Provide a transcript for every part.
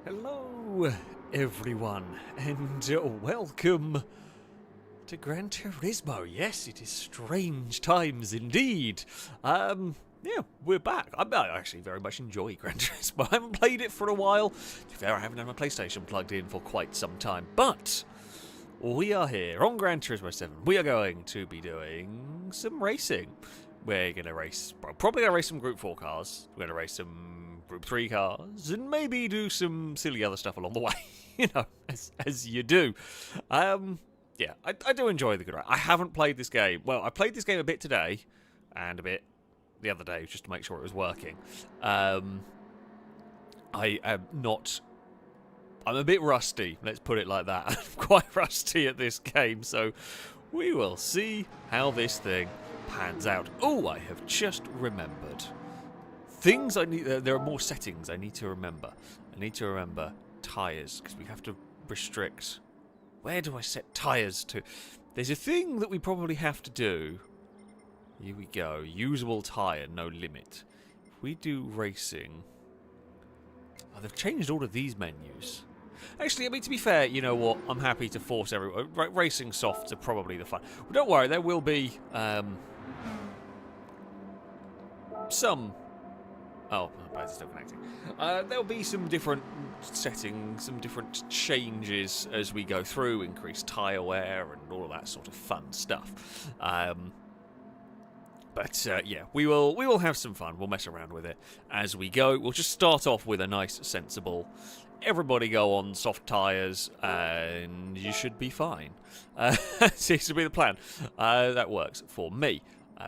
Hello, everyone, and welcome to Gran Turismo. Yes, it is strange times indeed. Yeah, we're back. I actually very much enjoy Gran Turismo. I haven't played it for a while. To be fair, I haven't had my PlayStation plugged in for quite some time, but we are here on Gran Turismo 7. We are going to be doing some racing. We're going to race, probably going to race some Group 4 cars. We're going to race some Group 3 cars, and maybe do some silly other stuff along the way, you know, as you do. Yeah, I do enjoy the good ride. I haven't played this game. Well, I played this game a bit today, and a bit the other day, just to make sure it was working. I am not... I'm a bit rusty, let's put it like that. I'm quite rusty at this game, so we will see how this thing pans out. Oh, I have just remembered. Things I need... there are more settings I need to remember. I need to remember tyres, because we have to restrict... Where do I set tyres to? There's a thing that we probably have to do. Here we go. Usable tyre, no limit. If we do racing... Oh, they've changed all of these menus. Actually, I mean, to be fair, you know what? I'm happy to force everyone... Racing softs are probably the fun. Well, don't worry, there will be... some... Oh, it's still connecting. There'll be some different settings, some different changes as we go through, increased tyre wear and all of that sort of fun stuff. Yeah, we will have some fun. We'll mess around with it as we go. We'll just start off with a nice, sensible... Everybody go on soft tyres, and you should be fine. Seems to be the plan. That works for me.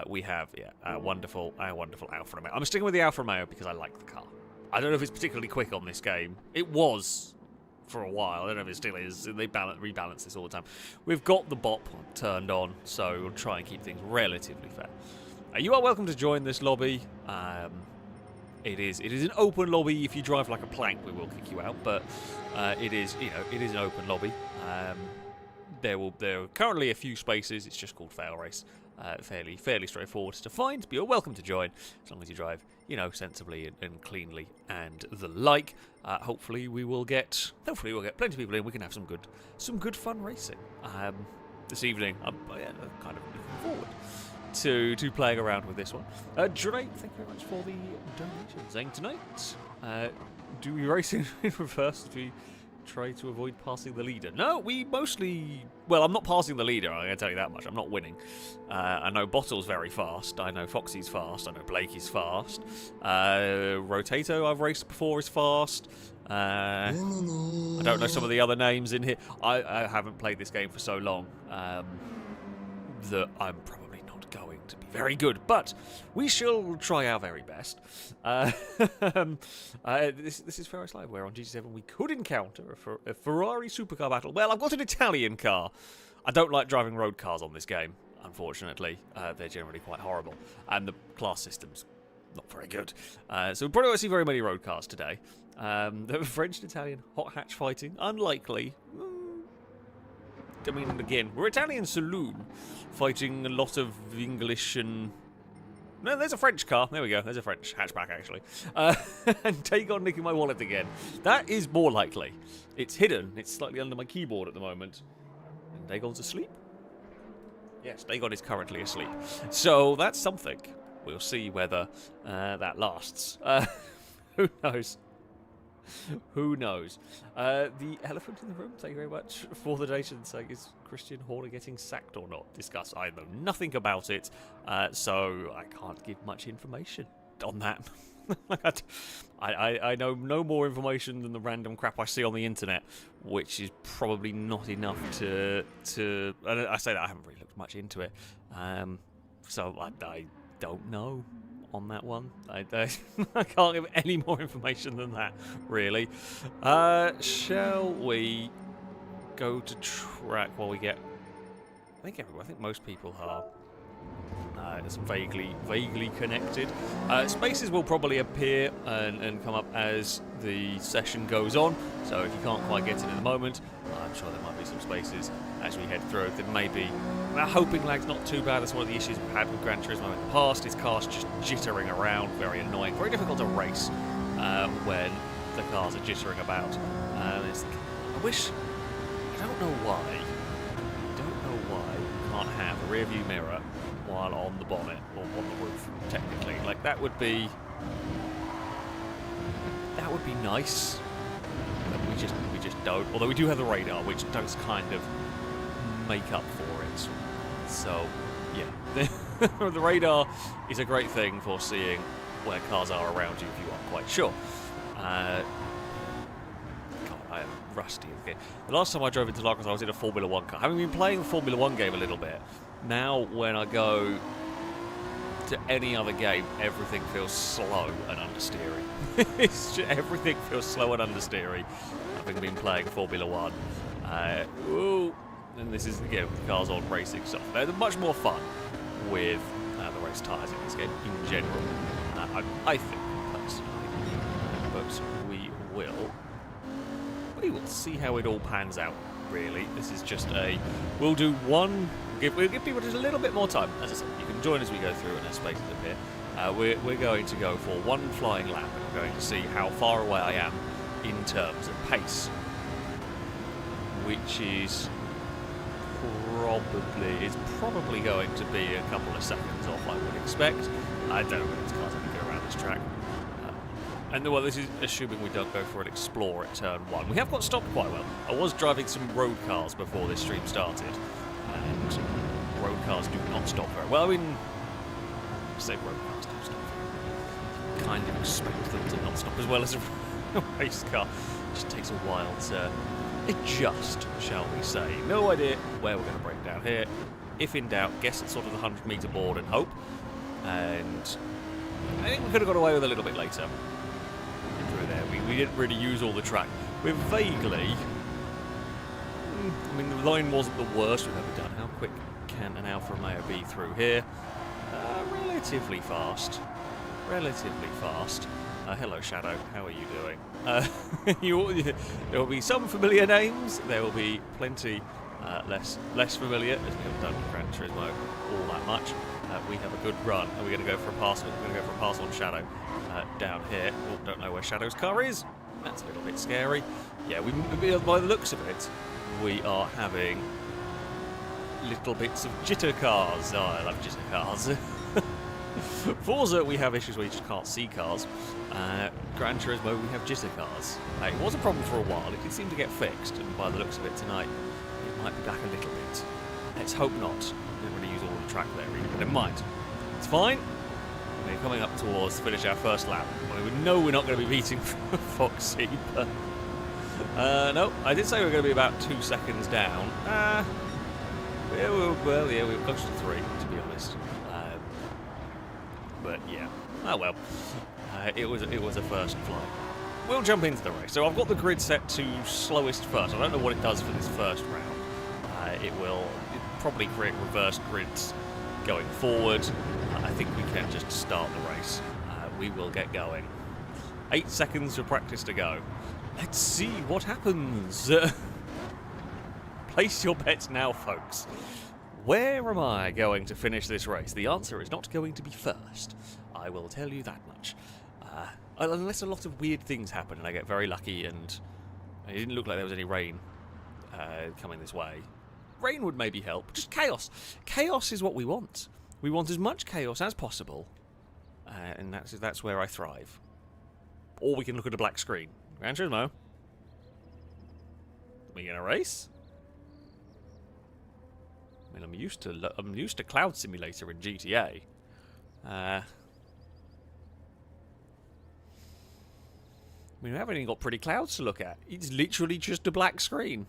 We have, our wonderful Alfa Romeo. I'm sticking with the Alfa Romeo because I like the car. I don't know if it's particularly quick on this game. It was for a while. I don't know if it still is. They rebalance this all the time. We've got the bop turned on, so we'll try and keep things relatively fair. You are welcome to join this lobby. It is an open lobby. If you drive like a plank, we will kick you out. But it is an open lobby. There are currently a few spaces. It's just called FailRace. Fairly straightforward to find, but you're welcome to join as long as you drive, sensibly and cleanly and the like. Hopefully we will get plenty of people in. We can have some good fun racing. This evening, I'm kind of looking forward to playing around with this one. Dre, thank you very much for the donation. Saying tonight, do we race in reverse? Do we try to avoid passing the leader? No, we mostly... Well, I'm not passing the leader, I'm going to tell you that much. I'm not winning. I know Bottle's very fast. I know Foxy's fast. I know Blakey's fast. Rotato, I've raced before, is fast. I don't know some of the other names in here. I haven't played this game for so long that I'm probably not going to be very good, but we shall try our very best. This is FailRace Live, where on GT7 we could encounter a Ferrari supercar battle. Well, I've got an Italian car. I don't like driving road cars on this game, unfortunately. They're generally quite horrible, and the class system's not very good. So we probably won't see very many road cars today. The French and Italian hot hatch fighting, unlikely. I mean, again, we're Italian saloon fighting a lot of English and... No, there's a French car. There we go. There's a French hatchback, actually. And take on nicking my wallet again. That is more likely. It's hidden. It's slightly under my keyboard at the moment. And Dagon's asleep? Yes, Dagon is currently asleep. So that's something. We'll see whether that lasts. Who knows? Who knows? The elephant in the room, thank you very much for the donation, saying, is Christian Horner getting sacked or not? Discuss. I know nothing about it, so I can't give much information on that. I know no more information than the random crap I see on the internet, which is probably not enough to I say that I haven't really looked much into it, so I don't know on that one. I can't give any more information than that, really. Shall we go to track while we get... I think most people are vaguely connected. Spaces will probably appear and come up as the session goes on, so if you can't quite get it at the moment, I'm sure there might be some spaces as we head through. There may be... hoping lag's not too bad. That's one of the issues we've had with Gran Turismo in the past. His car's just jittering around, very annoying, very difficult to race when the cars are jittering about. I don't know why. You can't have a rear view mirror while on the bonnet or on the roof. Technically, like that would be nice. But we just don't. Although we do have the radar, which does kind of make up for it. So yeah, the radar is a great thing for seeing where cars are around you if you aren't quite sure. God, I am rusty again. The last time I drove into Interlagos, I was in a Formula 1 car. Having been playing the Formula 1 game a little bit, now when I go to any other game, everything feels slow and understeering. Everything feels slow and understeering, having been playing Formula 1. And this is, again, cars on racing stuff. They're much more fun with the race tyres in this game in general, I think, personally. But we will see how it all pans out, really. This is just we'll do one, we'll give people just a little bit more time. As I said, you can join as we go through and there's spaces up here. We're going to go for one flying lap, and I'm going to see how far away I am in terms of pace, which is probably going to be a couple of seconds off, I would expect. I don't know if these cars are going to go around this track. And well, this is assuming we don't go for an Explore at turn 1. We have got stopped quite well. I was driving some road cars before this stream started, and road cars do not stop very well. I mean, say road cars don't stop very well. You kind of expect them to not stop as well as a race car. It just takes a while to adjust, shall we say. No idea where we're going to break down here. If in doubt, guess at sort of the 100-metre board and hope. And I think we could have got away with a little bit later. Through there, we didn't really use all the track. We're vaguely. I mean, the line wasn't the worst we've ever done. How quick can an Alfa Romeo be through here? Relatively fast. Relatively fast. Hello, Shadow. How are you doing? There will be some familiar names. There will be plenty less familiar, as we haven't done Gran Turismo all that much. We have a good run, and we're going to go for a pass. We're going to go for a pass on Shadow down here. Oh, don't know where Shadow's car is. That's a little bit scary. Yeah, by the looks of it, we are having little bits of jitter cars. Oh, I love jitter cars. Forza, we have issues where you just can't see cars. Gran Turismo, we have jitter cars. It was a problem for a while. It did seem to get fixed, and by the looks of it tonight, it might be back a little bit. Let's hope not. We didn't really use all the track there, really, but never mind. It's fine. We're coming up towards to finish our first lap. Well, we know we're not going to be beating Foxy, but no, I did say we were going to be about 2 seconds down. We were close to 3, to be honest. But yeah, oh well. It was a first flight. We'll jump into the race. So I've got the grid set to slowest first. I don't know what it does for this first round. It will probably create reverse grids going forward. I think we can just start the race. We will get going. 8 seconds for practice to go. Let's see what happens. Place your bets now, folks. Where am I going to finish this race? The answer is not going to be first. I will tell you that much. Unless a lot of weird things happen and I get very lucky, and it didn't look like there was any rain coming this way. Rain would maybe help. Just chaos. Chaos is what we want. We want as much chaos as possible. And that's where I thrive. Or we can look at a black screen. Gran Turismo. Are we going to race? I mean, I'm used to Cloud Simulator in GTA. I mean, we haven't even got pretty clouds to look at. It's literally just a black screen.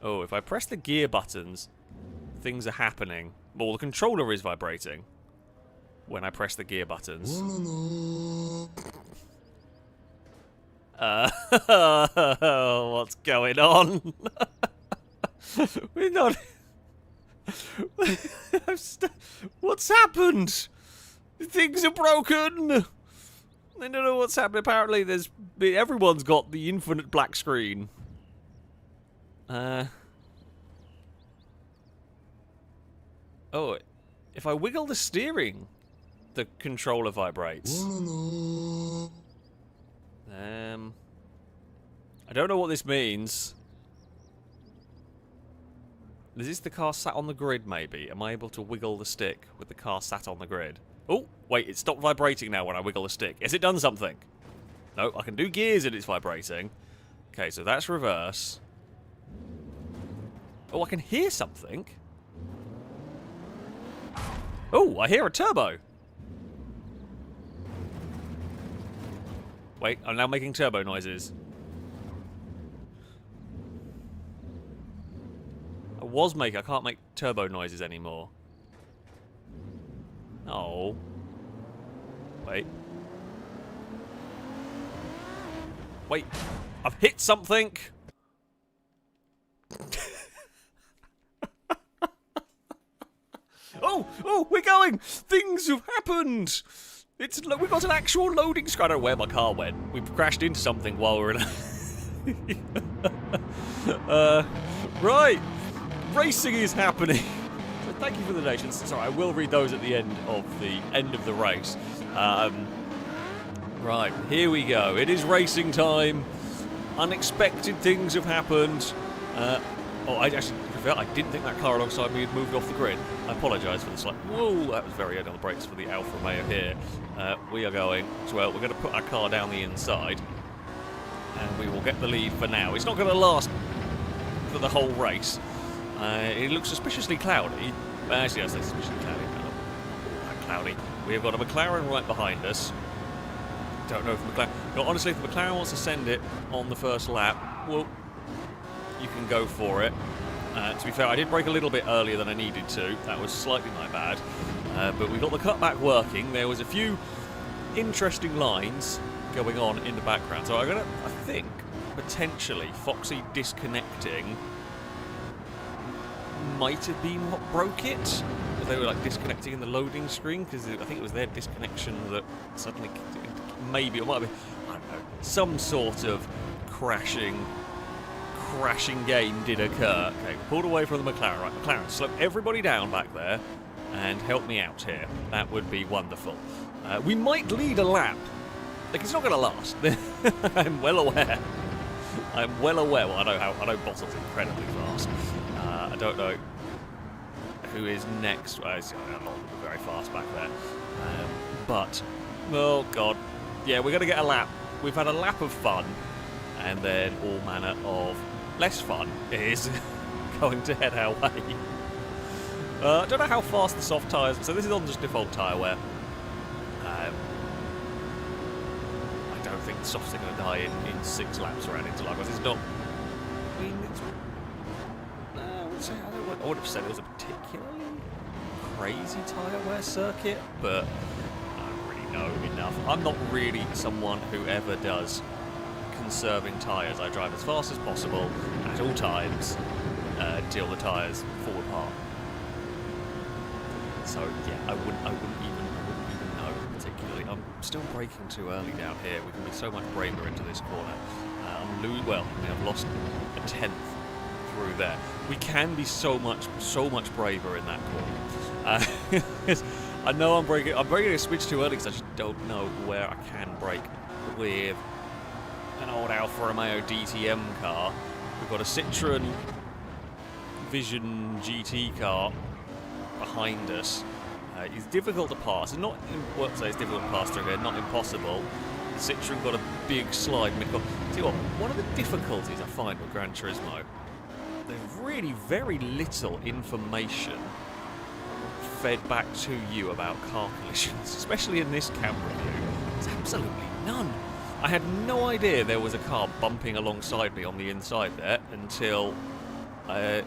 Oh, if I press the gear buttons, things are happening. Well, the controller is vibrating when I press the gear buttons. What's going on? We're not... What's happened? Things are broken. I don't know what's happened. Apparently, everyone's got the infinite black screen. Oh, if I wiggle the steering, the controller vibrates. I don't know what this means. Is this the car sat on the grid, maybe? Am I able to wiggle the stick with the car sat on the grid? Oh, wait, it stopped vibrating now when I wiggle the stick. Has it done something? No, I can do gears and it's vibrating. Okay, so that's reverse. Oh, I can hear something. Oh, I hear a turbo. Wait, I'm now making turbo noises. I can't make turbo noises anymore. Oh. Wait. Wait. I've hit something. Oh, we're going. Things have happened. We've got an actual loading screen. I don't know where my car went. We've crashed into something while we're in right. Racing is happening. So thank you for the donations. Sorry, I will read those at the end of the race. Right, here we go. It is racing time. Unexpected things have happened. I didn't think that car alongside me had moved off the grid. I apologise for the slight... Whoa, that was very on the brakes for the Alfa Romeo here. We are going... Well, we're going to put our car down the inside. And we will get the lead for now. It's not going to last for the whole race. It looks suspiciously cloudy. Actually, I say suspiciously cloudy. Not that cloudy. We have got a McLaren right behind us. Don't know if the McLaren... No, honestly, if the McLaren wants to send it on the first lap, well, you can go for it. To be fair, I did brake a little bit earlier than I needed to. That was slightly my bad. But we got the cutback working. There was a few interesting lines going on in the background. So I think, potentially, Foxy disconnecting might have been what broke it. Because they were like disconnecting in the loading screen. Because I think it was their disconnection that suddenly... Maybe it might have been, I don't know, some sort of crashing game did occur. Okay, pulled away from the McLaren. Right, McLaren, slow everybody down back there and help me out here. That would be wonderful. We might lead a lap. Like, it's not going to last. I'm well aware. Well, I know Bottas incredibly fast. I don't know who is next. Well, it's not very fast back there. But, oh God. Yeah, we're going to get a lap. We've had a lap of fun, and then all manner of less fun is going to head our way. I don't know how fast the soft tyres... So this is on just default tyre wear. I don't think the softs are going to die in 6 laps around Interlagos. It's not... I mean, I would have said it was a particularly crazy tyre wear circuit, but... No, enough. I'm not really someone who ever does conserving tyres. I drive as fast as possible at all times until the tyres fall apart. So yeah, I wouldn't even know particularly. I'm still braking too early down here. We can be so much braver into this corner. I've lost a 10th through there. We can be so much braver in that corner. I know I'm braking a switch too early because I just don't know where I can brake with an old Alfa Romeo DTM car. We've got a Citroen Vision GT car behind us. It's difficult to pass. It's not, it's difficult to pass through here, not impossible. The Citroen got a big slide. See what? One of the difficulties I find with Gran Turismo, there's really very little information fed back to you about car collisions, especially in this camera view. There's absolutely none. I had no idea there was a car bumping alongside me on the inside there until I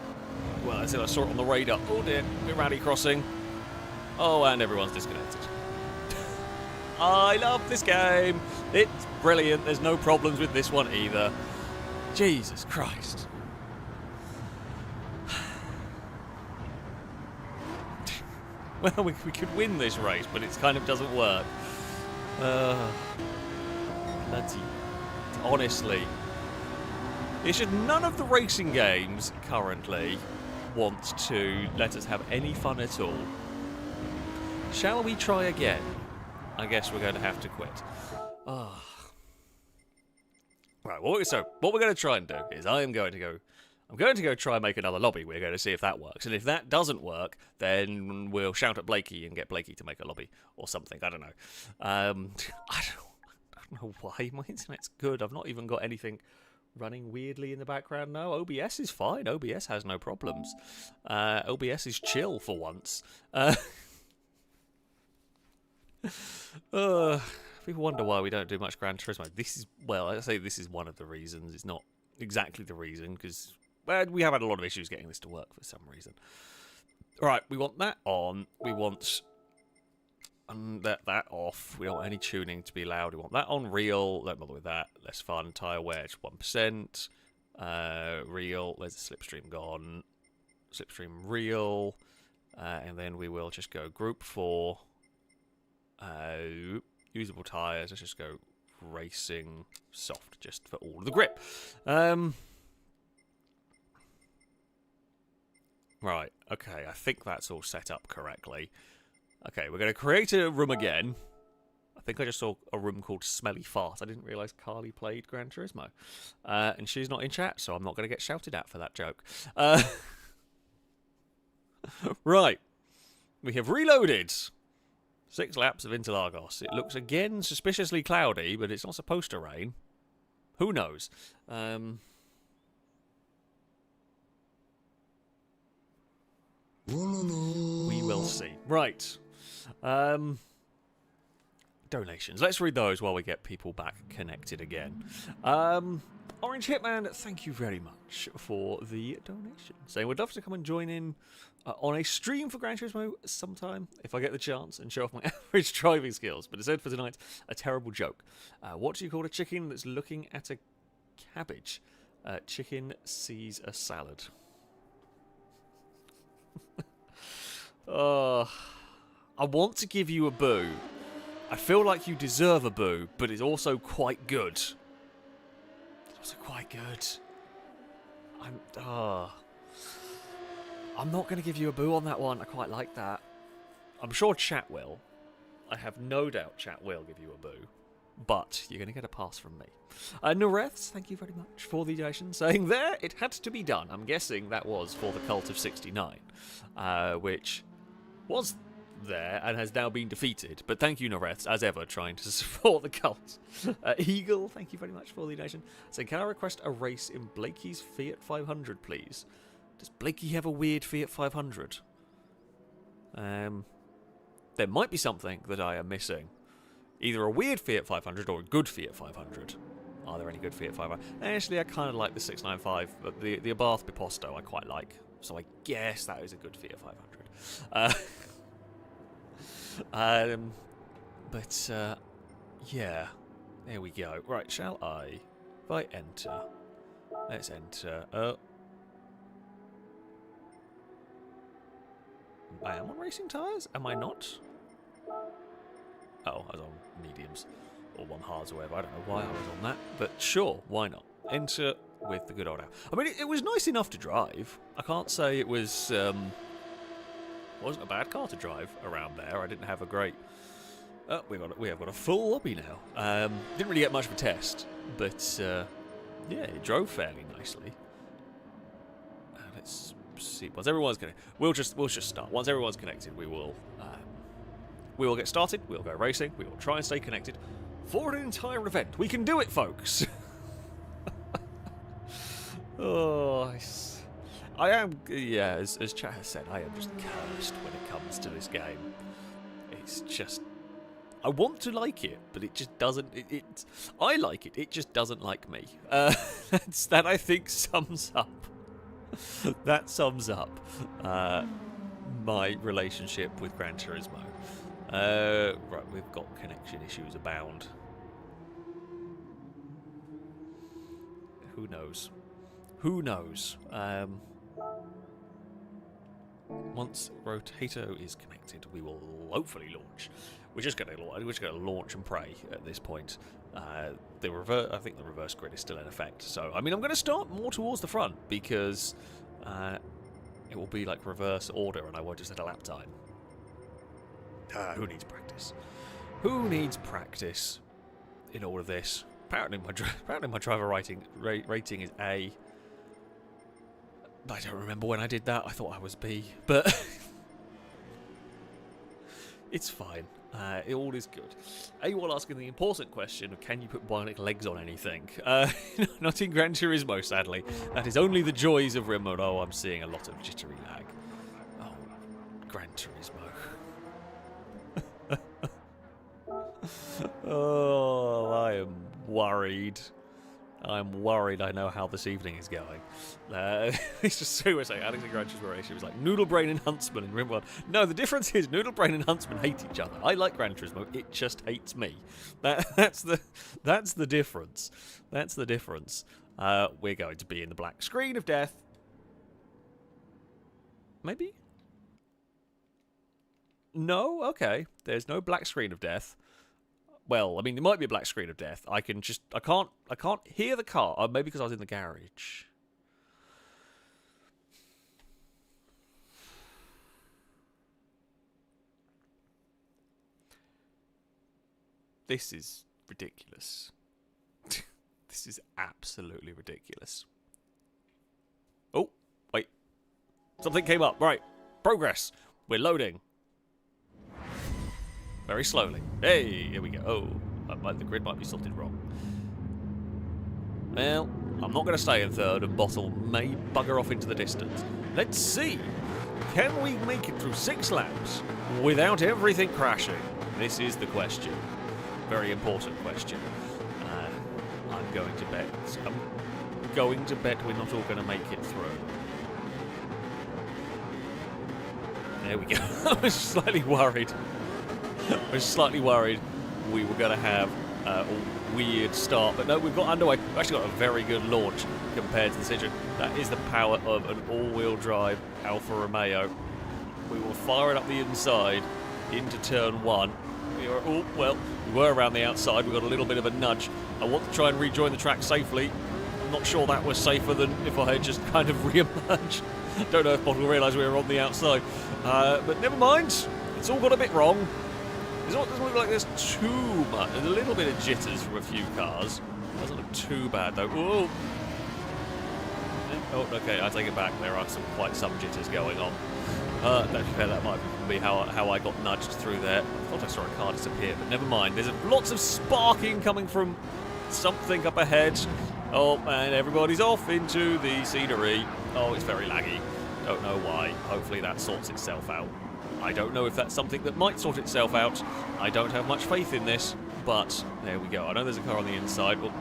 saw it on the radar. Oh dear, we're rally crossing. Oh, and everyone's disconnected. I love this game. It's brilliant. There's no problems with this one either. Jesus Christ. Well, we could win this race, but it kind of doesn't work. Bloody. Honestly. It's just none of the racing games currently want to let us have any fun at all. Shall we try again? I guess we're going to have to quit. Right, so what we're going to try and do is I'm going to go try and make another lobby. We're going to see if that works. And if that doesn't work, then we'll shout at Blakey and get Blakey to make a lobby or something. I don't know. I don't know why my internet's good. I've not even got anything running weirdly in the background. No, OBS is fine. OBS has no problems. OBS is chill for once. People wonder why we don't do much Gran Turismo. I say this is one of the reasons. It's not exactly the reason, because we have had a lot of issues getting this to work for some reason. Alright, we want that on. We want that off. We don't want any tuning to be loud. We want that on real. Don't bother with that. Less fun. Tyre wedge 1%. Real. There's a slipstream gone. Slipstream real. And then we will just go group 4. Usable tyres. Let's just go racing soft just for all of the grip. Right, okay, I think that's all set up correctly. Okay, we're going to create a room again. I think I just saw a room called Smelly Fart. I didn't realise Carly played Gran Turismo. And she's not in chat, so I'm not going to get shouted at for that joke. Right, we have reloaded 6 laps of Interlagos. It looks again suspiciously cloudy, but it's not supposed to rain. Who knows? We will see. Right. Donations. Let's read those while we get people back connected again. Orange Hitman, thank you very much for the donation. Saying we'd love to come and join in on a stream for Gran Turismo sometime, if I get the chance, and show off my average driving skills. But instead for tonight, a terrible joke. What do you call a chicken that's looking at a cabbage? Chicken sees a salad. I want to give you a boo. I feel like you deserve a boo, but it's also quite good. It's also quite good. I'm not going to give you a boo on that one. I quite like that. I'm sure chat will. I have no doubt chat will give you a boo. But you're going to get a pass from me. Noreths, thank you very much for the donation. Saying there, it had to be done. I'm guessing that was for the Cult of 69. Which was there and has now been defeated. But thank you, Noreths, as ever, trying to support the cult. Eagle, thank you very much for the donation. Saying, can I request a race in Blakey's Fiat 500, please? Does Blakey have a weird Fiat 500? There might be something that I am missing. Either a weird Fiat 500 or a good Fiat 500. Are there any good Fiat 500? Actually, I kind of like the 695, but the Abarth Biposto I quite like. So I guess that is a good Fiat 500. Yeah. There we go. Right, shall I? If I enter. Let's enter. I am on racing tyres? Am I not? Oh, I was on mediums. Or 1 hards or whatever. I don't know why I was on that. But sure, why not? Enter with the good old hour. I mean, it was nice enough to drive. I can't say it was... wasn't a bad car to drive around there. I didn't have a great... we have got a full lobby now. Didn't really get much of a test. But, yeah, it drove fairly nicely. Let's see. Once everyone's connected... We'll just start. Once everyone's connected, we will get started. We'll go racing. We will try and stay connected for an entire event. We can do it, folks. I am, yeah, as chat has said, I am just cursed when it comes to this game. It's just, I want to like it, but it just doesn't, I like it, it just doesn't like me. That I think sums up, my relationship with Gran Turismo. Right, we've got connection issues abound. Who knows? Who knows? Once Rotato is connected, we will hopefully launch. We're just going to launch and pray at this point. I think the reverse grid is still in effect. So, I mean, I'm going to start more towards the front because it will be like reverse order, and I won't just hit a lap time. Who needs practice? Who needs practice in all of this? Apparently my driver rating is A. I don't remember when I did that. I thought I was B, but it's fine. All is good. AWOL asking the important question of can you put bionic legs on anything? Not in Gran Turismo, sadly. That is only the joys of remote. Oh, I'm seeing a lot of jittery lag. Oh, Gran Turismo. Oh, I am worried. I'm worried I know how this evening is going. It's just so we're saying, Alex and Gran Turismo ratio was like Noodle Brain and Huntsman in Rim 1. No, the difference is Noodle Brain and Huntsman hate each other. I like Gran Turismo, it just hates me. That's the difference. That's the difference. We're going to be in the black screen of death. Maybe? No? Okay. There's no black screen of death. Well, I mean, there might be a black screen of death. I can't hear the car. Maybe because I was in the garage. This is ridiculous. This is absolutely ridiculous. Oh, wait. Something came up. Right. Progress. We're loading. Very slowly. Hey, here we go. Oh, the grid might be sorted wrong. Well, I'm not going to stay in third, and Bottle may bugger off into the distance. Let's see. Can we make it through 6 laps without everything crashing? This is the question. Very important question. I'm going to bet we're not all going to make it through. There we go. I was slightly worried. We were going to have a weird start, but no, we've got underway. We've actually got a very good launch compared to the Citroen. That is the power of an all-wheel drive Alfa Romeo. We will fire it up the inside into turn 1. We were around the outside. We got a little bit of a nudge. I want to try and rejoin the track safely. I'm not sure that was safer than if I had just kind of re-emerged. Don't know if Bottle realised we were on the outside, but never mind. It's all got a bit wrong. It doesn't look like there's too much. There's a little bit of jitters from a few cars. Doesn't look too bad though. Whoa. Oh, okay, I take it back. There are quite some jitters going on. That might be how I got nudged through there. I thought I saw a car disappear, but never mind. There's lots of sparking coming from something up ahead. Oh, and everybody's off into the scenery. Oh, it's very laggy. Don't know why. Hopefully that sorts itself out. I don't know if that's something that might sort itself out. I don't have much faith in this, but there we go. I know there's a car on the inside. Well,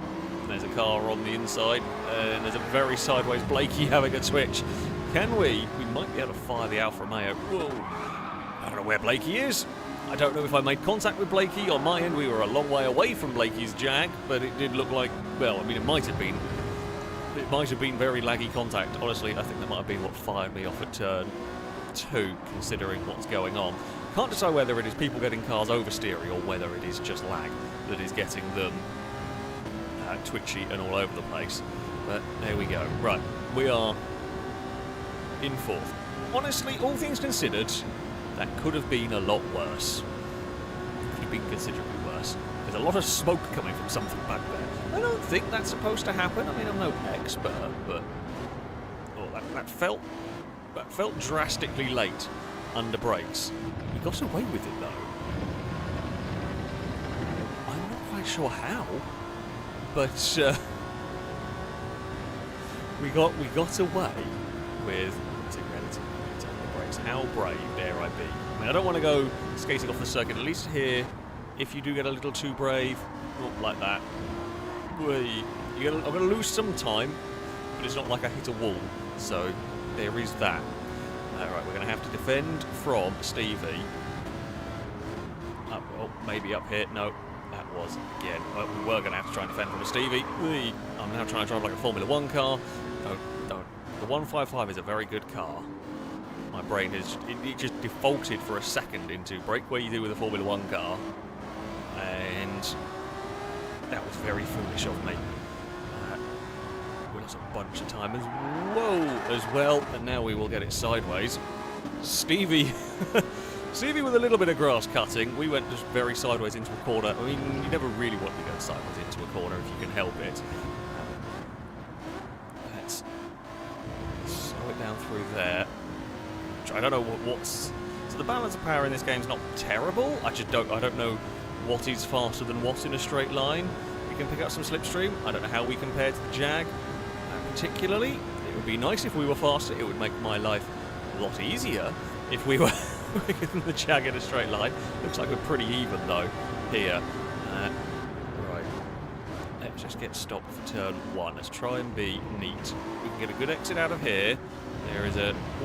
there's a car on the inside, and there's a very sideways Blakey having a twitch. Can we? We might be able to fire the Alfa Romeo. Whoa. I don't know where Blakey is. I don't know if I made contact with Blakey. On my end, we were a long way away from Blakey's Jag, but it did look like, well, I mean, it might have been very laggy contact. Honestly, I think that might have been what fired me off at turn 2, considering what's going on. Can't decide whether it is people getting cars oversteering or whether it is just lag that is getting them twitchy and all over the place. But there we go. Right, we are in 4th. Honestly, all things considered, that could have been a lot worse. Could have been considerably worse. There's a lot of smoke coming from something back there. I don't think that's supposed to happen. I mean, I'm no expert, but that felt drastically late under brakes. We got away with it though. I'm not quite sure how, but we got away with relatively brakes. How brave dare I be? I mean, I don't want to go skating off the circuit. At least here, if you do get a little too brave, not like that. I'm going to lose some time, but it's not like I hit a wall. So there is that. Alright, we're going to have to defend from Stevie. Maybe up here. No, that was again. Well, we were going to have to try and defend from Stevie. I'm now trying to drive like a Formula 1 car. No. The 155 is a very good car. My brain it just defaulted for a second into brake where you do with a Formula 1 car. And that was very foolish of me. We lost a bunch of time as well, and now we will get it sideways. Stevie Stevie with a little bit of grass cutting. We went just very sideways into a corner. I mean, you never really want to go sideways into a corner if you can help it. Let's slow it down through there. I don't know what's... So the balance of power in this game is not terrible. I don't know what is faster than what in a straight line. We can pick up some slipstream. I don't know how we compare to the Jag particularly. It would be nice if we were faster. It would make my life a lot easier if we were quicker than the Jag in a straight line. Looks like we're pretty even though here. Right. Let's just get stopped for turn 1. Let's try and be neat. We can get a good exit out of here. There is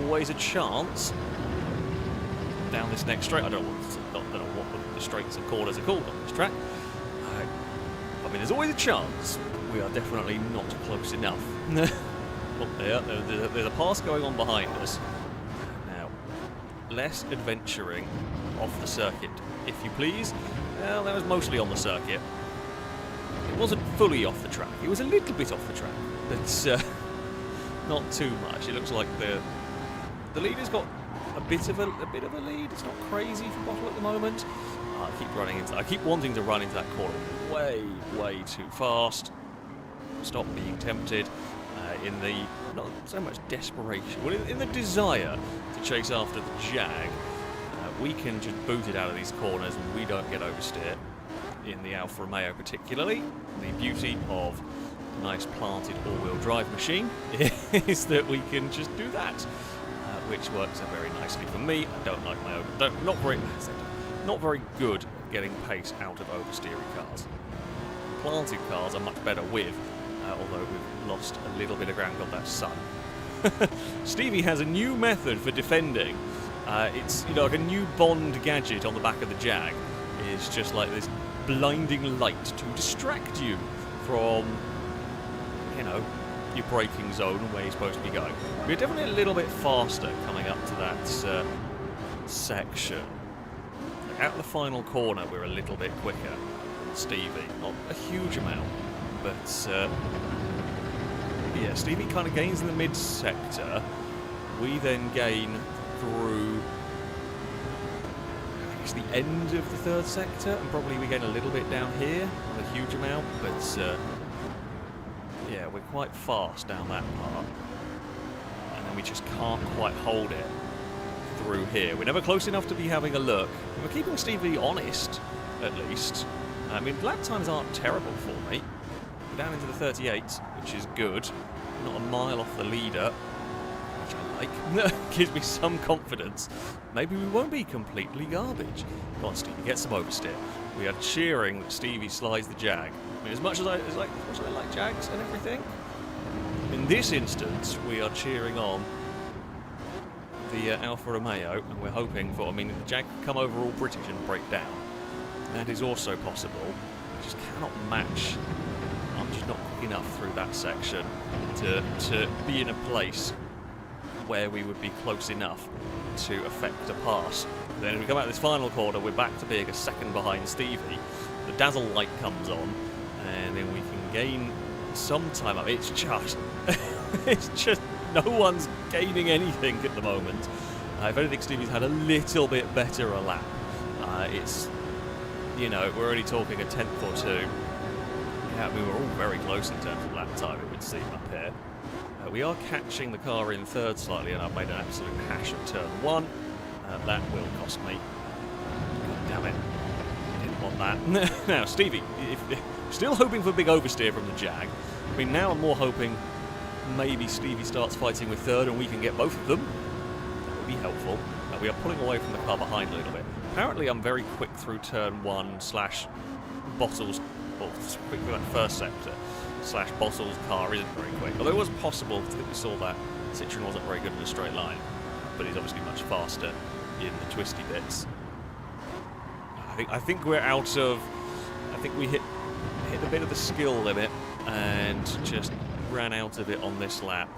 always a chance down this next straight. I don't know what the straights and corners are called on this track. I mean, there's always a chance. We are definitely not close enough. Up there's a pass going on behind us. Now, less adventuring off the circuit, if you please. Well, that was mostly on the circuit. It wasn't fully off the track. It was a little bit off the track, but not too much. It looks like the leader's got a bit of a lead. It's not crazy for Bottle at the moment. I keep wanting to run into that corner way too fast. Stop being tempted in the not so much desperation, well, in the desire to chase after the Jag. We can just boot it out of these corners and we don't get oversteer. In the Alfa Romeo particularly, the beauty of a nice planted all-wheel drive machine is that we can just do that, which works out very nicely for me. I don't like my not very good at getting pace out of oversteering cars. Planted cars are much better with, although we've lost a little bit of ground. God, that sun. Stevie has a new method for defending. It's like a new Bond gadget on the back of the Jag. It's just like this blinding light to distract you from, your braking zone and where you're supposed to be going. We're definitely a little bit faster coming up to that section. Out the final corner, we're a little bit quicker than Stevie. Not a huge amount, but yeah, Stevie kind of gains in the mid-sector. We then gain through, I guess, the end of the third sector, and probably we gain a little bit down here, not a huge amount, but yeah, we're quite fast down that part, and then we just can't quite hold it through here. We're never close enough to be having a look. We're keeping Stevie honest, at least. I mean, lap times aren't terrible for me. We're down into the 38, which is good. Not a mile off the leader, which I like. Gives me some confidence. Maybe we won't be completely garbage. Come on, Stevie, get some oversteer. We are cheering that Stevie slides the Jag. I mean, as much as I like Jags and everything, in this instance, we are cheering on the Alfa Romeo, and we're hoping for, the Jag can come over all British and break down. That is also possible. We just cannot match. I'm just not quick enough through that section to be in a place where we would be close enough to affect a pass. Then if we come out this final corner, we're back to being a second behind Stevie. The dazzle light comes on, and then we can gain some time up. It's just no one's gaining anything at the moment. If anything, Stevie's had a little bit better a lap. It's, we're only talking a tenth or two. Yeah, we were all very close in terms of lap time, it would seem, up here. We are catching the car in third slightly, and I've made an absolute hash of turn 1. That will cost me. God damn it. I didn't want that. Now, Stevie, still hoping for big oversteer from the Jag. Now I'm more hoping maybe Stevie starts fighting with third and we can get both of them. That would be helpful. We are pulling away from the car behind a little bit. Apparently I'm very quick through turn 1 / Bottles, or quick through that first sector / Bottles' car isn't very quick. Although it was possible that we saw that Citroen wasn't very good in a straight line, but he's obviously much faster in the twisty bits. I think we're out of... I think we hit a bit of the skill limit and just ran out of it on this lap.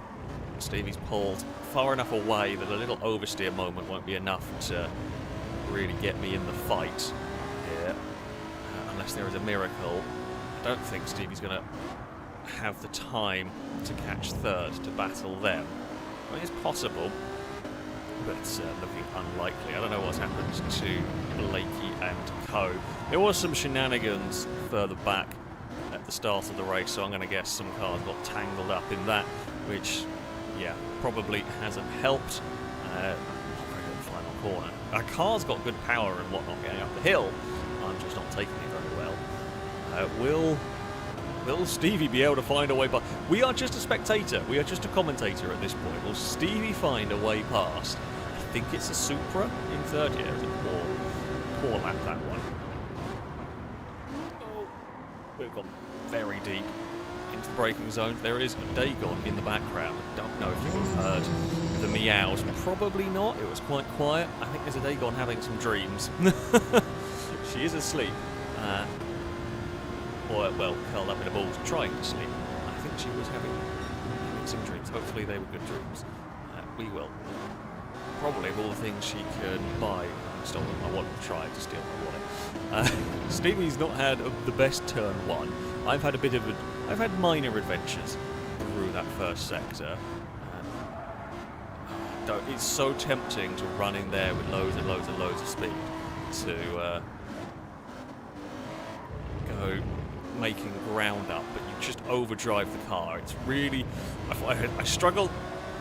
Stevie's pulled far enough away that a little oversteer moment won't be enough to really get me in the fight here. Unless there is a miracle. I don't think Stevie's going to have the time to catch third to battle them. I mean, it's possible. but looking unlikely. I don't know what's happened to Blakey and co. There was some shenanigans further back at the start of the race, so I'm going to guess some cars got tangled up in that, which, yeah, probably hasn't helped. Not very good final corner. Our car's got good power and whatnot getting up the hill. I'm just not taking it very well. Will Stevie be able to find a way past? We are just a spectator. We are just a commentator at this point. Will Stevie find a way past? I think it's a Supra in third. Yeah, it was a poor lap, that one. Oh, we've gone very deep into the braking zone. There is a Dagon in the background. I don't know if you have heard the meows. Probably not. It was quite quiet. I think there's a Dagon having some dreams. She is asleep. Or, well, curled up in a ball trying to sleep. I think she was having some dreams. Hopefully they were good dreams. We will. Probably of all the things she can buy, stolen. I want to try to steal my wallet. Stevie's not had the best turn one. I've had minor adventures through that first sector. It's so tempting to run in there with loads and loads and loads of speed to go making ground up, but you just overdrive the car. It's really, I struggle,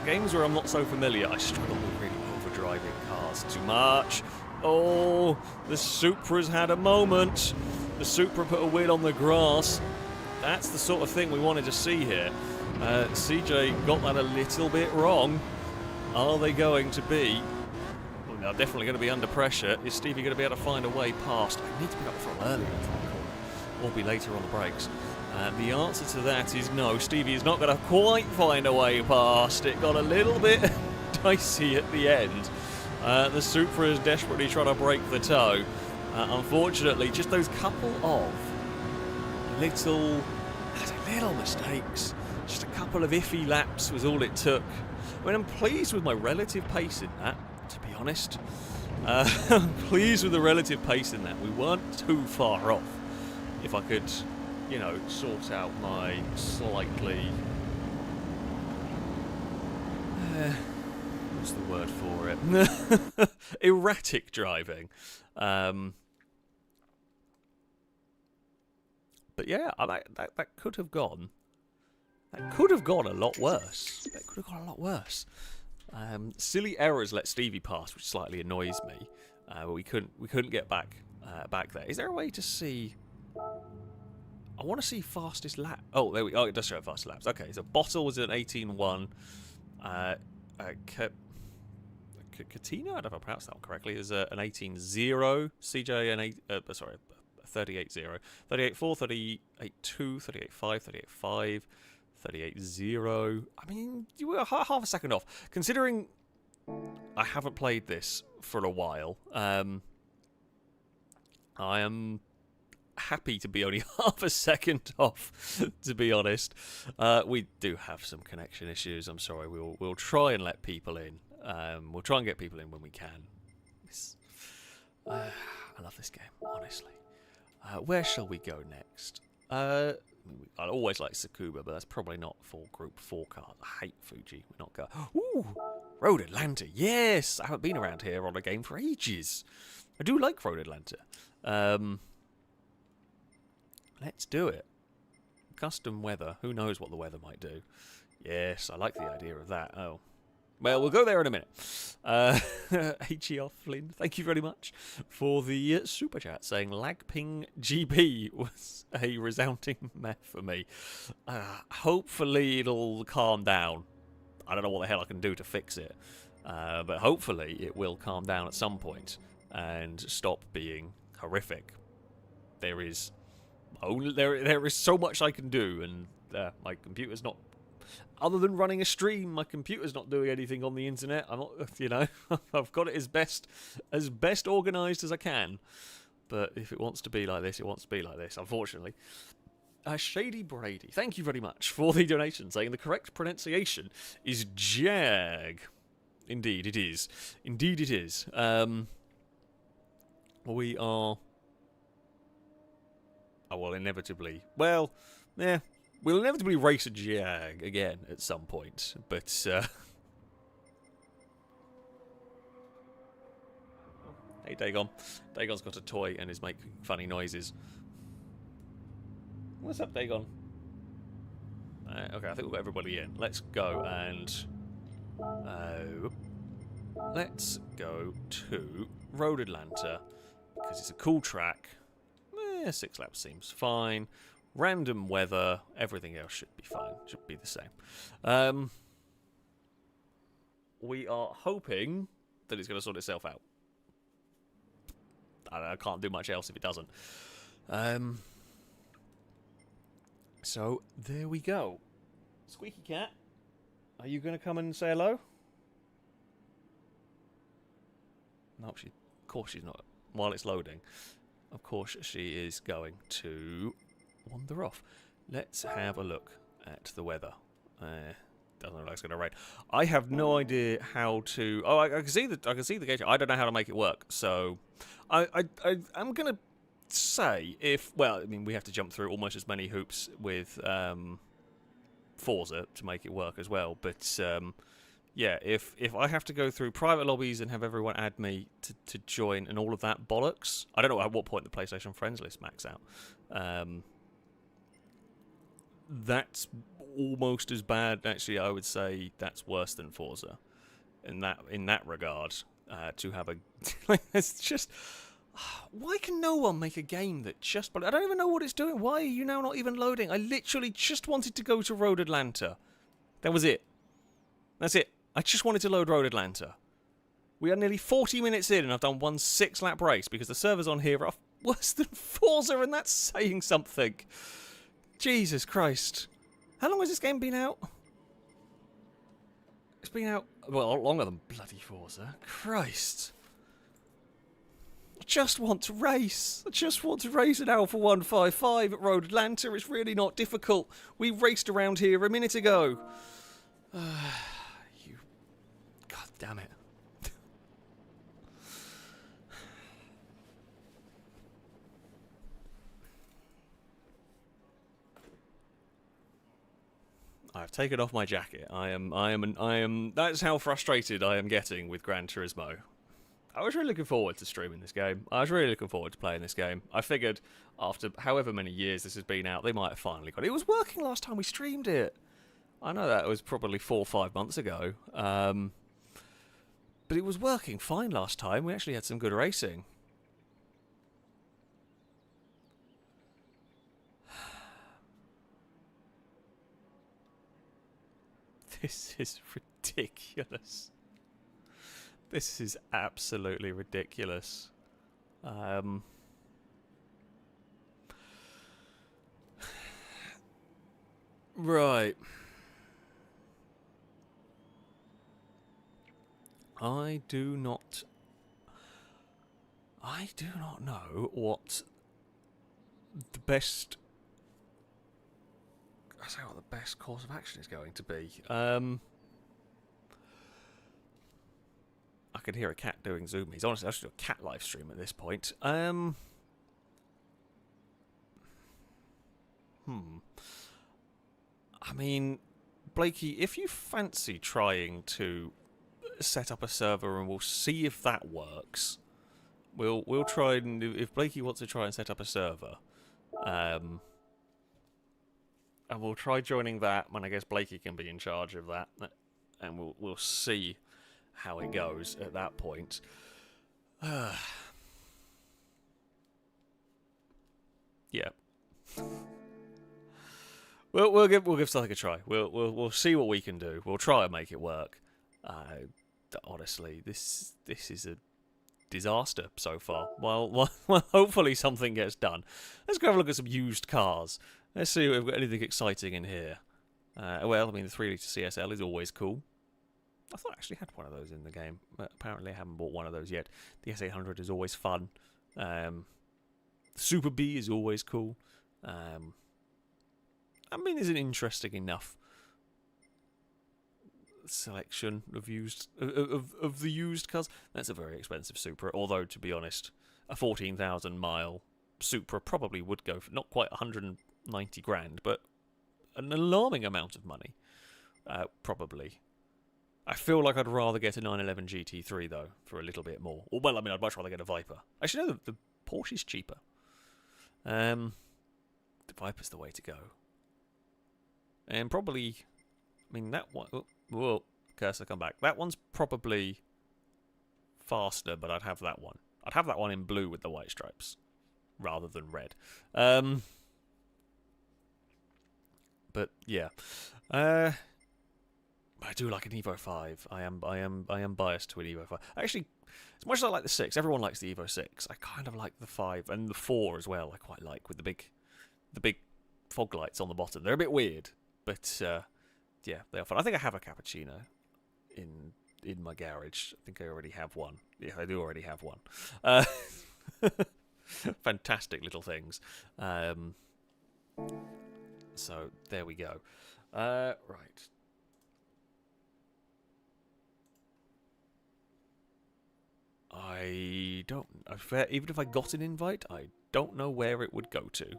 games where I'm not so familiar, I struggle with really overdriving cars too much. Oh, the Supra's had a moment. The Supra put a wheel on the grass. That's the sort of thing we wanted to see here. CJ got that a little bit wrong. Are they going to be? Well, they're definitely going to be under pressure. Is Stevie going to be able to find a way past? I need to be up for earlier, or be later on the brakes. The answer to that is no. Stevie is not going to quite find a way past. It got a little bit dicey at the end. The Supra is desperately trying to break the toe. Unfortunately, just those couple of little mistakes, just a couple of iffy laps was all it took. I mean, I'm pleased with my relative pace in that, to be honest. I'm pleased with the relative pace in that. We weren't too far off. If I could, you know, sort out my slightly... what's the word for it? Erratic driving. But yeah, that could have gone... That could have gone a lot worse. Silly errors let Stevie pass, which slightly annoys me. But we couldn't get back there. Is there a way to see... I want to see fastest lap. Oh, there we. Oh, it does show fastest laps. Okay, so Bottle was an 18.1. Katina, I don't know if I pronounced that one correctly, is an 18.0. CJ an 38.0. 38.4, 38.2, 38.5, 38.5, 38.0. I mean, you were half a second off. Considering I haven't played this for a while, I am happy to be only half a second off, to be honest. We do have some connection issues. I'm sorry. We'll try and let people in. We'll try and get people in when we can. I love this game, honestly. Where shall we go next? I always like Tsukuba, but that's probably not for Group 4 cars. I hate Fuji. We're not going. Ooh, Road Atlanta. Yes, I haven't been around here on a game for ages. I do like Road Atlanta. Let's do it. Custom weather. Who knows what the weather might do? Yes, I like the idea of that. Oh. Well, we'll go there in a minute. HER Flynn, thank you very much for the super chat saying lag ping GB was a resounding meh for me. Hopefully it'll calm down. I don't know what the hell I can do to fix it. But hopefully it will calm down at some point and stop being horrific. There is so much I can do, and my computer's not. Other than running a stream, my computer's not doing anything on the internet. I'm not, you know, I've got it as best organised as I can. But if it wants to be like this, it wants to be like this, unfortunately. Shady Brady, thank you very much for the donation, saying the correct pronunciation is Jag. Indeed, it is. Indeed, it is. We are... Oh, well, inevitably... Well, yeah... We'll inevitably race a Jag again at some point, but Hey, Dagon. Dagon's got a toy and is making funny noises. What's up, Dagon? Okay, I think we've got everybody in. Let's go and... let's go to Road Atlanta, because it's a cool track. 6 laps seems fine. Random weather, everything else should be fine. Should be the same. We are hoping that it's going to sort itself out. I can't do much else if it doesn't. So, there we go. Squeaky Cat, are you going to come and say hello? No, of course she's not. While it's loading, of course she is going to wander off. Let's have a look at the weather. Doesn't look like it's going to rain. I have no idea how to. Oh, I can see the gauge. I don't know how to make it work. So, I'm going to say well, I mean, we have to jump through almost as many hoops with Forza to make it work as well. But yeah, if I have to go through private lobbies and have everyone add me to join and all of that bollocks, I don't know at what point the PlayStation Friends list max out. That's almost as bad. Actually, I would say that's worse than Forza in that regard. To have a it's just, why can no one make a game that just? But I don't even know what it's doing. Why are you now not even loading? I literally just wanted to go to Road Atlanta. That was it. That's it. I just wanted to load Road Atlanta. We are nearly 40 minutes in, and I've done one 6-lap race because the servers on here are worse than Forza, and that's saying something. Jesus Christ. How long has this game been out? It's been out, well, longer than bloody Forza. Christ. I just want to race. I just want to race an Alpha 155 at Road Atlanta. It's really not difficult. We raced around here a minute ago. You... God damn it. I've taken off my jacket. I am. That's how frustrated I am getting with Gran Turismo. I was really looking forward to streaming this game. I was really looking forward to playing this game. I figured after however many years this has been out, they might have finally got it. It was working last time we streamed it. I know that was probably 4 or 5 months ago. But it was working fine last time. We actually had some good racing. This is ridiculous. This is absolutely ridiculous. Right. I do not know what the best... I say what the best course of action is going to be. I could hear a cat doing zoomies. Honestly, I should do a cat live stream at this point. I mean, Blakey, if you fancy trying to set up a server and we'll see if that works. We'll try and if Blakey wants to try and set up a server. And we'll try joining that, and I guess Blakey can be in charge of that, and we'll see how it goes at that point. Yeah. We'll give something a try. We'll see what we can do. We'll try and make it work. Honestly, this is a disaster so far. Well, hopefully something gets done. Let's go have a look at some used cars. Let's see if we've got anything exciting in here. Well, I mean, the 3-litre CSL is always cool. I thought I actually had one of those in the game. But apparently I haven't bought one of those yet. The S800 is always fun. Super B is always cool. I mean, there's an interesting enough selection of used of the used cars. That's a very expensive Supra, although to be honest, a 14,000 mile Supra probably would go for not quite 190 grand, but an alarming amount of money, probably. I feel like I'd rather get a 911 GT3 though for a little bit more. Or, well, I mean, I'd much rather get a Viper. Actually, no, the Porsche's cheaper. The Viper's the way to go. And probably, I mean, that one. Whoa, cursor, come back. That one's probably faster, but I'd have that one. I'd have that one in blue with the white stripes rather than red. But yeah, I do like an Evo 5. I am biased to an Evo 5. Actually, as much as I like the 6, everyone likes the Evo 6. I kind of like the 5 and the 4 as well. I quite like with the big fog lights on the bottom. They're a bit weird, but yeah, they are fun. I think I have a cappuccino in my garage. I think I already have one. Yeah, I do already have one. Fantastic little things. So there we go. Right. I don't. Even if I got an invite, I don't know where it would go to.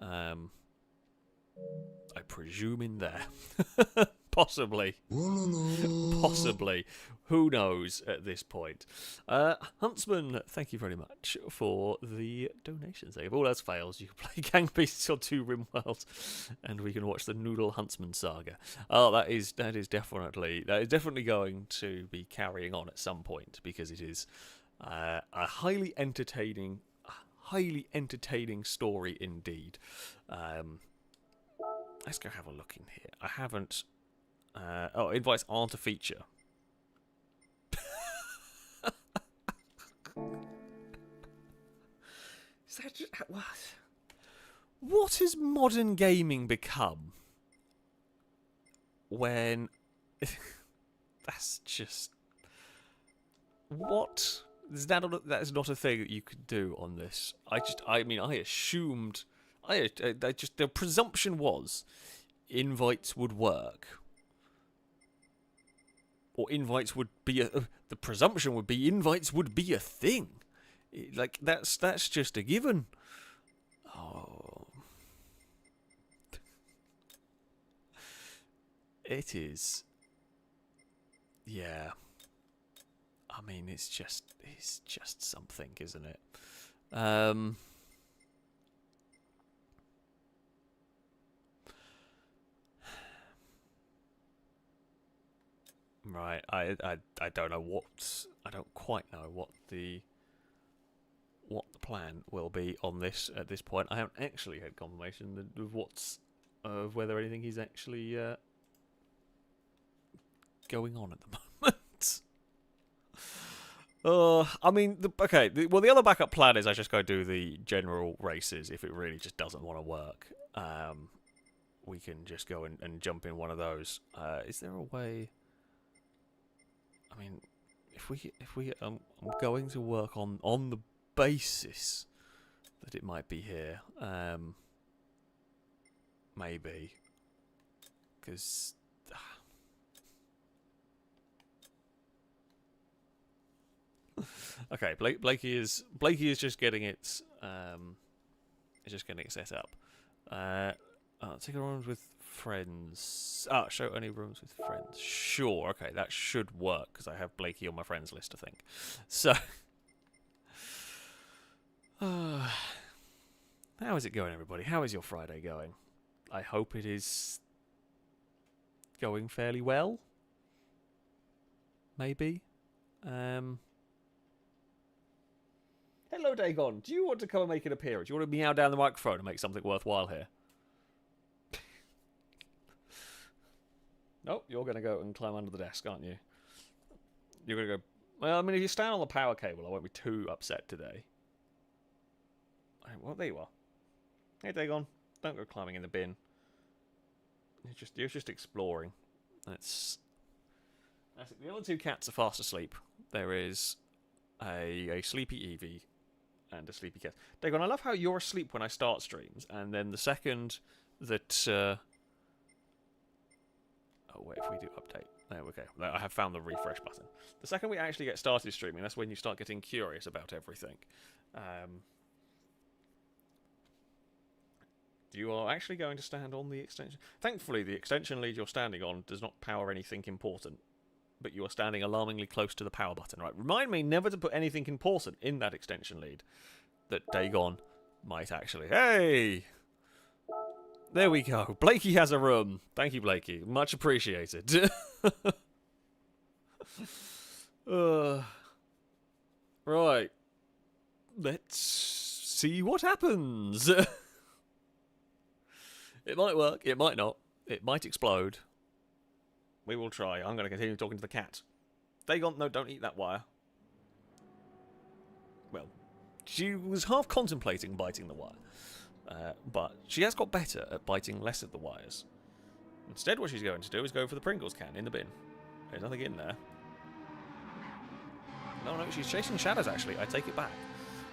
I presume in there. Possibly. Possibly. Who knows at this point? Huntsman, thank you very much for the donations. If all else fails, you can play Gang Beasts or 2 Rimworld, and we can watch the Noodle Huntsman saga. Oh, that is definitely going to be carrying on at some point, because it is a highly entertaining story indeed. Let's go have a look in here. I haven't. Invites aren't a feature. Is that just, what has modern gaming become? When that's just what that is not a thing that you could do on this. I assumed. The presumption was invites would work. Or invites would be the presumption would be invites would be a thing. Like that's just a given. Oh. It is. Yeah. I mean, it's just something, isn't it? Right, I don't know I don't quite know what the plan will be on this at this point. I haven't actually had confirmation of whether anything is actually going on at the moment. I mean, the other backup plan is I just go do the general races if it really just doesn't want to work. We can just go and jump in one of those. Is there a way? I mean, if we I'm going to work on the basis that it might be here. Maybe, because okay, Blakey is just getting it set up. Take a rooms with friends. Show only rooms with friends. Sure, okay, that should work because I have Blakey on my friends list, I think. So, how is it going, everybody? How is your Friday going? I hope it is going fairly well. Maybe. Hello, Dagon. Do you want to come and make an appearance? Do you want to meow down the microphone and make something worthwhile here? Nope, you're going to go and climb under the desk, aren't you? You're going to go... Well, I mean, if you stand on the power cable, I won't be too upset today. Well, there you are. Hey, Dagon. Don't go climbing in the bin. You're just exploring. That's it. The other two cats are fast asleep. There is a sleepy Eevee and a sleepy cat. Dagon, I love how you're asleep when I start streams, and then the second that... Oh, wait, if we do update. There we go. I have found the refresh button. The second we actually get started streaming, that's when you start getting curious about everything. You are actually going to stand on the extension. Thankfully, the extension lead you're standing on does not power anything important. but you are standing alarmingly close to the power button. Right, remind me never to put anything important in that extension lead that Dagon might actually... Hey! There we go. Blakey has a room. Thank you, Blakey. Much appreciated. Right. Let's see what happens. It might work. It might not. It might explode. We will try. I'm going to continue talking to the cat. Dagon, no, don't eat that wire. Well, she was half contemplating biting the wire. But she has got better at biting less of the wires. Instead, what she's going to do is go for the Pringles can in the bin. There's nothing in there. No, she's chasing shadows, actually. I take it back.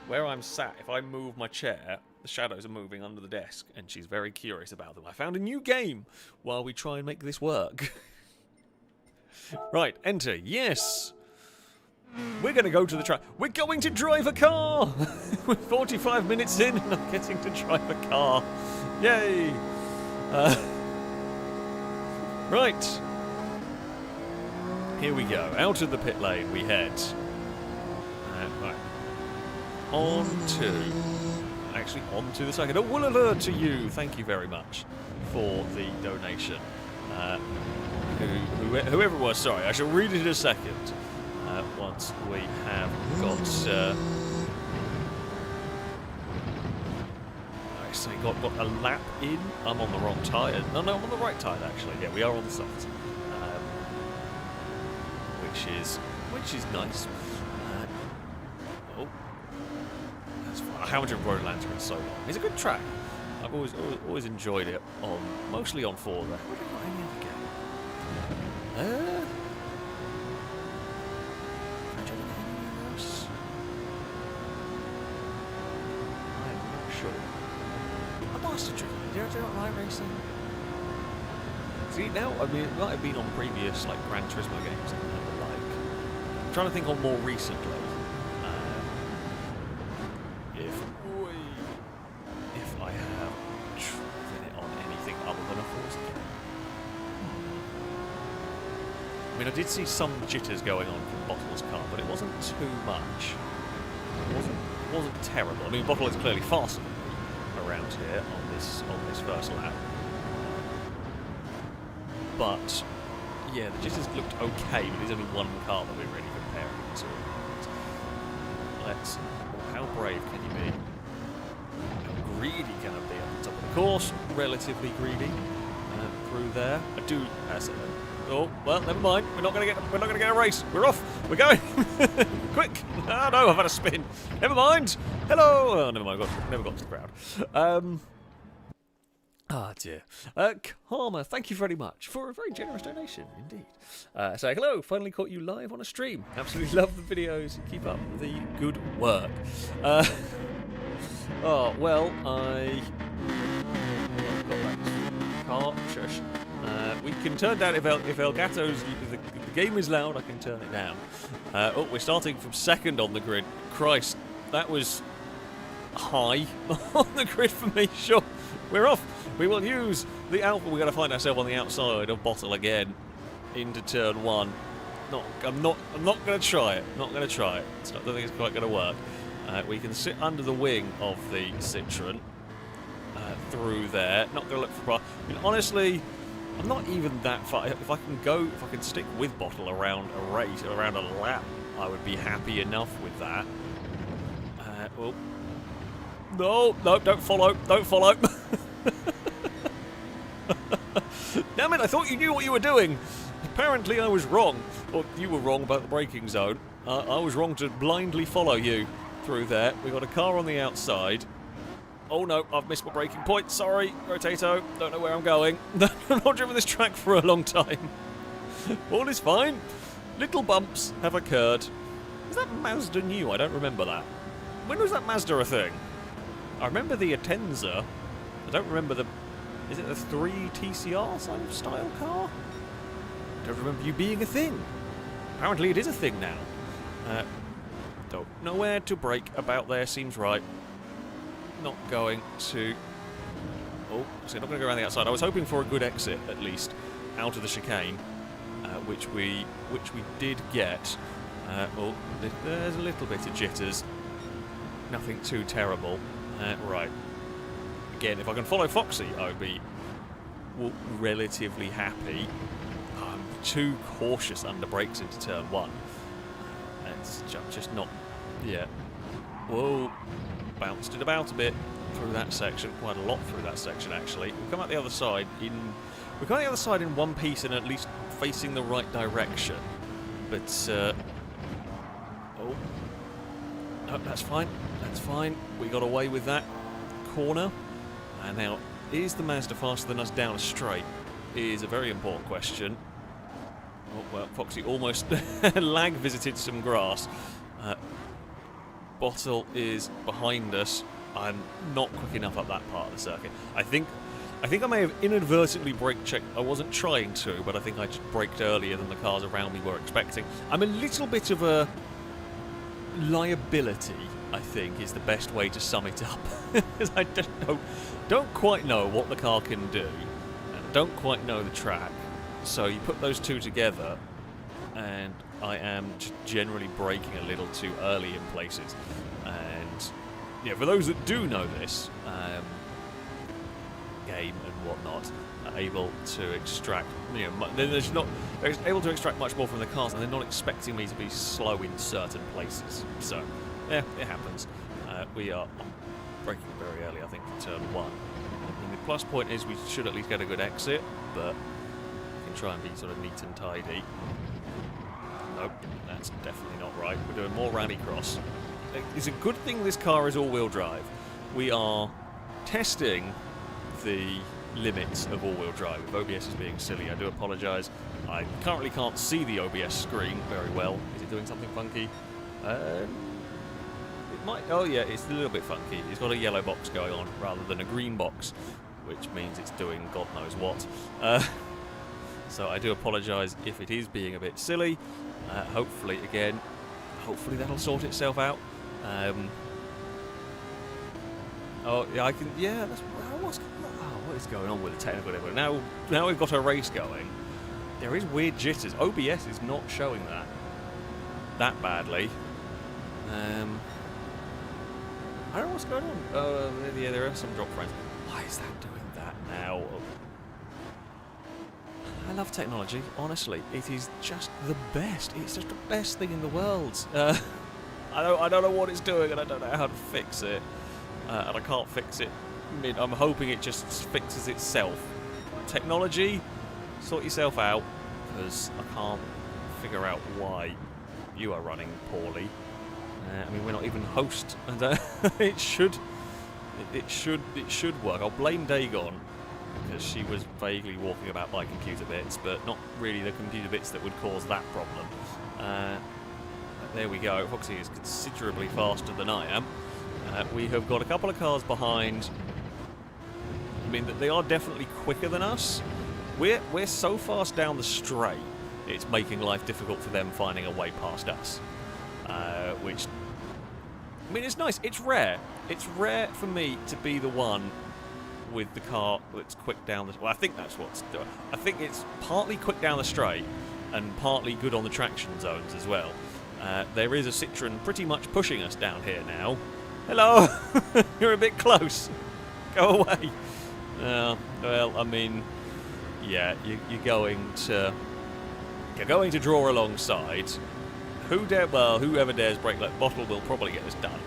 Where I'm sat, if I move my chair, the shadows are moving under the desk, and she's very curious about them. I found a new game while we try and make this work. Right, enter. Yes! We're going to go to the track. We're going to drive a car! We're 45 minutes in, and I'm getting to drive a car. Yay! Right. Here we go. Out of the pit lane we head. Right. Onto the second. Oh, well, alert to you. Thank you very much for the donation. Whoever it was, sorry. I shall read it in a second. Once we have got... I say got a lap in. I'm on the wrong tyre. No, I'm on the right tyre, actually. Yeah, we are on the soft. Which is nice. I haven't driven Road Atlanta in so long. It's a good track. I've always enjoyed it mostly on Forza. What have I got any other game? I'm not sure. I must have driven. Do you not like racing? See, now, I mean, it might have been on previous, like, Gran Turismo games and the like. I'm trying to think on more recently. If I have driven it on anything other than a Forza game. I mean, I did see some jitters going on from Bottle's car, but it wasn't too much. It wasn't terrible. I mean, Bottle is clearly faster than me around here on this first lap. But yeah, the jitters looked okay, but there's only one car that we're really comparing it to. Let's. How brave can you be? How greedy can I be at the top of the course? Relatively greedy. Through there. I do. Oh well, never mind. We're not going to get a race. We're off. We're going. Quick! Oh no, I've had a spin. Never mind. Hello. Oh, never mind. Never got to the crowd. Ah, dear. Karma, thank you very much for a very generous donation, indeed. Say hello, finally caught you live on a stream. Absolutely love the videos. Keep up the good work. Oh, well, shush. We can turn down if Elgato's the game is loud. I can turn it down. Oh, we're starting from second on the grid. Christ, that was high on the grid for me. Sure, we're off. We will use the Alpha. We're going to find ourselves on the outside of Bottle again into turn one. I'm not going to try it. Not going to try it. I don't think it's quite going to work. We can sit under the wing of the Citroen through there. Not going to look for. I mean, honestly, I'm not even that far. If I can stick with Bottle around a race, around a lap, I would be happy enough with that. Well, no, don't follow. Damn it, I thought you knew what you were doing. Apparently I was wrong. Or you were wrong about the braking zone. I was wrong to blindly follow you through there. We got a car on the outside. Oh no, I've missed my braking point. Sorry, Rotato. Don't know where I'm going. I've not driven this track for a long time. All is fine. Little bumps have occurred. Is that Mazda new? I don't remember that. When was that Mazda a thing? I remember the Atenza. I don't remember the... Is it the 3 TCR style car? I don't remember you being a thing. Apparently it is a thing now. Don't know where to brake. About there seems right. Not going to... Oh, so not going to go around the outside. I was hoping for a good exit, at least, out of the chicane. which we did get. Oh, there's a little bit of jitters. Nothing too terrible. Right. Again, if I can follow Foxy, I would be relatively happy. I'm too cautious under brakes into turn 1. It's just not... Yeah. Whoa. Bounced it about a bit through that section. Quite a lot through that section, actually. We'll come out the other side in... We'll come out the other side in one piece and at least facing the right direction. But, oh. No, that's fine. That's fine. We got away with that corner. And now, is the Mazda faster than us down a straight? Is a very important question. Oh, well, Foxy almost lag visited some grass. Bottle is behind us. I'm not quick enough up that part of the circuit. I think I may have inadvertently brake checked. I wasn't trying to, but I think I just braked earlier than the cars around me were expecting. I'm a little bit of a liability, I think, is the best way to sum it up. Because I just don't quite know what the car can do, and don't quite know the track. So you put those two together, and I am just generally braking a little too early in places. And yeah, for those that do know this game and whatnot, are able to extract, you know, they're able to extract much more from the cars, and they're not expecting me to be slow in certain places. So yeah, it happens. We are braking very early, I think, for turn 1. And the plus point is we should at least get a good exit, but we can try and be sort of neat and tidy. Nope, that's definitely not right. We're doing more rallycross. It's a good thing this car is all-wheel drive. We are testing the limits of all-wheel drive. If OBS is being silly, I do apologise. I currently can't see the OBS screen very well. Is it doing something funky? It might. Oh yeah, it's a little bit funky. It's got a yellow box going on rather than a green box, which means it's doing God knows what. So I do apologise if it is being a bit silly. Hopefully that'll sort itself out. Oh yeah, I can. Yeah, that's what is going on with the technical difficulty? Now we've got a race going. There is weird jitters. OBS is not showing that badly. I don't know what's going on. Yeah, there are some drop frames. Why is that doing that now? I love technology, honestly. It is just the best. It's just the best thing in the world. I don't know what it's doing, and I don't know how to fix it. And I can't fix it. I'm hoping it just fixes itself. Technology, sort yourself out, because I can't figure out why you are running poorly. I mean, we're not even host, and it should work. I'll blame Dagon, because she was vaguely walking about by computer bits, but not really the computer bits that would cause that problem. There we go. Foxy is considerably faster than I am. We have got a couple of cars behind. I mean, they are definitely quicker than us. We're so fast down the straight, it's making life difficult for them finding a way past us. Which, I mean, it's nice. It's rare. It's rare for me to be the one with the car that's quick down the... Well, I think that's what's doing. I think it's partly quick down the straight and partly good on the traction zones as well. There is a Citroen pretty much pushing us down here now. Hello! You're a bit close. Go away. Well, I mean, yeah, you're going to draw alongside. Whoever dares brake like Bottle will probably get this done,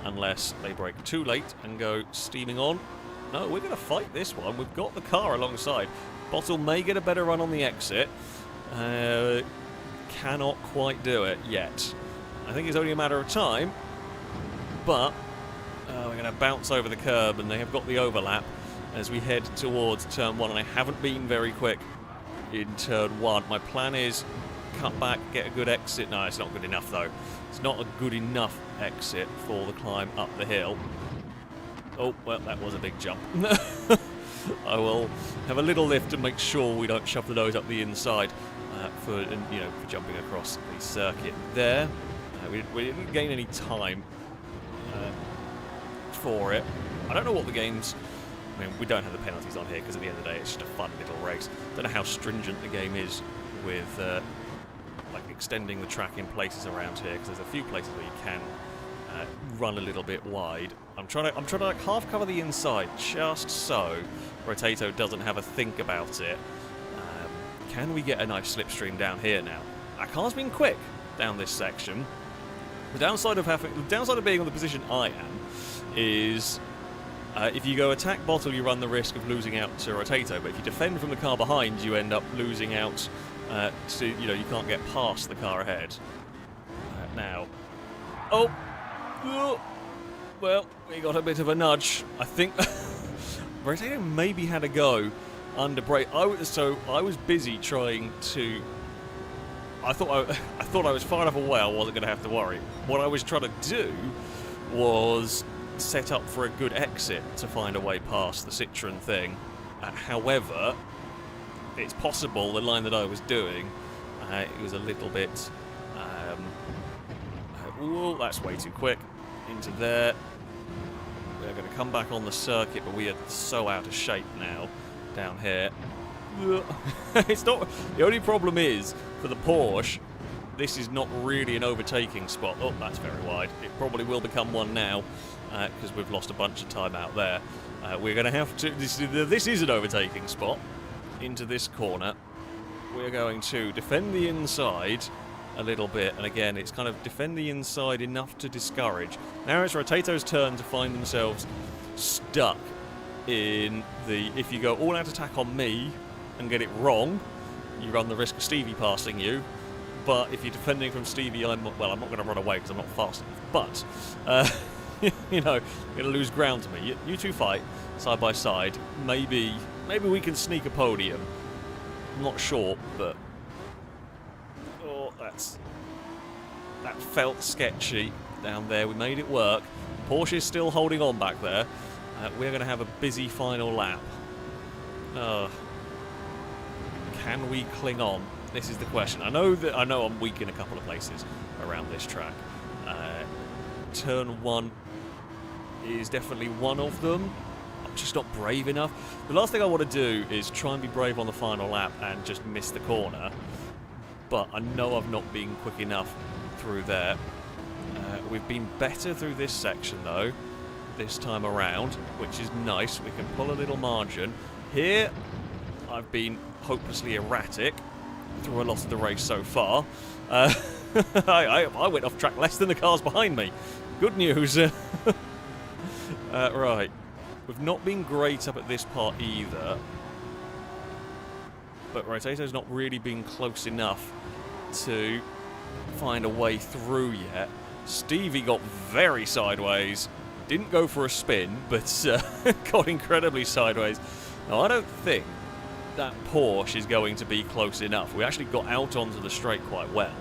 unless they brake too late and go steaming on. No, we're going to fight this one. We've got the car alongside. Bottle may get a better run on the exit. Cannot quite do it yet. I think it's only a matter of time, but we're going to bounce over the curb, and they have got the overlap as we head towards turn 1, and I haven't been very quick in turn 1. My plan is cut back, get a good exit. No, it's not good enough though. It's not a good enough exit for the climb up the hill. Oh, well, that was a big jump. I will have a little lift to make sure we don't shove the nose up the inside for jumping across the circuit there. We didn't gain any time for it. I don't know what the game's... I mean, we don't have the penalties on here because at the end of the day it's just a fun little race. Don't know how stringent the game is with like extending the track in places around here, because there's a few places where you can run a little bit wide. I'm trying to like half cover the inside just so Rotato doesn't have a think about it. Can we get a nice slipstream down here now? Our car's been quick down this section. The downside of being on the position I am is if you go attack Bottle, you run the risk of losing out to Rotato, but if you defend from the car behind, you end up losing out. So you can't get past the car ahead. Now, oh, well, we got a bit of a nudge. I think Rotato maybe had a go under brake. I was busy trying to. I thought I was far enough away I wasn't going to have to worry. What I was trying to do was set up for a good exit to find a way past the Citroen thing. However, it's possible the line that I was doing, it was a little bit. Ooh, that's way too quick. Into there. We're going to come back on the circuit, but we are so out of shape now down here. It's not. The only problem is for the Porsche, this is not really an overtaking spot. Oh, that's very wide. It probably will become one now because we've lost a bunch of time out there. We're going to have to. This is an overtaking spot into this corner. We're going to defend the inside a little bit, and again, it's kind of defend the inside enough to discourage. Now it's Rotato's turn to find themselves stuck in the. If you go all out attack on me and get it wrong, you run the risk of Stevie passing you. But if you're defending from Stevie, I'm not going to run away because I'm not fast enough. But you're going to lose ground to me. You two fight side by side. Maybe we can sneak a podium. I'm not sure, but that felt sketchy down there. We made it work. Porsche is still holding on back there. We're going to have a busy final lap. Can we cling on? This is the question. I know I'm weak in a couple of places around this track. Turn 1 is definitely one of them. I'm just not brave enough. The last thing I want to do is try and be brave on the final lap and just miss the corner. But I know I've not been quick enough through there. We've been better through this section though, this time around, which is nice. We can pull a little margin. Here, I've been hopelessly erratic through a lot of the race so far. I went off track less than the cars behind me. Good news. Right. We've not been great up at this part either. But Rotato's not really been close enough to find a way through yet. Stevie got very sideways. Didn't go for a spin, but got incredibly sideways. Now, I don't think that Porsche is going to be close enough. We actually got out onto the straight quite well.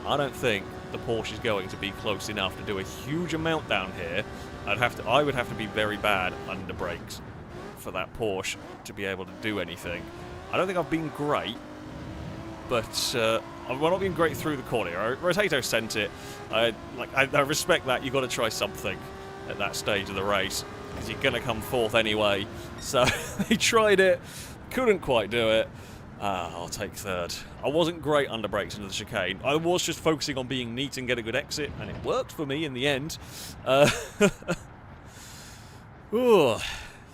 I don't think the Porsche is going to be close enough to do a huge amount down here. I would have to be very bad under brakes for that Porsche to be able to do anything. I don't think I've been great, but I've not been great through the corner. Rotato sent it. I respect that. You've got to try something at that stage of the race because you're going to come fourth anyway. So they tried it, couldn't quite do it. I'll take third. I wasn't great under brakes into the chicane. I was just focusing on being neat and get a good exit, and it worked for me in the end. Ooh.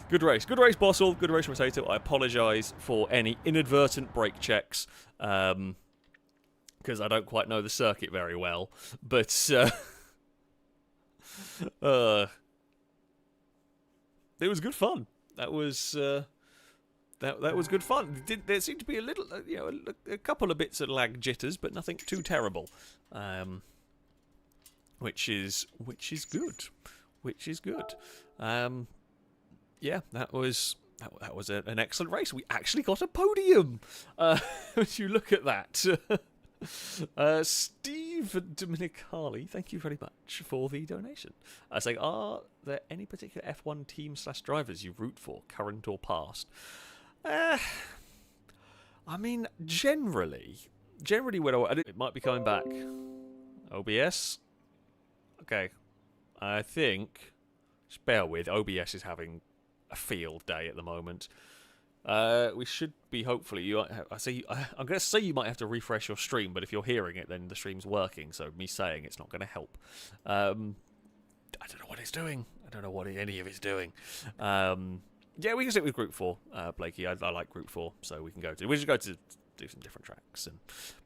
Good race, Bottle. Good race, Rotato. I apologise for any inadvertent brake checks, because I don't quite know the circuit very well. But it was good fun. That was that was good fun. There seemed to be a little, a couple of bits of lag jitters, but nothing too terrible. Which is good. Which is good. Yeah, that was an excellent race. We actually got a podium. When you look at that. Steve Dominicali, thank you very much for the donation. Saying, are there any particular F1 team/drivers you root for, current or past? I mean, generally when it might be coming back. OBS? Okay. I think, just bear with, OBS is having a field day at the moment. We should be hopefully. I'm going to say you might have to refresh your stream, but if you're hearing it, then the stream's working. So me saying it's not going to help. I don't know what it's doing. I don't know what any of it's doing. Yeah, we can stick with Group 4, Blakey. I like Group 4, so we should go to do some different tracks. And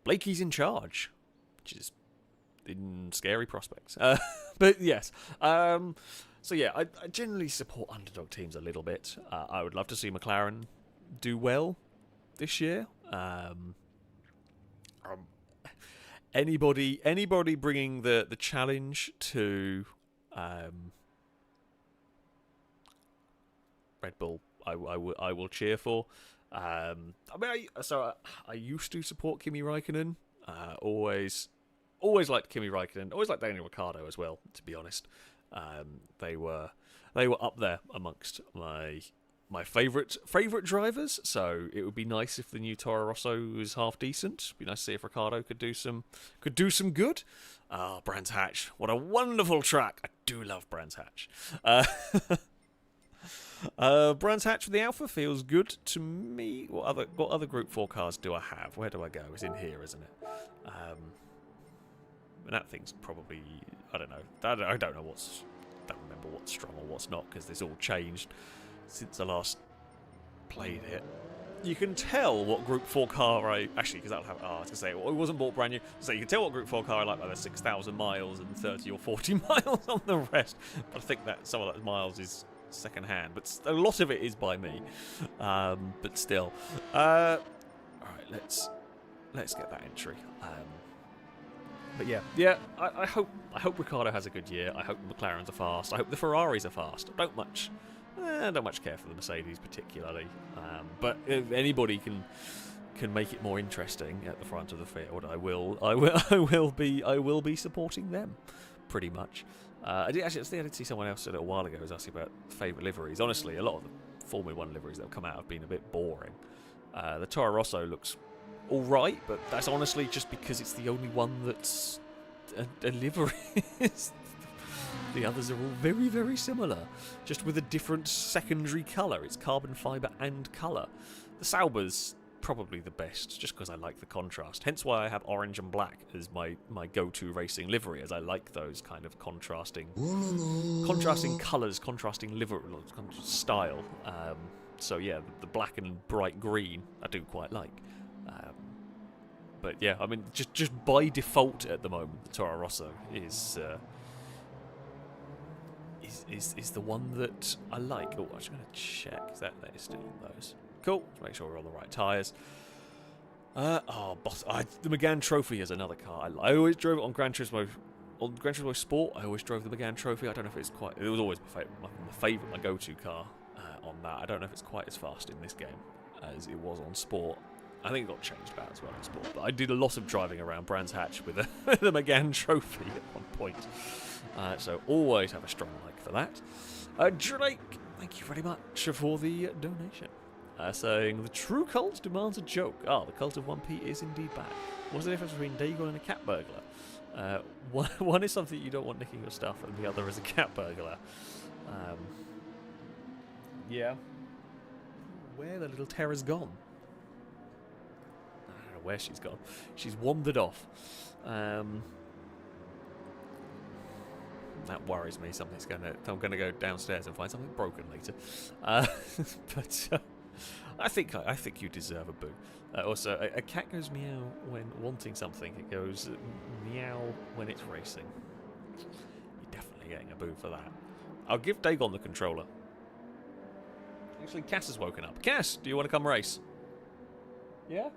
Blakey's in charge, which is in scary prospects. But yes. So yeah, I generally support underdog teams a little bit. I would love to see McLaren do well this year. Anybody bringing the challenge to Red Bull, I will cheer for. I used to support Kimi Räikkönen. Always liked Kimi Räikkönen. Always liked Daniel Ricciardo as well. To be honest, they were up there amongst my favourite drivers. So it would be nice if the new Toro Rosso was half decent. It'd be nice to see if Ricciardo could do some good. Brands Hatch, what a wonderful track! I do love Brands Hatch. Brands Hatch with the Alpha feels good to me. What other Group 4 cars do I have? Where do I go? It's in here, isn't it? And that thing's probably, I don't know. I don't know don't remember what's strong or what's not, because it's all changed since I last played it. You can tell what Group 4 car actually, because that'll have. I was gonna say, well, it wasn't bought brand new. So you can tell what Group 4 car I like by the 6,000 miles and 30 or 40 miles on the rest. But I think that some of those miles is second hand, but a lot of it is by me. But still, all right, let's get that entry. But yeah, I hope Ricciardo has a good year. I hope the McLarens are fast. I hope the Ferraris are fast. I don't much care for the Mercedes particularly, but if anybody can make it more interesting at the front of the field, I will be supporting them, pretty much. I did see someone else a little while ago who was asking about favourite liveries. Honestly, a lot of the Formula 1 liveries that have come out have been a bit boring. The Toro Rosso looks all right, but that's honestly just because it's the only one that's a livery. The others are all very, very similar, just with a different secondary colour. It's carbon fibre and colour. The Sauber's probably the best, just because I like the contrast. Hence why I have orange and black as my go-to racing livery, as I like those kind of contrasting colours, contrasting livery style. So yeah, the black and bright green I do quite like. But yeah, I mean, just by default at the moment, the Toro Rosso is the one that I like. Oh, I'm just going to check that is still on those. Cool. Let's make sure we're on the right tyres. The Megane Trophy is another car. I always drove it on Gran Turismo. On Gran Turismo Sport, I always drove the Megane Trophy. I don't know if it's quite. It was always my favourite, my go-to car on that. I don't know if it's quite as fast in this game as it was on Sport. I think it got changed about as well in Sport. But I did a lot of driving around Brands Hatch with the Megane Trophy at one point. So always have a strong like for that. Drake, thank you very much for the donation. Saying, the true cult demands a joke. The cult of 1P is indeed back. What's the difference between Dagon and a cat burglar? One is something you don't want nicking your stuff, and the other is a cat burglar. Yeah. Where the little terror's gone? I don't know where she's gone. She's wandered off. That worries me. I'm gonna go downstairs and find something broken later. But I think you deserve a boo. Also, a cat goes meow when wanting something. It goes meow when it's racing. You're definitely getting a boo for that. I'll give Dagon the controller. Actually, Cass has woken up. Cass, do you want to come race? Yeah?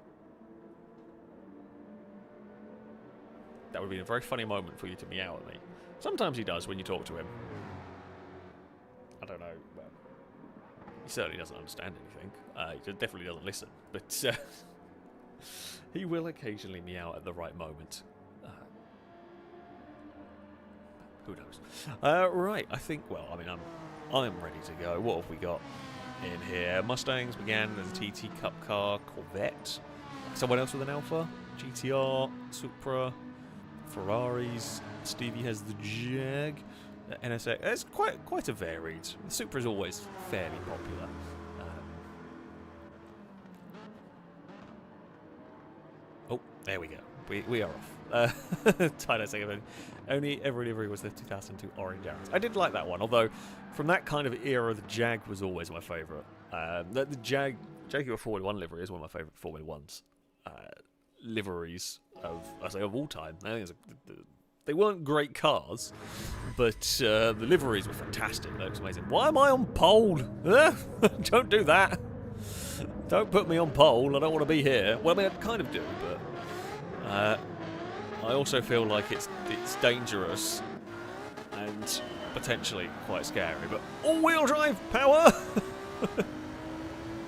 That would be a very funny moment for you to meow at me. Sometimes he does when you talk to him. I don't know. Well, he certainly doesn't understand anything. He definitely doesn't listen. But he will occasionally meow at the right moment. Who knows? Right, I think, well, I mean, I'm ready to go. What have we got in here? Mustangs began as a TT Cup car, Corvette. Someone else with an Alpha? GTR, Supra, Ferraris. Stevie has the Jag, NSX. It's quite a varied. The Supra is always fairly popular. There we go. We are off. Tight second. Only every livery was the 2002 Orange Arrows. I did like that one, although from that kind of era, the Jag was always my favourite. The Jaguar Formula 1 livery is one of my favourite Formula 1's liveries of all time. I think they weren't great cars, but the liveries were fantastic. That looks amazing. Why am I on pole? Don't do that. Don't put me on pole. I don't want to be here. Well, I mean, I kind of do, but I also feel like it's dangerous and potentially quite scary. But all-wheel drive power.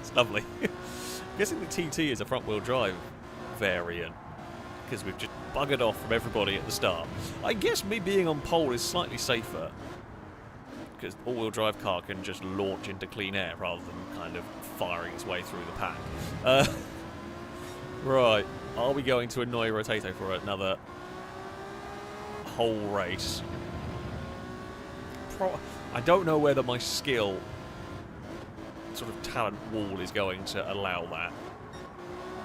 It's lovely. I'm guessing the TT is a front-wheel drive variant, because we've just buggered off from everybody at the start. I guess me being on pole is slightly safer, because all-wheel drive car can just launch into clean air rather than kind of firing its way through the pack. Right, are we going to annoy Rotato for another whole race? I don't know whether my skill sort of talent wall is going to allow that.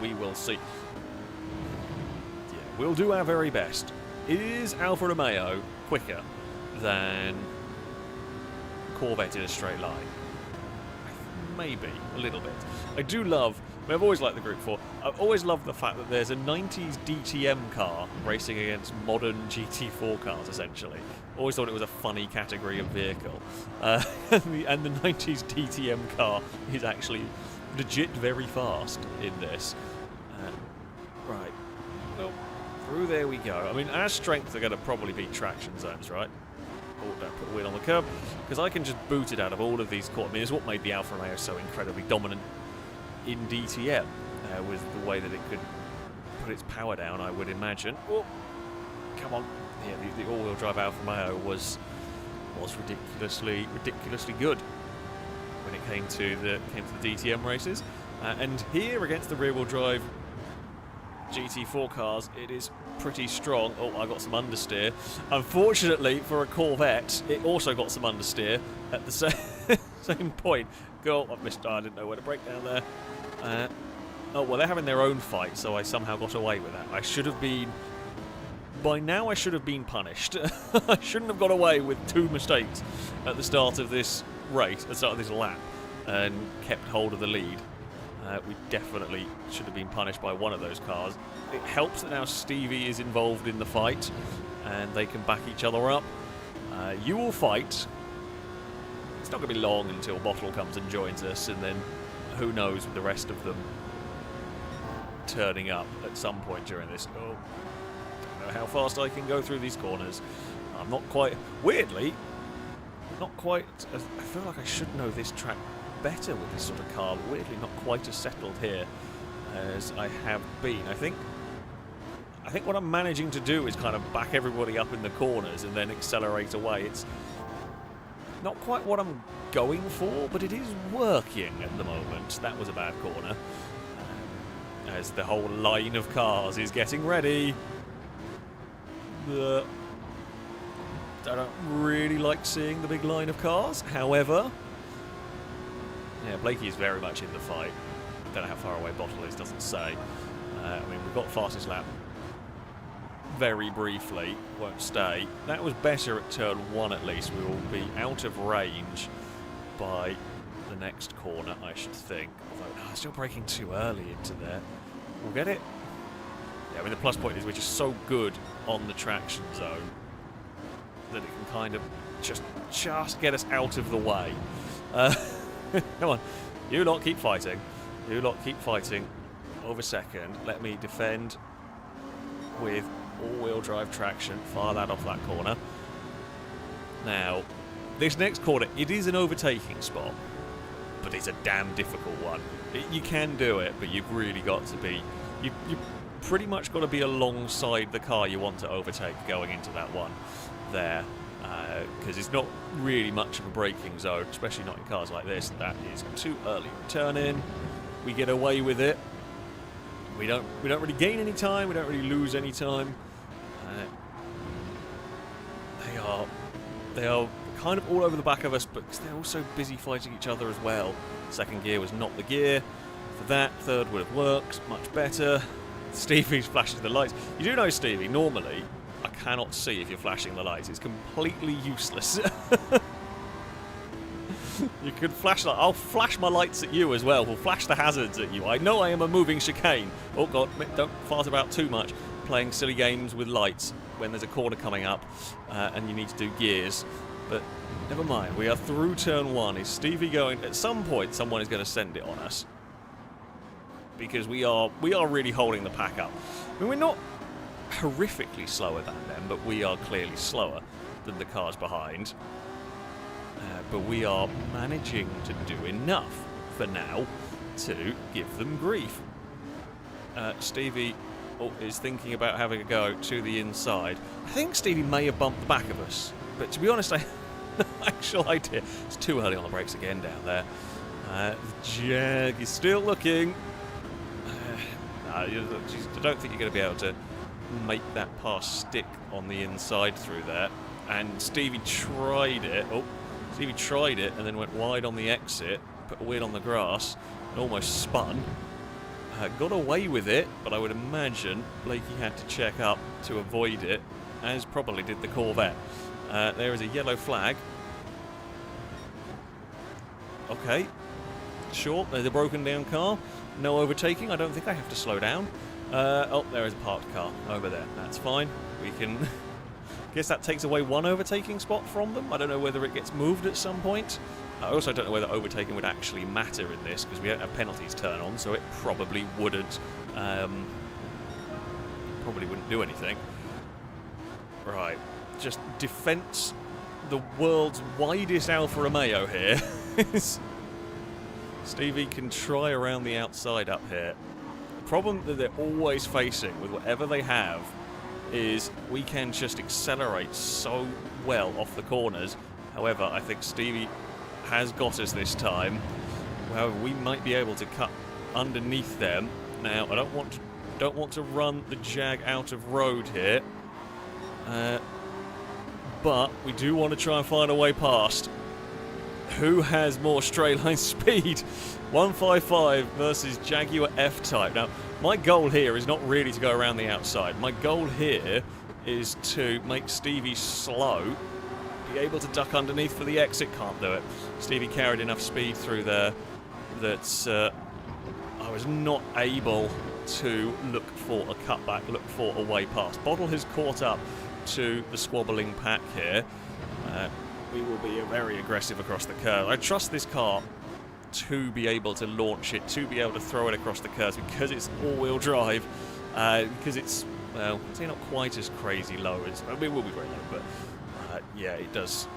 We will see. Yeah, we'll do our very best. Is Alfa Romeo quicker than Corvette in a straight line? Maybe a little bit. I do love. I've always liked the Group 4. I've always loved the fact that there's a 90s DTM car racing against modern GT4 cars, essentially. Always thought it was a funny category of vehicle. And the 90s DTM car is actually legit very fast in this. Right. Well, through there we go. I mean, our strengths are going to probably be traction zones, right? Oh, don't put a wheel on the curb. Because I can just boot it out of all of these corners. I mean, it's what made the Alfa Romeo so incredibly dominant in DTM, with the way that it could put its power down, I would imagine. Oh, come on. Yeah, the all-wheel drive Alfa Romeo was ridiculously good when it came to the DTM races. And here against the rear-wheel drive GT4 cars, it is pretty strong. Oh, I got some understeer. Unfortunately for a Corvette, it also got some understeer at the same point. Go, I've missed. I didn't know where to break down there. Oh, well, they're having their own fight, so I somehow got away with that. I should have been... By now, I should have been punished. I shouldn't have got away with 2 mistakes at the start of this race, at the start of this lap, and kept hold of the lead. We definitely should have been punished by one of those cars. It helps that now Stevie is involved in the fight, and they can back each other up. You will fight. It's not going to be long until Bottle comes and joins us, and then who knows with the rest of them turning up at some point during this. Oh, don't know how fast I can go through these corners. I'm not quite... Weirdly, not quite... I feel like I should know this track better with this sort of car, but weirdly not quite as settled here as I have been. I think what I'm managing to do is kind of back everybody up in the corners and then accelerate away. It's not quite what I'm going for, but it is working at the moment. That was a bad corner. As the whole line of cars is getting ready. I don't really like seeing the big line of cars. However, yeah, Blakey is very much in the fight. Don't know how far away Bottle is, doesn't say. I mean, we've got fastest lap very briefly, won't stay. That was better at turn 1 at least. We will be out of range by the next corner, I should think. Although, still braking too early into there. We'll get it. Yeah, I mean, the plus point is we're just so good on the traction zone that it can kind of just get us out of the way. Come on, you lot keep fighting. You lot keep fighting. Over second, let me defend with all-wheel drive traction. Fire that off that corner. Now, this next corner, it is an overtaking spot, but it's a damn difficult one. You can do it, but you've really got to be... You pretty much got to be alongside the car you want to overtake going into that one there. Because it's not really much of a braking zone, especially not in cars like this. That is too early to turn in. We get away with it. We don't really gain any time. We don't really lose any time. They are kind of all over the back of us, but they're also busy fighting each other as well. Second gear was not the gear for that. Third would have worked much better. Stevie's flashing the lights. You do know, Stevie, normally I cannot see if you're flashing the lights. It's completely useless. You could flash that. I'll flash my lights at you as well. We'll flash the hazards at you. I know I am a moving chicane. Oh god, don't fart about too much. Playing silly games with lights when there's a corner coming up and you need to do gears. But never mind. We are through turn 1. Is Stevie going? At some point, someone is going to send it on us because we are really holding the pack up. I mean, we're not horrifically slower than them, but we are clearly slower than the cars behind. But we are managing to do enough for now to give them grief. Stevie is thinking about having a go to the inside. I think Stevie may have bumped the back of us, but to be honest, I have no actual idea. It's too early on the brakes again down there. The Jag is still looking. I don't think you're going to be able to make that pass stick on the inside through there. And Stevie tried it. Oh, Stevie tried it and then went wide on the exit, put a wheel on the grass, and almost spun. Got away with it, but I would imagine Blakey had to check up to avoid it, as probably did the Corvette. There is a yellow flag. Okay. Sure, there's a broken down car. No overtaking. I don't think I have to slow down. Oh, there is a parked car over there. That's fine. We can... guess that takes away one overtaking spot from them. I don't know whether it gets moved at some point. I also don't know whether overtaking would actually matter in this, because we don't have penalties turn on, so it probably wouldn't. Probably wouldn't do anything. Right. Just defence the world's widest Alfa Romeo here. Stevie can try around the outside up here. The problem that they're always facing with whatever they have is we can just accelerate so well off the corners. However, I think Stevie has got us this time. However, we might be able to cut underneath them. Now, I don't want to run the Jag out of road here. But we do want to try and find a way past. Who has more straight line speed? 155 versus Jaguar F-Type. Now, my goal here is not really to go around the outside. My goal here is to make Stevie slow, be able to duck underneath for the exit. Can't do it. Stevie carried enough speed through there that I was not able to look for a cutback, look for a way past. Bottle has caught up to the squabbling pack here. We will be very aggressive across the curve. I trust this car to be able to launch it, to be able to throw it across the curves, because it's all-wheel drive, because it's, well, it's not quite as crazy low as, I mean, it will be very low, but yeah, it does.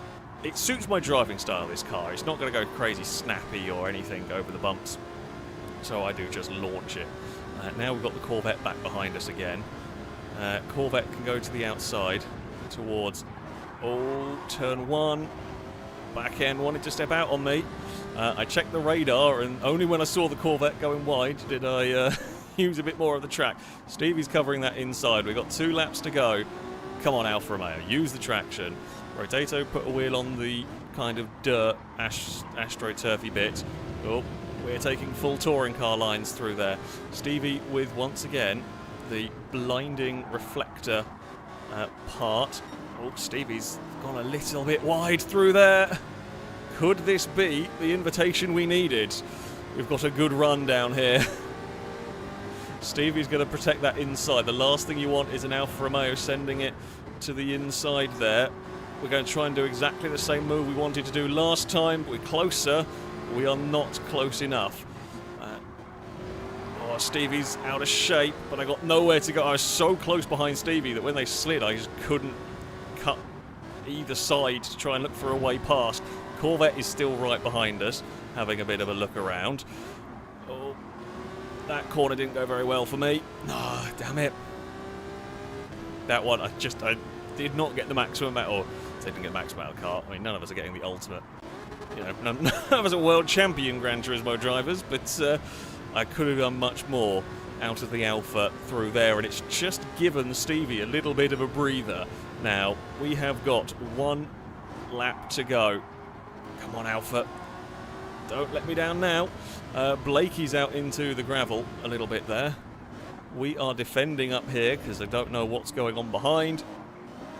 It suits my driving style, this car. It's not going to go crazy snappy or anything over the bumps, so I do just launch it. Now we've got the Corvette back behind us again. Corvette can go to the outside towards, turn 1. Back end wanted to step out on me. I checked the radar, and only when I saw the Corvette going wide did I use a bit more of the track. Stevie's covering that inside. We've got 2 laps to go. Come on, Alfa Romeo, use the traction. Rotato put a wheel on the kind of dirt, astroturfy bit. Oh, we're taking full touring car lines through there. Stevie with, once again, the blinding reflector part. Oh, Stevie's gone a little bit wide through there. Could this be the invitation we needed? We've got a good run down here. Stevie's going to protect that inside. The last thing you want is an Alfa Romeo sending it to the inside there. We're going to try and do exactly the same move we wanted to do last time. We're closer. We are not close enough. Stevie's out of shape, but I got nowhere to go. I was so close behind Stevie that when they slid, I just couldn't cut either side to try and look for a way past. Corvette is still right behind us, having a bit of a look around. Oh, that corner didn't go very well for me. Ah, oh, damn it. That one, I did not get the maximum out, or didn't get the maximum out of the car. I mean, none of us are getting the ultimate. You know, none of us are world champion Gran Turismo drivers, but I could have done much more out of the Alpha through there, and it's just given Stevie a little bit of a breather. Now, we have got 1 lap to go. Come on, Alpha. Don't let me down now. Blakey's out into the gravel a little bit there. We are defending up here because I don't know what's going on behind.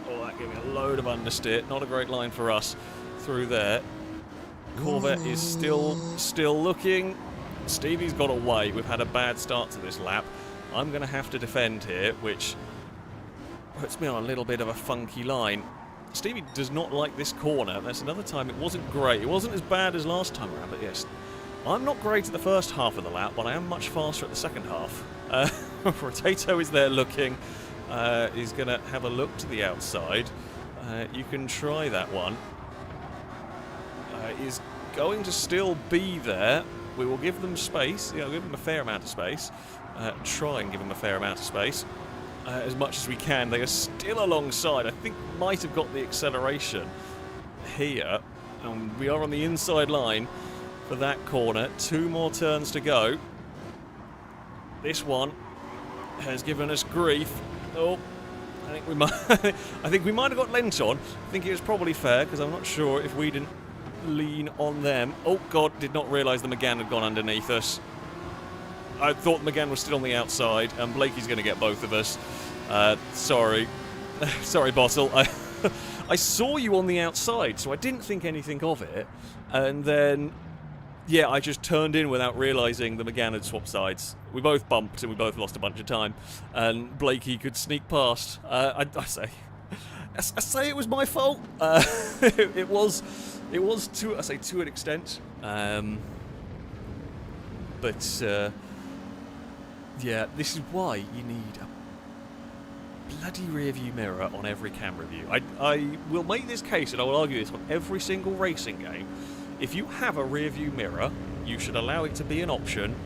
Oh, that gave me a load of understeer. Not a great line for us through there. Corvette is still looking. Stevie's got away. We've had a bad start to this lap. I'm going to have to defend here, which puts me on a little bit of a funky line. Stevie does not like this corner. That's another time it wasn't great. It wasn't as bad as last time around, but yes. I'm not great at the first half of the lap, but I am much faster at the second half. Rotato is there looking. He's going to have a look to the outside. You can try that one. Is going to still be there. We will give them space. Give them a fair amount of space. Try and give them a fair amount of space. As much as we can. They are still alongside. I think might have got the acceleration here. We are on the inside line for that corner. 2 more turns to go. This one has given us grief. Oh, I think we might have got lent on. I think it was probably fair because I'm not sure if we didn't lean on them. Oh God, did not realise the McGann had gone underneath us. I thought McGann was still on the outside, and Blakey's going to get both of us. Sorry. Sorry, Bottle. I saw you on the outside, so I didn't think anything of it. And then, yeah, I just turned in without realising the McGann had swapped sides. We both bumped, and we both lost a bunch of time. And Blakey could sneak past. I say it was my fault. It was to an extent. Yeah, this is why you need a bloody rear view mirror on every camera view. I will make this case, and I will argue this on every single racing game. If you have a rear view mirror, you should allow it to be an option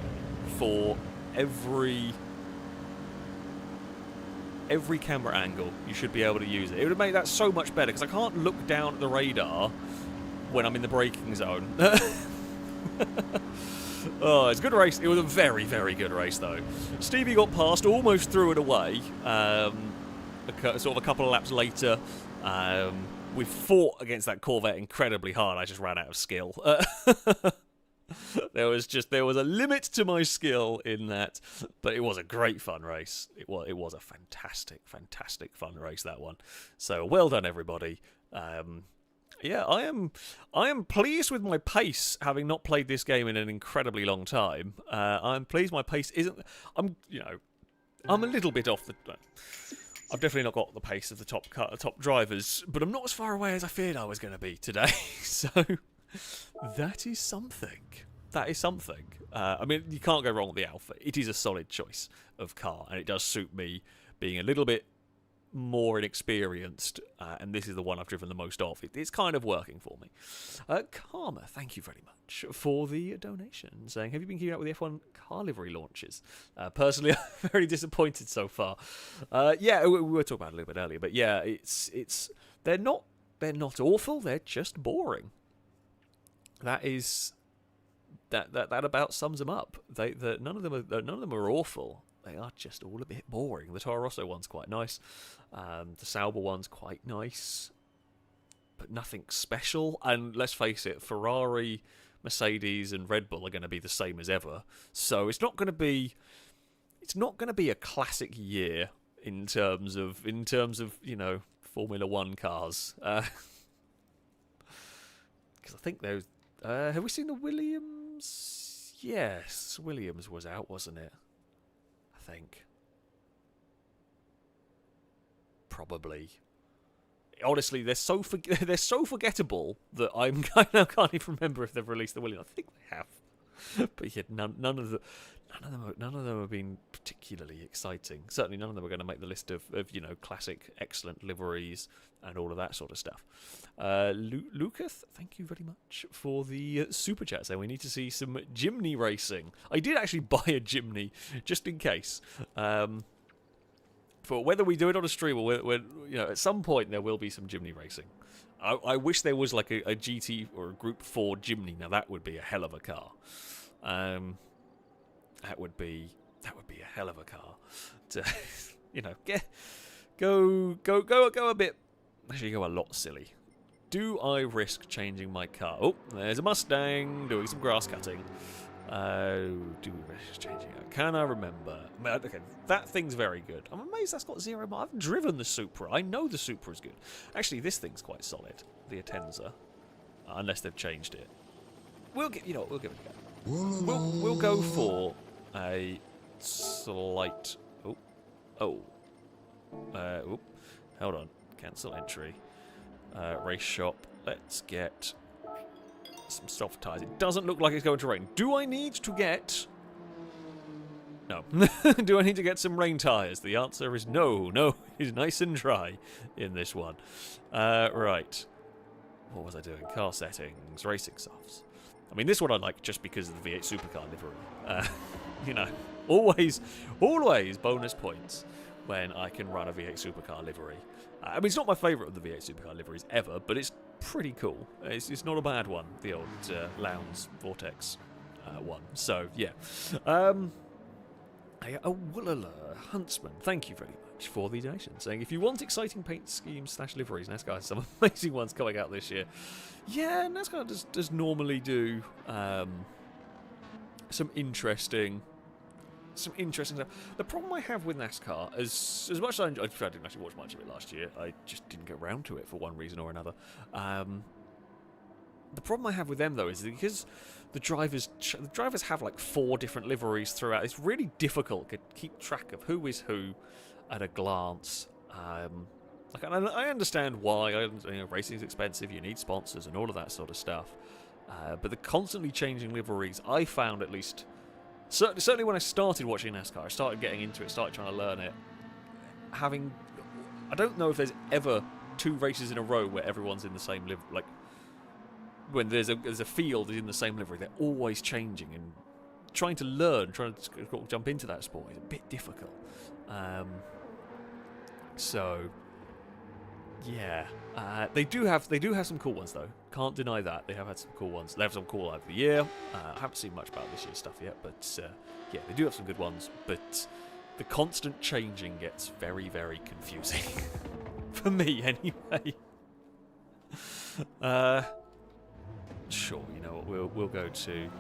for every camera angle. You should be able to use it. It would make that so much better, because I can't look down at the radar when I'm in the braking zone. Oh, it's a good race. It was a very, very good race, though. Stevie got past, almost threw it away. Sort of a couple of laps later, we fought against that Corvette incredibly hard. I just ran out of skill. There was a limit to my skill in that, but it was a great fun race. It was a fantastic, fantastic fun race, that one. So well done, everybody. Yeah, I am pleased with my pace, having not played this game in an incredibly long time. I'm pleased my pace isn't. I'm a little bit off the. I've definitely not got the pace of the top drivers, but I'm not as far away as I feared I was going to be today. So that is something. That is something. I mean, you can't go wrong with the Alpha. It is a solid choice of car, and it does suit me being a little bit more inexperienced, and this is the one I've driven the most of. It's kind of working for me. Karma, thank you very much for the donation, saying, have you been keeping up with the F1 car livery launches? Personally, I'm very disappointed so far. Yeah, we were talking about it a little bit earlier, but yeah, they're not awful, they're just boring. That about sums them up. None of them are awful. They are just all a bit boring. The Toro Rosso one's quite nice. The Sauber one's quite nice. But nothing special. And let's face it, Ferrari, Mercedes and Red Bull are going to be the same as ever. So it's not going to be a classic year in terms of Formula 1 cars. Because I think those... have we seen the Williams? Yes, Williams was out, wasn't it? I think. Probably. Honestly, they're so forgettable that I can't even remember if they've released the Williams. I think they have, but yeah, none of them have been particularly exciting. Certainly, none of them are going to make the list of classic, excellent liveries and all of that sort of stuff. Lucas, thank you very much for the super chat. Saying we need to see some Jimny racing. I did actually buy a Jimny just in case. For whether we do it on a stream or at some point there will be some Jimny racing. I wish there was like a GT or a Group 4 Jimny. Now that would be a hell of a car. That would be a hell of a car to go a bit. Actually, go a lot silly. Do I risk changing my car? Oh, there's a Mustang doing some grass cutting. Do we changing it? Can I remember? Okay, that thing's very good. I'm amazed that's got 0 miles. I've driven the Supra. I know the Supra's good. Actually, this thing's quite solid. The Atenza, unless they've changed it. We'll give it a go. We'll go for a slight. Hold on. Cancel entry. Race shop. Let's get some soft tyres. It doesn't look like it's going to rain. Do I need to get... No. Do I need to get some rain tyres? The answer is no. No, it's nice and dry in this one. Right. What was I doing? Car settings, racing softs. I mean, this one I like just because of the V8 Supercar livery. You know, always bonus points when I can run a V8 Supercar livery. I mean, it's not my favourite of the V8 Supercar liveries ever, but it's pretty cool. It's not a bad one, the old Lowndes Vortex one. So, yeah. Woolala Huntsman, thank you very much for the donation, saying, if you want exciting paint schemes / liveries, NASCAR has some amazing ones coming out this year. Yeah, NASCAR does normally do some interesting stuff. The problem I have with NASCAR, as much as I didn't actually watch much of it last year, I just didn't get around to it for one reason or another. The problem I have with them, though, is because the drivers have like 4 different liveries throughout. It's really difficult to keep track of who is who at a glance. I understand why. Racing is expensive. You need sponsors and all of that sort of stuff. But the constantly changing liveries, I found at least. Certainly when I started watching NASCAR, I started getting into it, started trying to learn it. I don't know if there's ever 2 races in a row where everyone's in the same livery. Like, when there's a field in the same livery, they're always changing, and trying to jump into that sport is a bit difficult. So, yeah, they do have some cool ones though. Can't deny that they have had some cool ones. They have some cool over the year. I haven't seen much about this year's stuff yet, but yeah, they do have some good ones. But the constant changing gets very, very confusing for me, anyway. Sure, you know what? We'll go to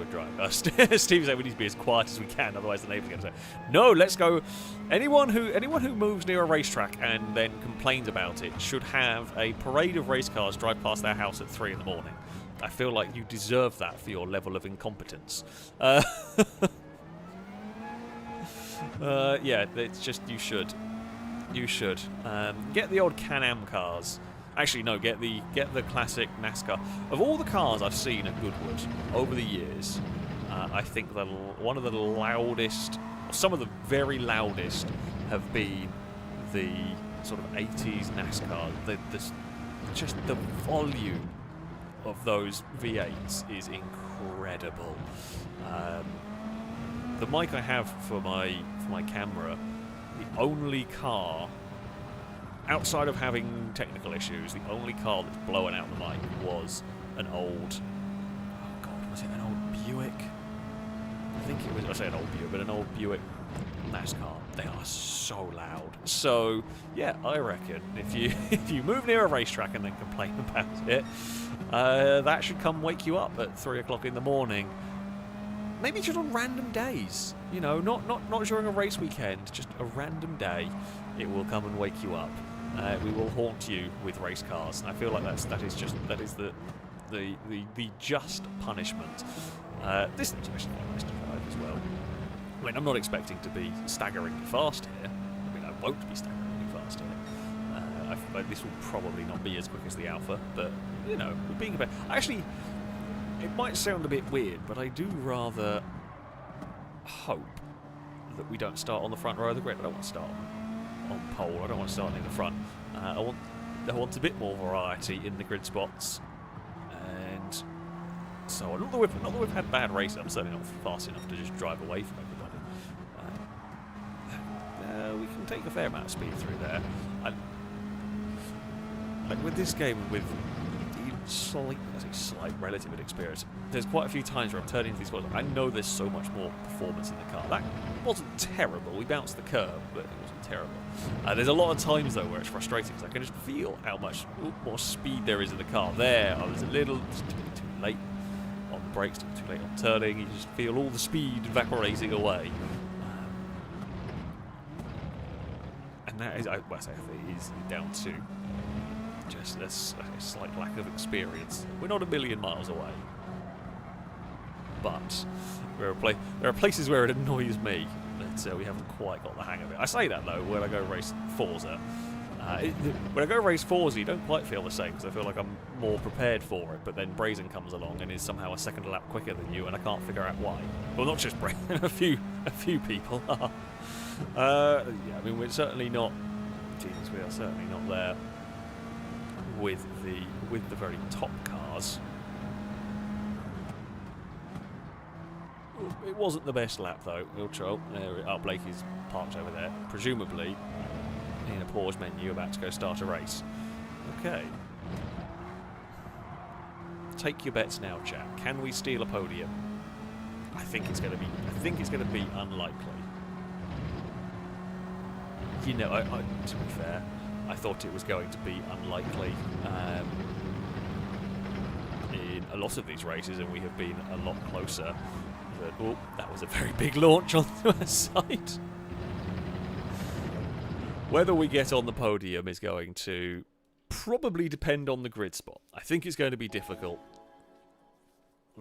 a drive. Steve said we need to be as quiet as we can, otherwise the neighbours are going to say, "No, let's go." Anyone who moves near a racetrack and then complains about it should have a parade of race cars drive past their house at 3 in the morning. I feel like you deserve that for your level of incompetence. Yeah, it's just you should. Get the old Can-Am cars. Actually, no, get the classic NASCAR. Of all the cars I've seen at Goodwood over the years, I think that one of the loudest, some of the very loudest, have been the sort of 80s NASCAR. Just the volume of those V8s is incredible. The mic I have for my camera, the only car, outside of having technical issues, the only car that's blowing out the mic was an old... Oh God, was it an old Buick? I think it was... I say an old Buick, but an old Buick NASCAR. They are so loud. So, yeah, I reckon if you move near a racetrack and then complain about it, that should come wake you up at 3 o'clock in the morning. Maybe just on random days. You know, not during a race weekend, just a random day. It will come and wake you up. We will haunt you with race cars. And I feel like that is the just punishment. This thing's actually quite nice to drive as well. I mean, I'm not expecting to be staggeringly fast here. I mean, I won't be staggeringly fast here. This will probably not be as quick as the Alpha, but you know, being a bit. Actually, it might sound a bit weird, but I do rather hope that we don't start on the front row of the grid. I don't want to start on pole. I don't want to start near the front. I want a bit more variety in the grid spots, and so on. Not that we've had bad races. I'm certainly not fast enough to just drive away from everybody. We can take a fair amount of speed through there. Like with this game, with slight relative inexperience, there's quite a few times where I'm turning into these spots. I know there's so much more performance in the car. That wasn't terrible. We bounced the curb, but it wasn't terrible. There's a lot of times, though, where it's frustrating because I can just feel how much more speed there is in the car. There, I was a little too late on the brakes, too late on turning. You just feel all the speed evaporating away. And that is, I think it is down to just a slight lack of experience. We're not a million miles away. But there are places where it annoys me that we haven't quite got the hang of it. I say that, though, when I go race Forza. When I go race Forza, you don't quite feel the same, because I feel like I'm more prepared for it, but then Brazen comes along and is somehow a second lap quicker than you, and I can't figure out why. Well, not just Brazen, a few people. Yeah, I mean, we're certainly not... Jesus, we are certainly not there with the very top cars. It wasn't the best lap, though. Wiltrow, Blakey's parked over there, presumably in a pause menu, about to go start a race. Okay. Take your bets now, chap. Can we steal a podium? I think it's going to be unlikely. You know, to be fair, I thought it was going to be unlikely in a lot of these races, and we have been a lot closer. Oh, that was a very big launch onto our side. Whether we get on the podium is going to probably depend on the grid spot. I think it's going to be difficult.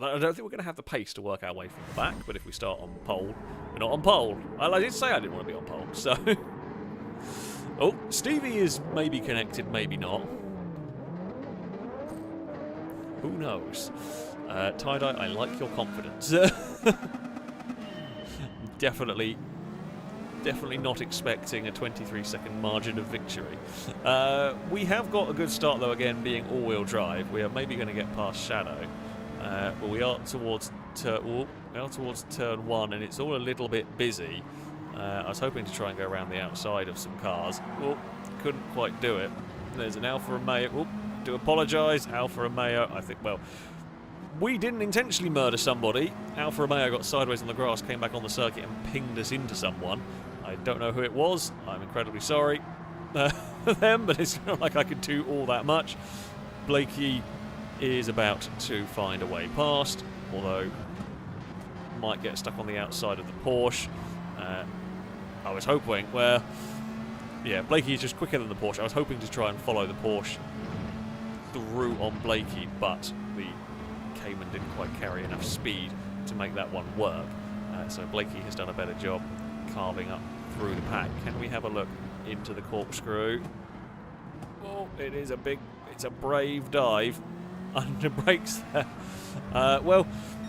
I don't think we're going to have the pace to work our way from the back, but if we start on pole, we're not on pole. I did say I didn't want to be on pole, so... Oh, Stevie is maybe connected, maybe not. Who knows? Tie-dye, I like your confidence. Definitely not expecting a 23-second margin of victory. We have got a good start, though, again, being all-wheel drive. We are maybe going to get past Shadow. But we are towards turn 1, and it's all a little bit busy. I was hoping to try and go around the outside of some cars. Oh, couldn't quite do it. There's an Alfa Romeo. Oh, do apologise, Alfa Romeo. I think, well, we didn't intentionally murder somebody. Alfa Romeo got sideways on the grass, came back on the circuit and pinged us into someone. I don't know who it was. I'm incredibly sorry for them, but it's not like I could do all that much. Blakey is about to find a way past, although might get stuck on the outside of the Porsche. I was hoping, well, yeah, Blakey is just quicker than the Porsche. I was hoping to try and follow the Porsche through on Blakey, but the Cayman didn't quite carry enough speed to make that one work. So Blakey has done a better job carving up through the pack. Can we have a look into the corkscrew? Oh, it's a brave dive under brakes there. Well,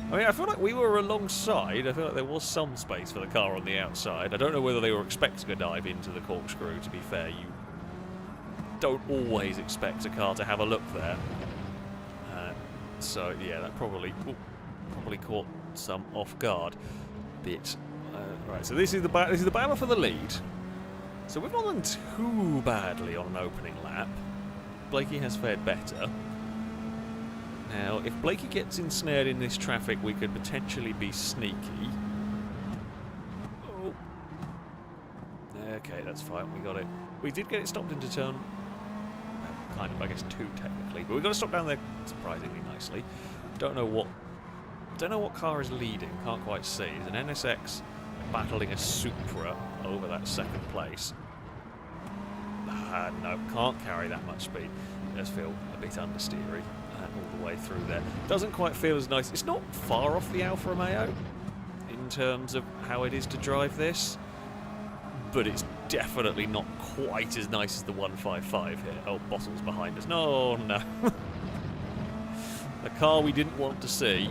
I mean, I feel like we were alongside. I feel like there was some space for the car on the outside. I don't know whether they were expecting a dive into the corkscrew, to be fair. You don't always expect a car to have a look there. So, yeah, that probably caught some off guard bit. Right, so this is the battle for the lead. So we've not done too badly on an opening lap. Blakey has fared better. Now, if Blakey gets ensnared in this traffic, we could potentially be sneaky. Oh. Okay, that's fine. We got it. We did get it stopped into turn... Well, kind of, I guess, 2 technically. But we got to stop down there surprisingly nicely. Don't know what car is leading. Can't quite see. It's an NSX battling a Supra over that second place. No, can't carry that much speed. It does feel a bit understeery. All the way through there. Doesn't quite feel as nice. It's not far off the Alfa Romeo in terms of how it is to drive this, but it's definitely not quite as nice as the 155 here. Oh, Bottle's behind us. No. The car we didn't want to see.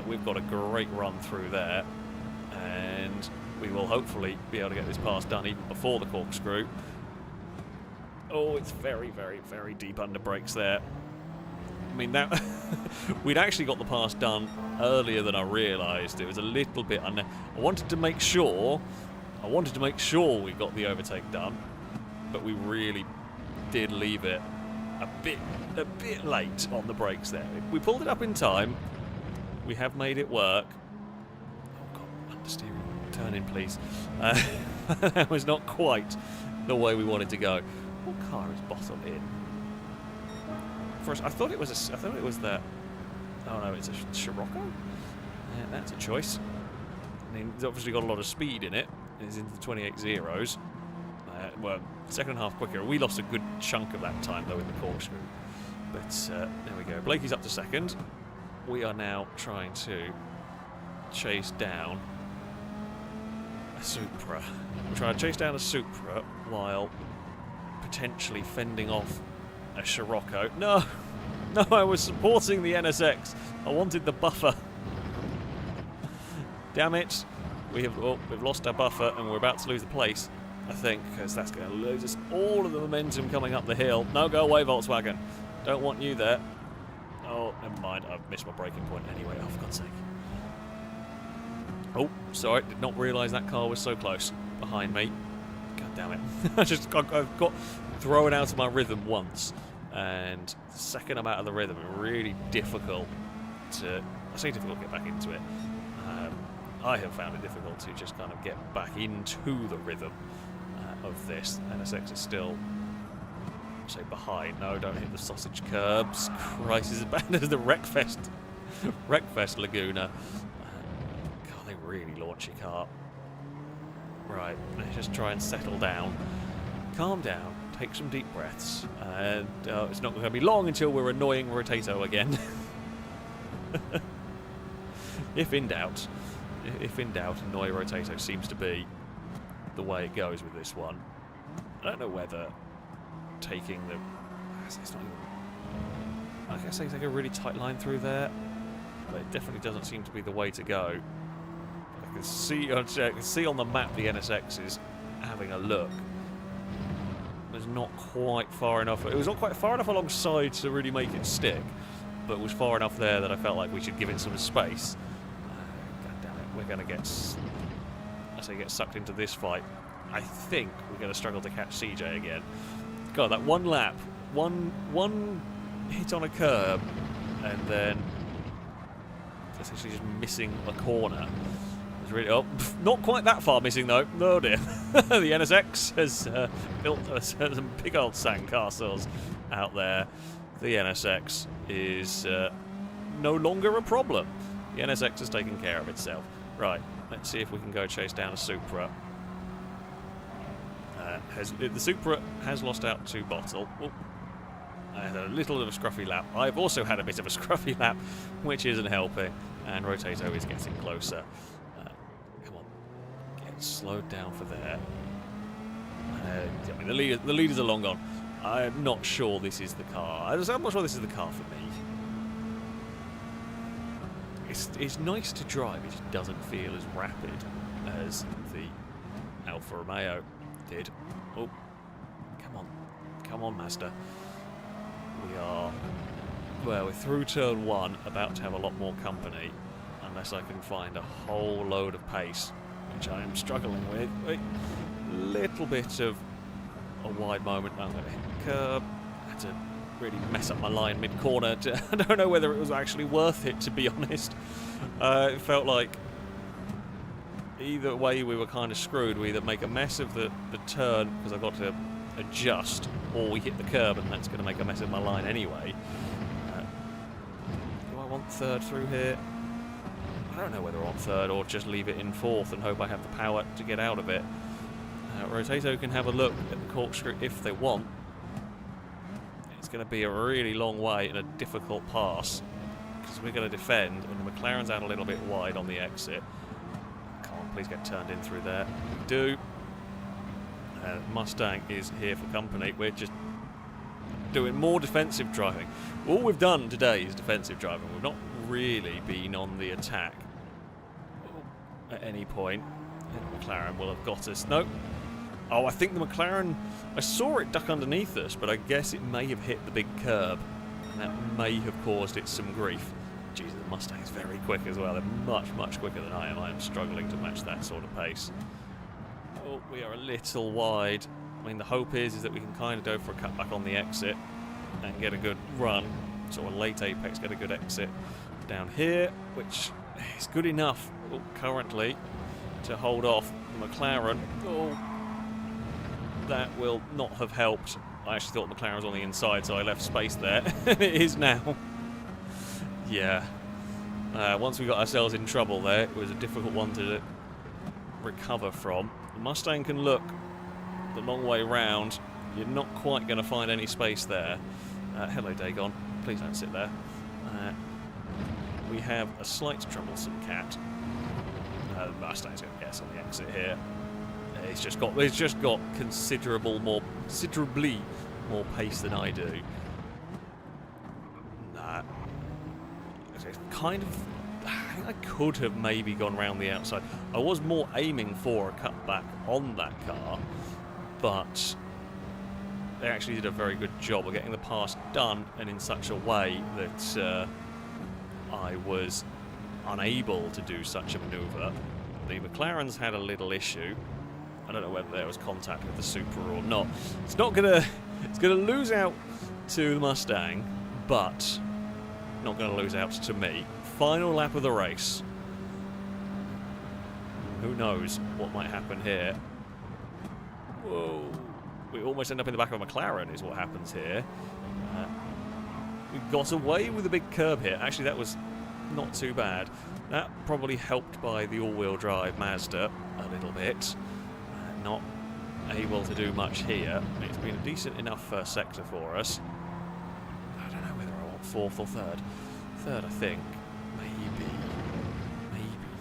We've got a great run through there, and we will hopefully be able to get this pass done even before the corkscrew. Oh, it's very, very, very deep under brakes there. I mean, that we'd actually got the pass done earlier than I realised. It was a little bit under. I wanted to make sure we got the overtake done, but we really did leave it a bit late on the brakes there. We pulled it up in time. We have made it work. Oh god, understeering. turn in, please. That was not quite the way we wanted to go. What car is bottom in? First, I thought it was that. Oh no, it's a Scirocco. Yeah, that's a choice. I mean, it's obviously got a lot of speed in it. It's into the 28 zeros. Well, second half quicker. We lost a good chunk of that time though in the corkscrew. But there we go. Blakey's up to second. We are now trying to chase down a Supra. We're trying to chase down a Supra while potentially fending off a Scirocco. No! No, I was supporting the NSX. I wanted the buffer. Damn it. We've lost our buffer and we're about to lose the place, I think, because that's going to lose us all of the momentum coming up the hill. No, go away, Volkswagen. Don't want you there. Oh, never mind. I've missed my braking point anyway. Oh, for God's sake. Oh, sorry. Did not realise that car was so close behind me. God damn it. I've got thrown out of my rhythm once. And the second I'm out of the rhythm, it's really difficult to... I say difficult to get back into it. I have found it difficult to just kind of get back into the rhythm of this. NSX is still... say behind. No, don't hit the sausage curbs. Christ, as bad as the Wreckfest Laguna. God, they really launch your car. Right, let's just try and settle down. Calm down. Take some deep breaths. And it's not going to be long until we're annoying Rotato again. If in doubt, annoy Rotato seems to be the way it goes with this one. I don't know whether taking the... it's not even... I guess they take a really tight line through there, but it definitely doesn't seem to be the way to go. I can see on the map the NSX is having a look. It's not quite far enough. It was not quite far enough alongside to really make it stick, but it was far enough there that I felt like we should give it some space. God damn it, we're going to get sucked into this fight. I think we're going to struggle to catch CJ again. God, that one lap, one hit on a curb, and then essentially just missing a corner. Was really not quite that far missing though. Oh dear, the NSX has built some big old sandcastles out there. The NSX is no longer a problem. The NSX has taken care of itself. Right, let's see if we can go chase down a Supra. The Supra has lost out to Bottle. Oh, I had a little bit of a scruffy lap. I've also had a bit of a scruffy lap, which isn't helping. And Rotato is getting closer. Come on, get slowed down for there. I mean, the leaders are long gone. I'm not sure this is the car. I'm not sure this is the car for me. It's nice to drive. It just doesn't feel as rapid as the Alfa Romeo did. Oh, come on, Master. We're through turn one, about to have a lot more company, unless I can find a whole load of pace, which I am struggling with. A little bit of a wide moment. I'm going to hit the curb. I had to really mess up my line mid-corner. I don't know whether it was actually worth it, to be honest. It felt like either way we were kind of screwed. We either make a mess of the turn because I've got to adjust, or we hit the curb and that's going to make a mess of my line anyway. Do I want third through here? I don't know whether I want third or just leave it in fourth and hope I have the power to get out of it. Rotato can have a look at the corkscrew if they want. It's going to be a really long way and a difficult pass because we're going to defend, and the McLaren's out a little bit wide on the exit. Come on, please get turned in through there. We do. Mustang is here for company. We're just doing more defensive driving. All we've done today is defensive driving. We've not really been on the attack at any point. The McLaren will have got us. No. Oh, I think the McLaren... I saw it duck underneath us, but I guess it may have hit the big curb, and that may have caused it some grief. Jesus, the Mustang is very quick as well. They're much, much quicker than I am. I am struggling to match that sort of pace. Oh, we are a little wide. I mean, the hope is that we can kind of go for a cutback on the exit and get a good run. So a late apex, get a good exit down here, which is good enough currently. to hold off the McLaren. Oh, that will not have helped. I actually thought the McLaren was on the inside, so I left space there. It is now. Yeah. Once we got ourselves in trouble there, it was a difficult one to recover from. The Mustang can look the long way round. You're not quite going to find any space there. Hello, Dagon. Please don't sit there. We have a slight troublesome cat. The Mustang's going to get us on the exit here. It's just got considerably more pace than I do. Nah. It's kind of... I think I could have maybe gone round the outside. I was more aiming for a cutback on that car, but they actually did a very good job of getting the pass done and in such a way that I was unable to do such a manoeuvre. The McLaren's had a little issue. I don't know whether there was contact with the Supra or not. It's gonna lose out to the Mustang, but not gonna lose out to me. Final lap of the race. Who knows what might happen here? Whoa. We almost end up in the back of a McLaren is what happens here. We got away with a big curb here. Actually, that was not too bad. That probably helped by the all-wheel drive Mazda a little bit. Not able to do much here. It's been a decent enough first sector for us. I don't know whether I want fourth or third. Third, I think. Maybe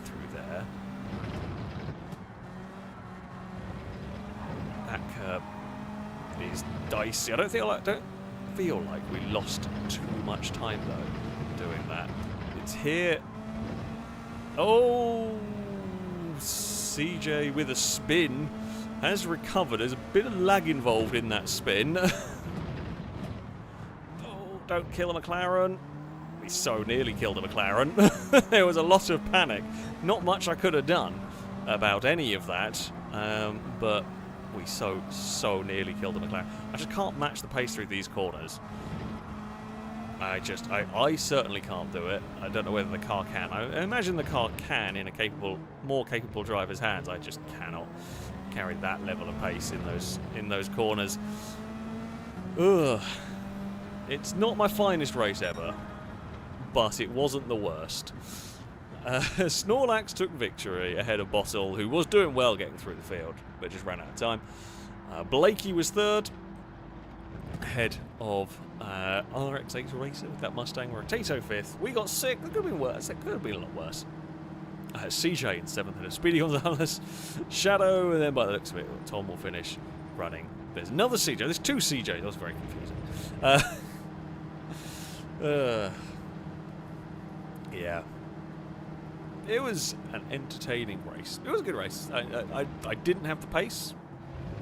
through there. That curb is dicey. I don't feel like we lost too much time though doing that. It's here. Oh, CJ with a spin has recovered. There's a bit of lag involved in that spin. Oh, don't kill a McLaren. We so nearly killed a McLaren. There was a lot of panic. Not much I could have done about any of that, but we so nearly killed a McLaren. I just can't match the pace through these corners. I certainly can't do it. I don't know whether the car can. I imagine the car can in a more capable driver's hands. I just cannot carry that level of pace in those corners. Ugh. It's not my finest race ever, but it wasn't the worst. Snorlax took victory ahead of Bottle, who was doing well getting through the field, but just ran out of time. Blakey was third, ahead of RX8 Racer with that Mustang. Rotato fifth. We got sixth. It could have been worse. It could have been a lot worse. CJ in seventh and Speedy Gonzalez. Shadow, and then by the looks of it, Tom will finish running. There's another CJ. There's two CJs. That was very confusing. Yeah. It was an entertaining race. It was a good race. I didn't have the pace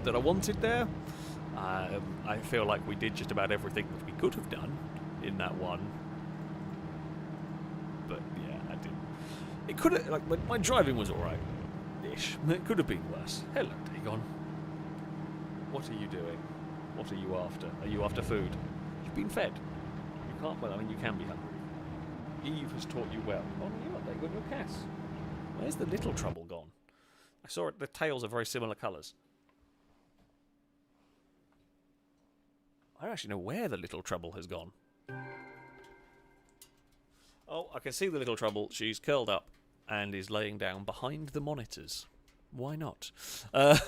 that I wanted there. I feel like we did just about everything that we could have done in that one. But yeah, I didn't. It could have, like, my driving was alright-ish. It could have been worse. Hello, Dagon. What are you doing? What are you after? Are you after food? You've been fed. You can't, well, I mean, you can be hungry. Eve has taught you well. Oh, you are Dagon, your Cass. Where's the little trouble gone? I saw it, the tails are very similar colours. I don't actually know where the little trouble has gone. Oh, I can see the little trouble. She's curled up and is laying down behind the monitors. Why not? I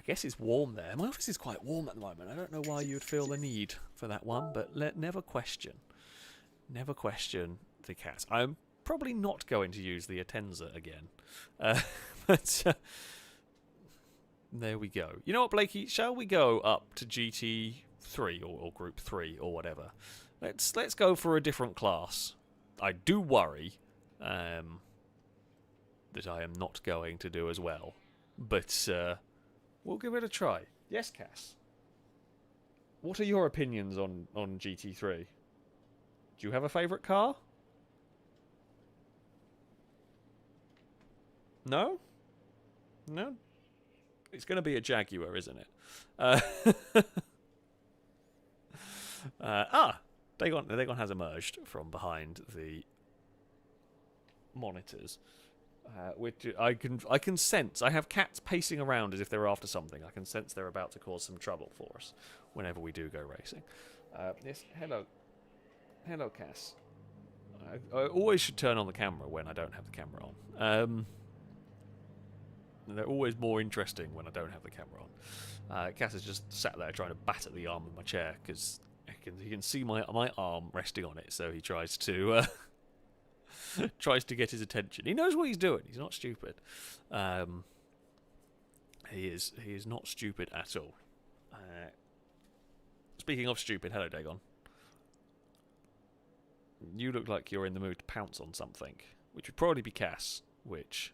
guess it's warm there. My office is quite warm at the moment. I don't know why you'd feel the need for that one, but never question. Never question the cat. I'm probably not going to use the Atenza again. But there we go. You know what, Blakey? Shall we go up to GT3 or Group 3 or whatever? Let's go for a different class. I do worry that I am not going to do as well, but we'll give it a try. Yes, Cass. What are your opinions on GT3? Do you have a favourite car? No? No? It's going to be a Jaguar, isn't it? Dagon has emerged from behind the monitors. which I can sense. I have cats pacing around as if they're after something. I can sense they're about to cause some trouble for us whenever we do go racing. Yes, hello, Cass. I always should turn on the camera when I don't have the camera on. They're always more interesting when I don't have the camera on. Cass has just sat there trying to bat at the arm of my chair because he can see my arm resting on it, so he tries to tries to get his attention. He knows what he's doing. He's not stupid. He is not stupid at all. Speaking of stupid, hello Dagon. You look like you're in the mood to pounce on something, which would probably be Cass, which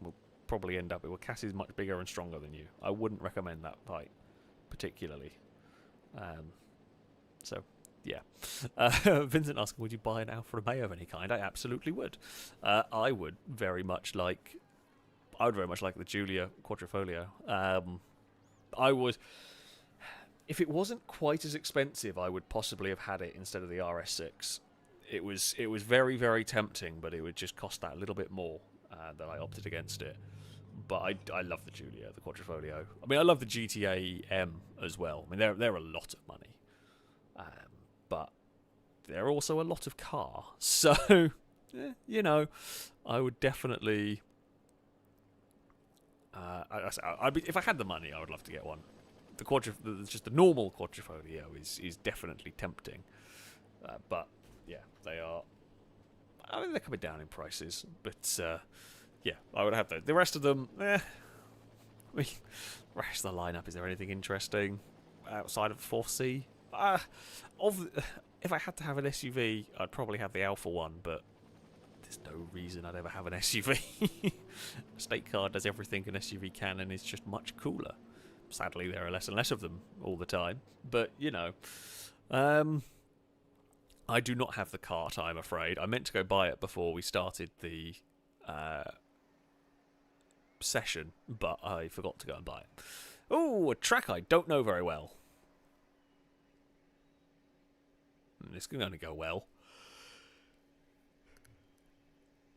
will probably end up... Well, Cass is much bigger and stronger than you. I wouldn't recommend that fight, particularly. So, yeah. Vincent asking, would you buy an Alfa Romeo of any kind? I absolutely would. I would very much like... I would very much like the Giulia Quadrifoglio. I would... If it wasn't quite as expensive, I would possibly have had it instead of the RS6. It was very, very tempting, but it would just cost that little bit more that I opted against it. But I love the Giulia, the Quadrifoglio. I mean, I love the GTA M as well. I mean, they're a lot of money, but they're also a lot of car. So, you know, I would definitely. If I had the money, I would love to get one. Just the normal Quadrifoglio is definitely tempting, but yeah, they are. I mean, they're coming down in prices, but yeah, I would have those. The rest of them, I mean, the rest of the lineup. Is there anything interesting outside of 4C? If I had to have an SUV, I'd probably have the Alpha one, but there's no reason I'd ever have an SUV. State car does everything an SUV can, and is just much cooler. Sadly, there are less and less of them all the time. But, you know, I do not have the cart, I'm afraid. I meant to go buy it before we started the session, but I forgot to go and buy it. Oh, a track I don't know very well. This can only go well.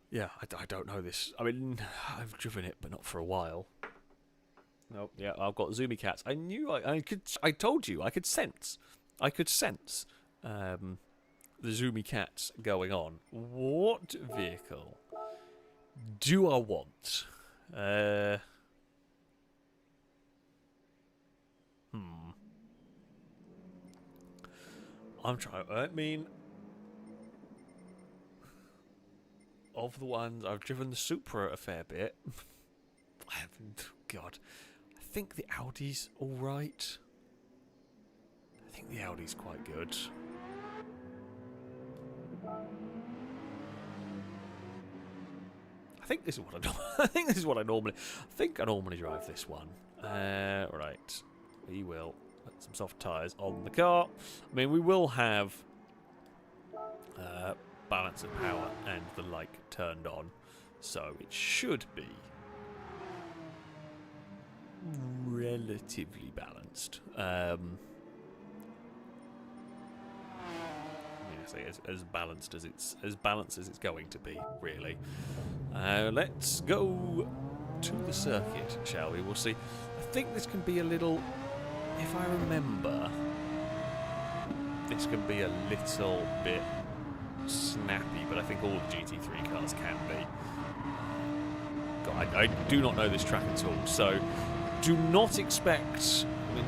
Yeah, I don't know this. I mean, I've driven it, but not for a while. Nope. Yeah, I've got Zoomy cats. I knew I could. I told you I could sense. I could sense the Zoomy cats going on. What vehicle do I want? I'm trying. I mean, of the ones I've driven the Supra a fair bit. I haven't. God. I think the Audi's alright. I think the Audi's quite good. I think this is what I normally drive this one. Right. We will put some soft tyres on the car. I mean, we will have balance of power and the like turned on, so it should be relatively balanced. As balanced as it's going to be, really. Let's go to the circuit, shall we? We'll see. I think this can be a little, if I remember, this can be a little bit snappy, but I think all the GT3 cars can be. God, I do not know this track at all, so do not expect... I mean,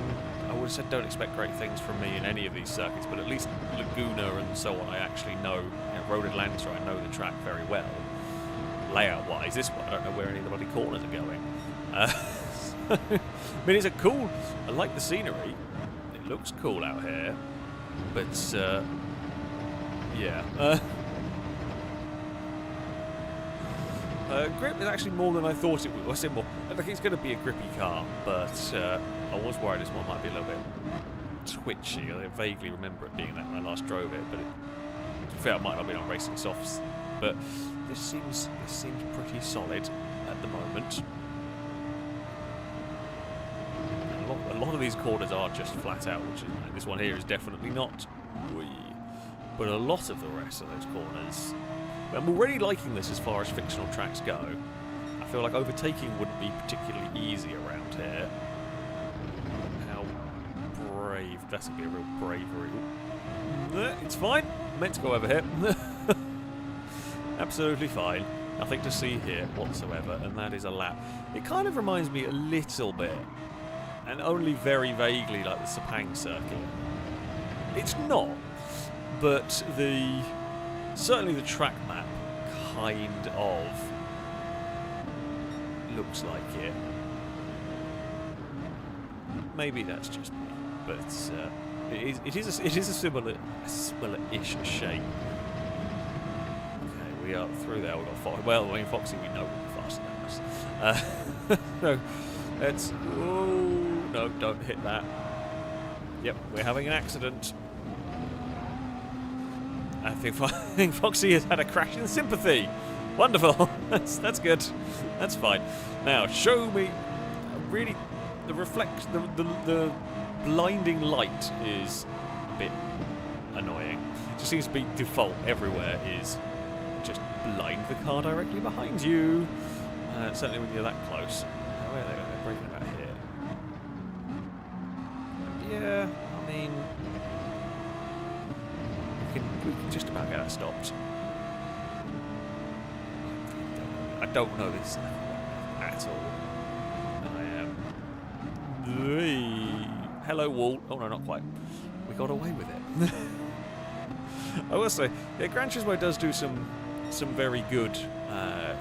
I would have said don't expect great things from me in any of these circuits, but at least Laguna and so on I actually know. Road Atlanta, I know the track very well. Layout-wise, this one, I don't know where any of the bloody corners are going. I mean, it's a cool... I like the scenery. It looks cool out here. But, yeah. Grip is actually more than I thought it would. I said more. I think it's going to be a grippy car, but I was worried this one might be a little bit twitchy. I vaguely remember it being that when I last drove it, but to be fair, it might not have been on racing softs. But this seems pretty solid at the moment. A lot of these corners are just flat out, which this one here is definitely not. But a lot of the rest of those corners, I'm already liking this as far as fictional tracks go. I feel like overtaking wouldn't be particularly easy around here. How brave. That's going to be a real bravery. It's fine. I'm meant to go over here. Absolutely fine. Nothing to see here whatsoever, and that is a lap. It kind of reminds me a little bit, and only very vaguely, like the Sepang circuit. It's not, but certainly the track map kind of looks like it. Maybe that's just me, but it is a similar-ish shape. Okay, we are through there. We've got Foxy. Well, I mean, Foxy, we know will be faster than us. No, let's. Oh no! Don't hit that. Yep, we're having an accident. I think Foxy has had a crash in sympathy. Wonderful. That's good. That's fine. Now show me. Really, the blinding light is a bit annoying. It just seems to be default everywhere. Is just blind the car directly behind you. Certainly when you're that close. Where are they? They're braking about here. Yeah, I mean. We can just about get that stopped. I don't know this at all. I am. Hello, wall. Oh no, not quite. We got away with it. I will say, yeah, Gran Turismo does do some very good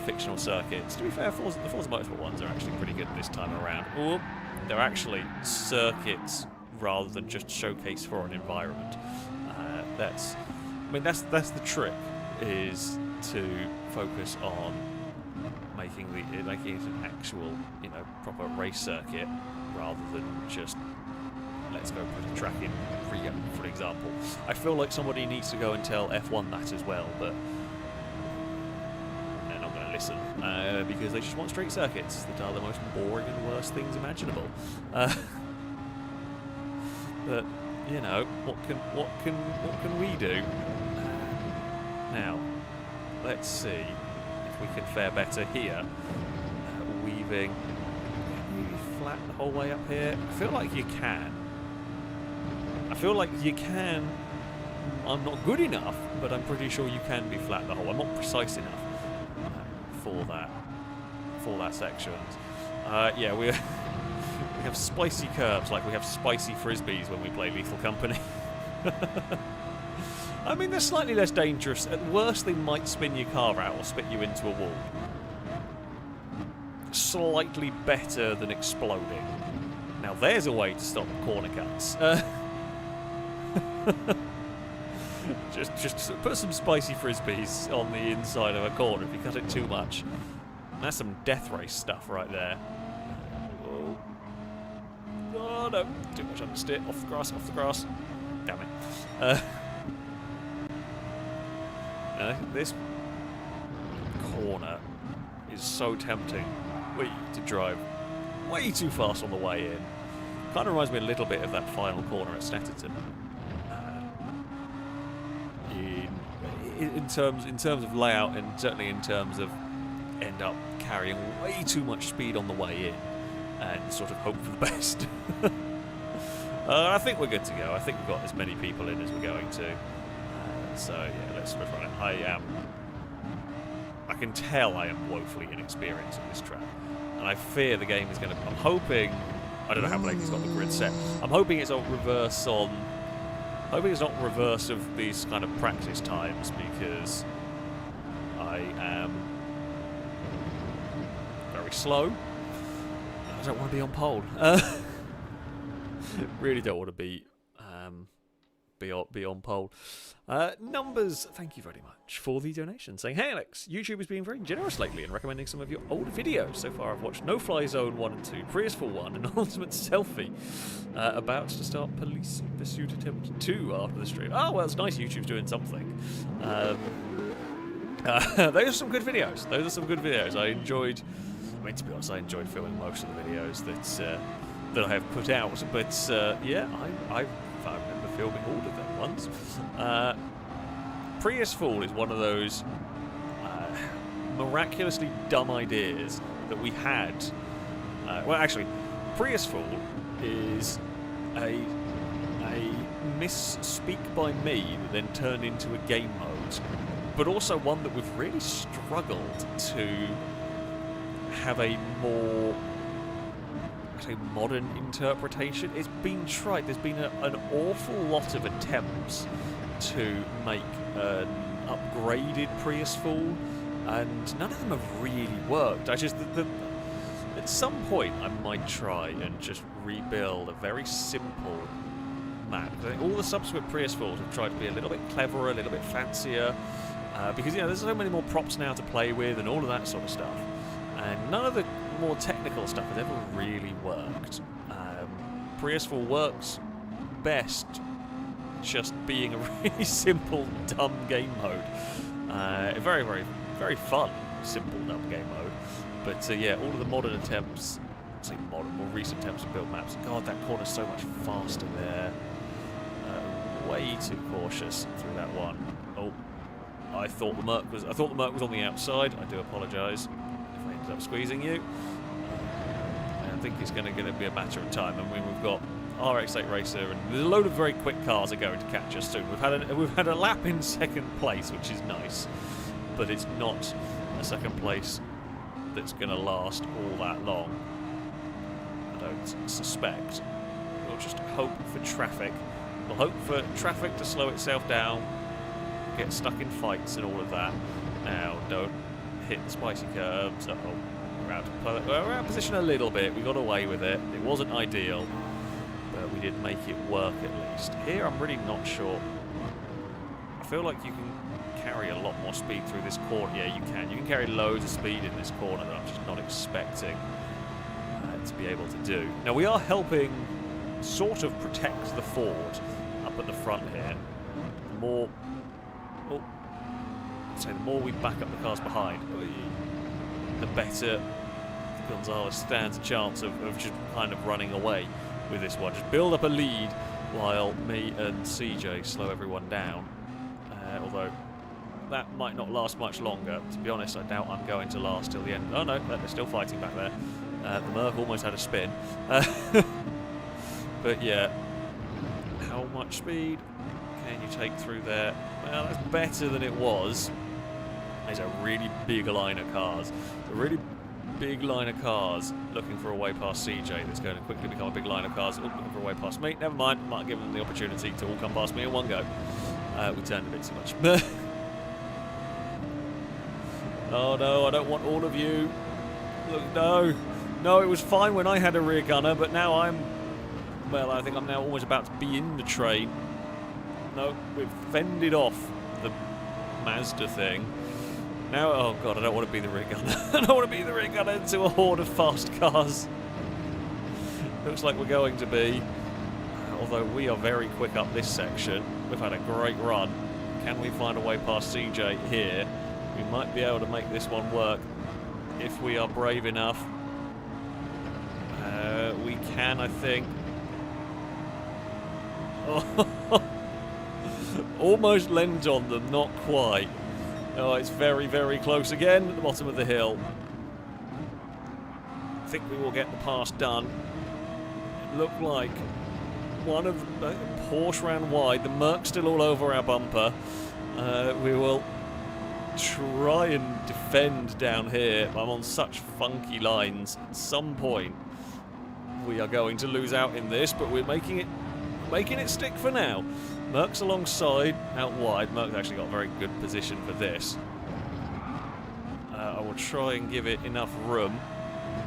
fictional circuits. To be fair, the Forza Motorsport ones are actually pretty good this time around. Or they're actually circuits rather than just showcase for an environment. That's the trick, is to focus on making it an actual, proper race circuit rather than just let's go put a track in Rio, for example. I feel like somebody needs to go and tell F1 that as well, but they're not going to listen because they just want straight circuits that are the most boring and worst things imaginable. But what can we do? Now, let's see if we can fare better here. Weaving really flat the whole way up here. I feel like you can. I'm not good enough, but I'm pretty sure you can be flat the whole. I'm not precise enough for that section. Yeah, we have spicy curves like we have spicy frisbees when we play Lethal Company. I mean, they're slightly less dangerous. At worst, they might spin your car out or spit you into a wall. Slightly better than exploding. Now, there's a way to stop corner cuts. Just put some spicy frisbees on the inside of a corner if you cut it too much. That's some death race stuff right there. Oh no, too much understeer. Off the grass. Damn it. This corner is so tempting to drive way too fast on the way in. Kind of reminds me a little bit of that final corner at Snetterton. In terms of layout, and certainly in terms of end up carrying way too much speed on the way in and sort of hope for the best. I think we're good to go. I think we've got as many people in as we're going to. So yeah, let's run it. I can tell I am woefully inexperienced on this track, and I fear the game is going to. I'm hoping. I don't know how Blakey's got the grid set. I'm hoping it's not reverse on. Hoping it's not reverse of these kind of practice times, because I am very slow. I don't want to be on pole. Really don't want to be on pole. Numbers, thank you very much for the donation. Saying, hey Alex, YouTube has been very generous lately in recommending some of your older videos. So far I've watched No Fly Zone 1 and 2, Prius for 1, and Ultimate Selfie. About to start Police Pursuit Attempt 2 after the stream. Oh, well, it's nice YouTube's doing something. Those are some good videos. I enjoyed, to be honest, I enjoyed filming most of the videos that I have put out. But yeah, I remember filming all of them once. Prius Fall is one of those miraculously dumb ideas that we had. Well, actually, Prius Fall is a misspeak by me that then turned into a game mode, but also one that we've really struggled to have a more, say, modern interpretation. It's been tried. There's been an awful lot of attempts to make an upgraded Prius Fall, and none of them have really worked. At some point I might try and just rebuild a very simple map. I think all the subsequent Prius Falls have tried to be a little bit cleverer, a little bit fancier, because there's so many more props now to play with and all of that sort of stuff, and none of the more technical stuff has ever really worked. Prius Fall works best just being a really simple, dumb game mode. Very, very, very fun, simple, dumb game mode. But yeah, all of the modern attempts, say modern, more recent attempts to build maps. God, that corner's so much faster there. Way too cautious through that one. Oh, I thought the Merc was on the outside. I do apologise if I ended up squeezing you. I think it's going to be a matter of time. I mean, we've got RX-8 Racer, and there's a load of very quick cars are going to catch us soon. We've had a lap in second place, which is nice, but it's not a second place that's going to last all that long. I don't suspect. We'll just hope for traffic. We'll hope for traffic to slow itself down, get stuck in fights and all of that. Now, don't hit the spicy curbs. Uh-oh. We're out of position a little bit. We got away with it. It wasn't ideal, but we did make it work at least. Here, I'm really not sure. I feel like you can carry a lot more speed through this corner. Yeah, you can. You can carry loads of speed in this corner that I'm just not expecting to be able to do. Now, we are helping sort of protect the Ford up at the front here. The more we back up the cars behind, the better Gonzalez stands a chance of just kind of running away with this one. Just build up a lead while me and CJ slow everyone down. Although that might not last much longer. To be honest, I doubt I'm going to last till the end. Oh no, they're still fighting back there. The Merc almost had a spin. But yeah, how much speed can you take through there? Well, that's better than it was. There's a really big line of cars. A really big line of cars looking for a way past CJ that's going to quickly become a big line of cars looking for a way past me. Never mind, might give them the opportunity to all come past me in one go. We turned a bit too much. Oh no, I don't want all of you. Look, no. No, it was fine when I had a rear gunner, but now I think I'm now almost about to be in the train. No, we've fended off the Mazda thing. Now, oh god, I don't want to be the rear gunner. I don't want to be the rear gunner into a horde of fast cars. Looks like we're going to be. Although we are very quick up this section. We've had a great run. Can we find a way past CJ here? We might be able to make this one work if we are brave enough. We can, I think. Oh. Almost lent on them, not quite. Oh, it's very, very close again at the bottom of the hill. I think we will get the pass done. It looked like one of the Porsche ran wide. The Merc's still all over our bumper. We will try and defend down here. I'm on such funky lines. At some point, we are going to lose out in this, but we're making it stick for now. Merc's alongside, out wide. Merc's actually got a very good position for this. I will try and give it enough room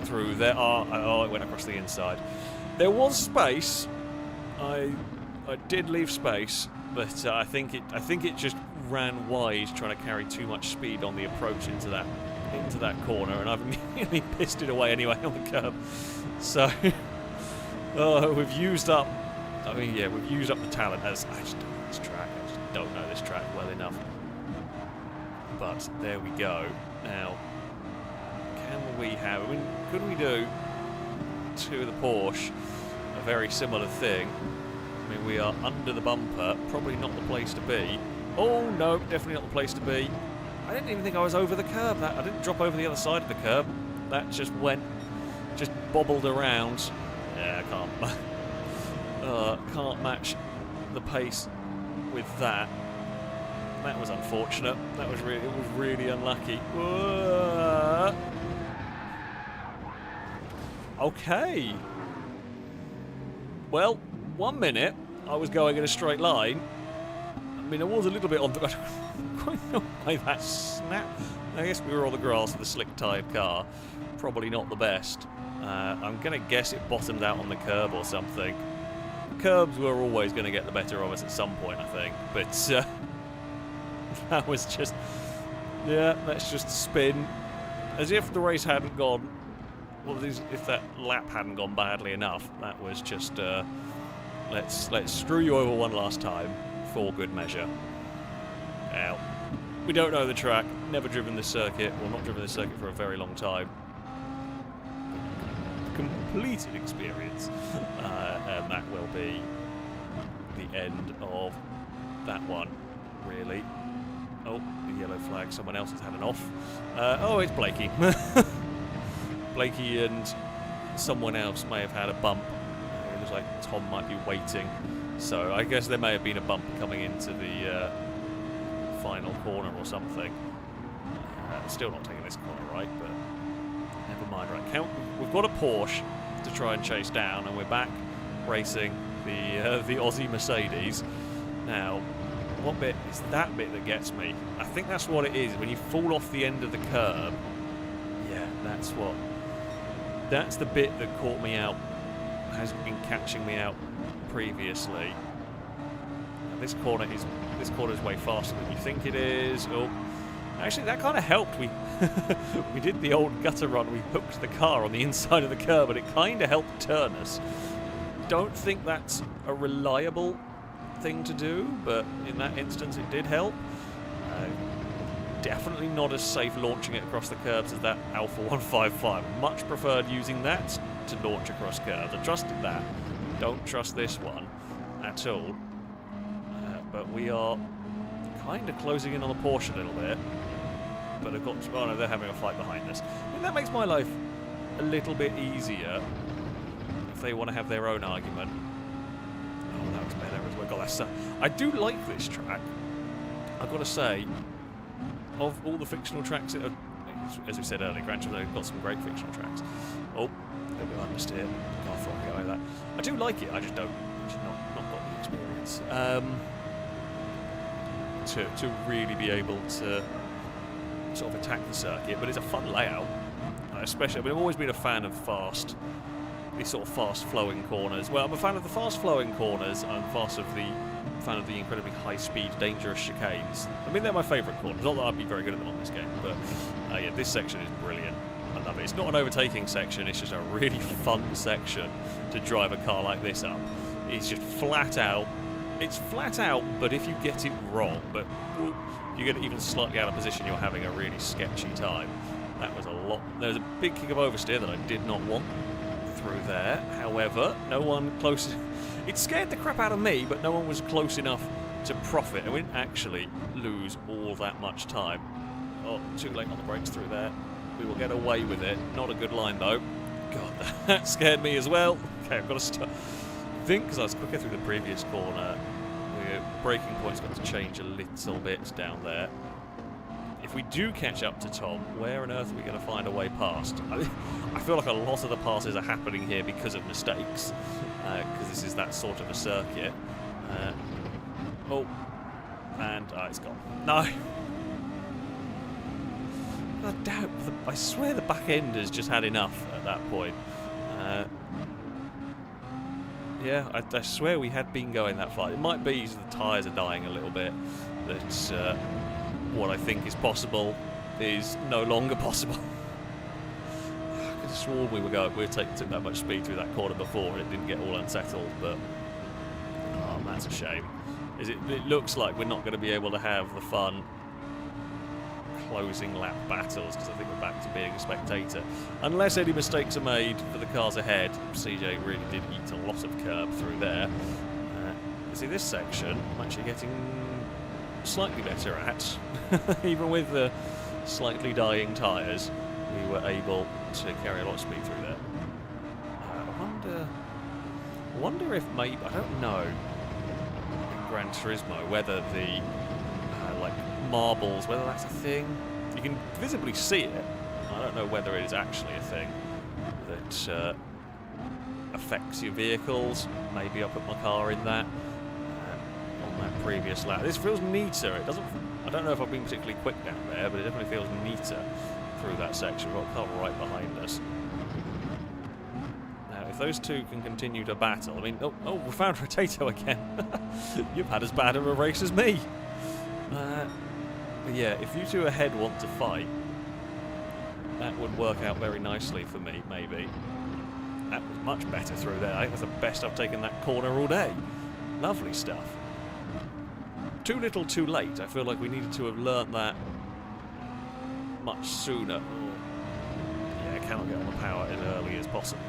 through there. Oh, it went across the inside. There was space. I did leave space, but I think it just ran wide, trying to carry too much speed on the approach into that corner, and I've immediately pissed it away anyway on the curb. So we've used up. I mean, yeah, we've used up the talent. I just don't know this track. I just don't know this track well enough. But there we go. Now, can we have? I mean, could we do to the Porsche a very similar thing? I mean, we are under the bumper. Probably not the place to be. Oh no, definitely not the place to be. I didn't even think I was over the curb. I didn't drop over the other side of the curb. That just bobbled around. Yeah, I can't match the pace with that. That was unfortunate. It was really unlucky. Whoa. Okay. Well, 1 minute I was going in a straight line. I mean, I was a little bit on the... I don't quite know why that snapped. I guess we were on the grass with a slick-tyred car. Probably not the best. I'm going to guess it bottomed out on the curb or something. Curbs were always going to get the better of us at some point, I think. But that was just... Yeah, let's just spin. As if the race hadn't gone... Well, if that lap hadn't gone badly enough, that was just... Let's screw you over one last time for good measure. Now, we don't know the track, never driven this circuit, well, not driven this circuit for a very long time. Completed experience, and that will be the end of that one, really. Oh, the yellow flag, someone else has had an off. Oh, it's Blakey. Blakey and someone else may have had a bump. It looks like Tom might be waiting, so I guess there may have been a bump coming into the final corner or something. Still not taking this corner right, but never mind. Right, we've got a Porsche to try and chase down, and we're back racing the Aussie Mercedes. Now, what bit is that bit that gets me? I think that's what it is. When you fall off the end of the curb, yeah, that's the bit that caught me out. Has been catching me out previously. Now, this corner is way faster than you think it is. Oh, actually, that kind of helped. We did the old gutter run. We hooked the car on the inside of the curb, and it kind of helped turn us. Don't think that's a reliable thing to do, but in that instance, it did help. Definitely not as safe launching it across the curbs as that Alpha 155. Much preferred using that to launch across curbs. I trusted that. Don't trust this one at all. But we are kind of closing in on the Porsche a little bit. But I've got to, oh no, they're having a fight behind us. I mean, that makes my life a little bit easier if they want to have their own argument. Oh, that was better as well. God, that's I do like this track. I've got to say, of all the fictional tracks, as we said earlier, Gran Turismo have got some great fictional tracks. Oh, a little bit understeer. Can't throw me like that. I do like it. I just don't. Just not got the experience to really be able to sort of attack the circuit. But it's a fun layout, especially. I mean, I've always been a fan of these sort of fast-flowing corners. Well, I'm a fan of the fast-flowing corners. I'm fan of the incredibly high-speed, dangerous chicanes. I mean, they're my favourite corners. Not that I'd be very good at them on this game, but yeah, this section is brilliant. I love it. It's not an overtaking section. It's just a really fun section to drive a car like this up. It's just flat out. It's flat out, but if you get it wrong, but you get it even slightly out of position, you're having a really sketchy time. That was a lot. There was a big kick of oversteer that I did not want through there. However, no one close. It scared the crap out of me, but no one was close enough to profit. And we didn't actually lose all that much time. Oh, too late on the brakes through there. We will get away with it. Not a good line, though. God, that scared me as well. Okay, I've got to stop. I think because I was quicker through the previous corner, the braking point's got to change a little bit down there. If we do catch up to Tom, where on earth are we going to find a way past? I feel like a lot of the passes are happening here because of mistakes, because this is that sort of a circuit. Oh, and it's gone. No! God damn, I swear the back end has just had enough at that point. Yeah, I swear we had been going that far. It might be the tyres are dying a little bit. That's what I think is possible is no longer possible. I could have sworn we took that much speed through that corner before and it didn't get all unsettled, but that's a shame. It looks like we're not going to be able to have the fun closing lap battles, because I think we're back to being a spectator. Unless any mistakes are made for the cars ahead. CJ really did eat a lot of curb through there. See, this section, I'm actually getting slightly better at. Even with the slightly dying tyres, we were able to carry a lot of speed through there. I wonder if maybe, I don't know, in Gran Turismo, whether the like marbles, whether that's a thing. You can visibly see it. I don't know whether it is actually a thing that affects your vehicles. Maybe I'll put my car in that on that previous lap. This feels neater. It doesn't. I don't know if I've been particularly quick down there, but it definitely feels neater through that section. We've got a car right behind us. Now, if those two can continue to battle, I mean, oh, we found Rotato again. You've had as bad of a race as me. But yeah, if you two ahead want to fight, that would work out very nicely for me, maybe. That was much better through there. I think that's the best I've taken that corner all day. Lovely stuff. Too little, too late. I feel like we needed to have learnt that much sooner. Yeah, I cannot get on the power as early as possible.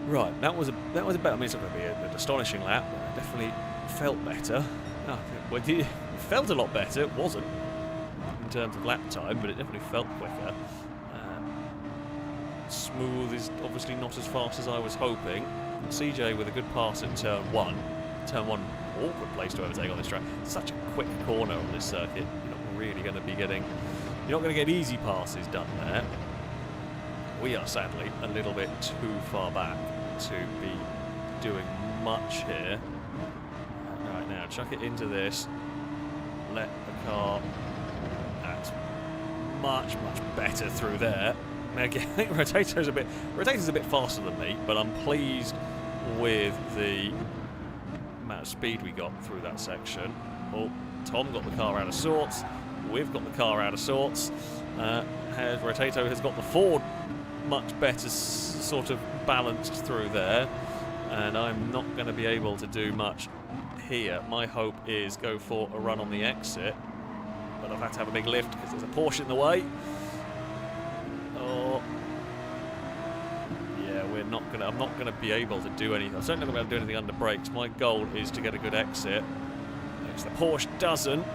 Right, that was a better. I mean, it's not going to be an astonishing lap, but it definitely felt better. Oh, well, it felt a lot better. It wasn't in terms of lap time, but it definitely felt quicker. Smooth is obviously not as fast as I was hoping. CJ with a good pass in turn 1. Turn 1, awkward place to overtake on this track. Such a quick corner on this circuit. You're not really going to be getting. You're not going to get easy passes done there. We are sadly a little bit too far back to be doing much here. Right now, chuck it into this. Let the car. That's much better through there. Again, I think Rotato's a bit faster than me, but I'm pleased with the amount of speed we got through that section. Oh, Tom got the car out of sorts. We've got the car out of sorts. Rotato has got the Ford much better sort of balanced through there, and I'm not going to be able to do much here. My hope is go for a run on the exit, but I've had to have a big lift because there's a Porsche in the way. Oh, yeah, I'm not gonna be able to do anything. I'm certainly not gonna be able to do anything under brakes. My goal is to get a good exit. If the Porsche doesn't,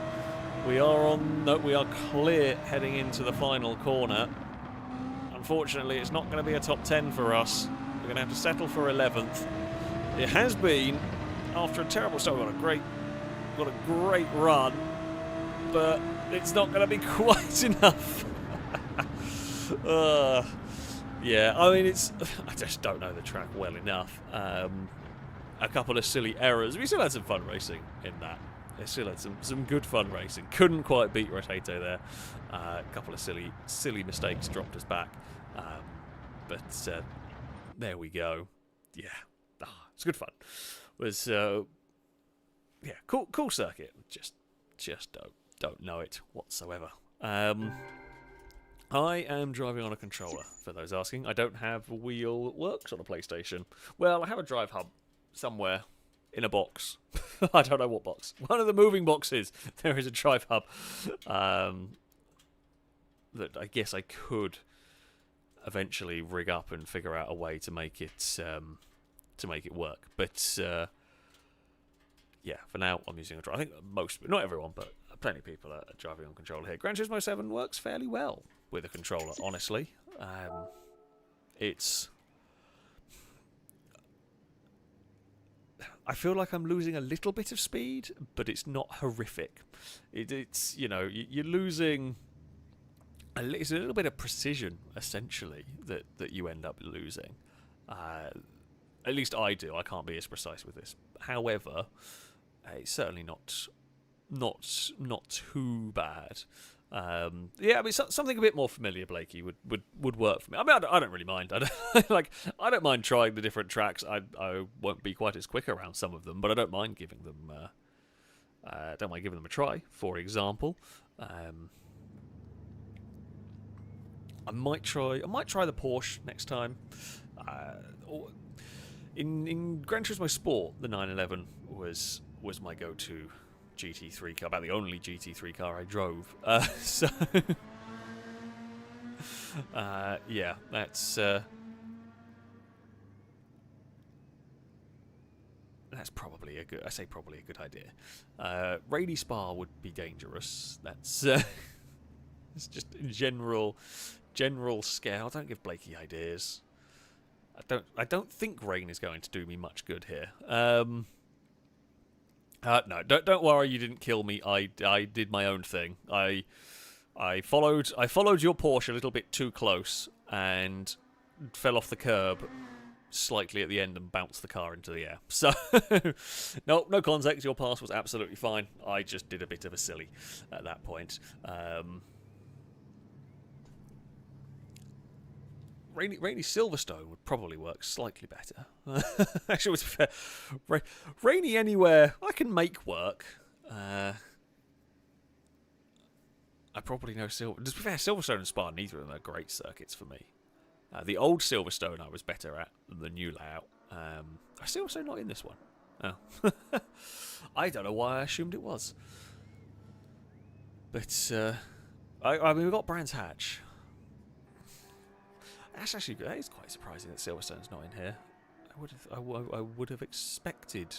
we are clear heading into the final corner. Unfortunately, it's not going to be a top 10 for us. We're going to have to settle for 11th. It has been, after a terrible start, we've got a great run, but it's not going to be quite enough. Yeah, I mean, I just don't know the track well enough. A couple of silly errors. We still had some fun racing in that. They still had some good fun racing. Couldn't quite beat Rotato there. A couple of silly mistakes dropped us back. But there we go. Yeah, it's good fun. It was yeah, cool circuit. Just don't know it whatsoever. I am driving on a controller, for those asking. I don't have a wheel that works on a PlayStation. Well, I have a drive hub somewhere in a box. I don't know what box. One of the moving boxes. There is a drive hub that I guess I could eventually rig up and figure out a way to make it work. But yeah, for now I'm using a drive. I think not everyone, but plenty of people are driving on controller here. Gran Turismo 7 works fairly well with a controller, honestly. I feel like I'm losing a little bit of speed, but it's not horrific. It's you're losing. It's a little bit of precision, essentially, that you end up losing. At least I do. I can't be as precise with this. However, it's certainly not too bad. Yeah, I mean, something a bit more familiar, Blakey, would work for me. I mean, I don't really mind. I don't mind trying the different tracks. I won't be quite as quick around some of them, but I don't mind giving them. A try. For example, I might try the Porsche next time. In Gran Turismo Sport, the 911 was my go-to GT3 car, about the only GT3 car I drove. So yeah, that's That's probably a good. I say probably a good idea. Rainy Spa would be dangerous. That's it's just general scale. Don't give Blakey ideas. I don't think rain is going to do me much good here. No, don't worry. You didn't kill me. I did my own thing. I followed your Porsche a little bit too close and fell off the curb slightly at the end and bounced the car into the air. So, no context. Your pass was absolutely fine. I just did a bit of a silly at that point. Rainy Silverstone would probably work slightly better. Actually, to be fair, Rainy Anywhere I can make work. I probably know to be fair, Silverstone and Spa, neither of them are great circuits for me. The old Silverstone I was better at than the new layout. Silverstone not in this one. Oh. I don't know why I assumed it was. But, I mean, we've got Brands Hatch. That's actually, that is quite surprising that Silverstone's not in here. I would have expected...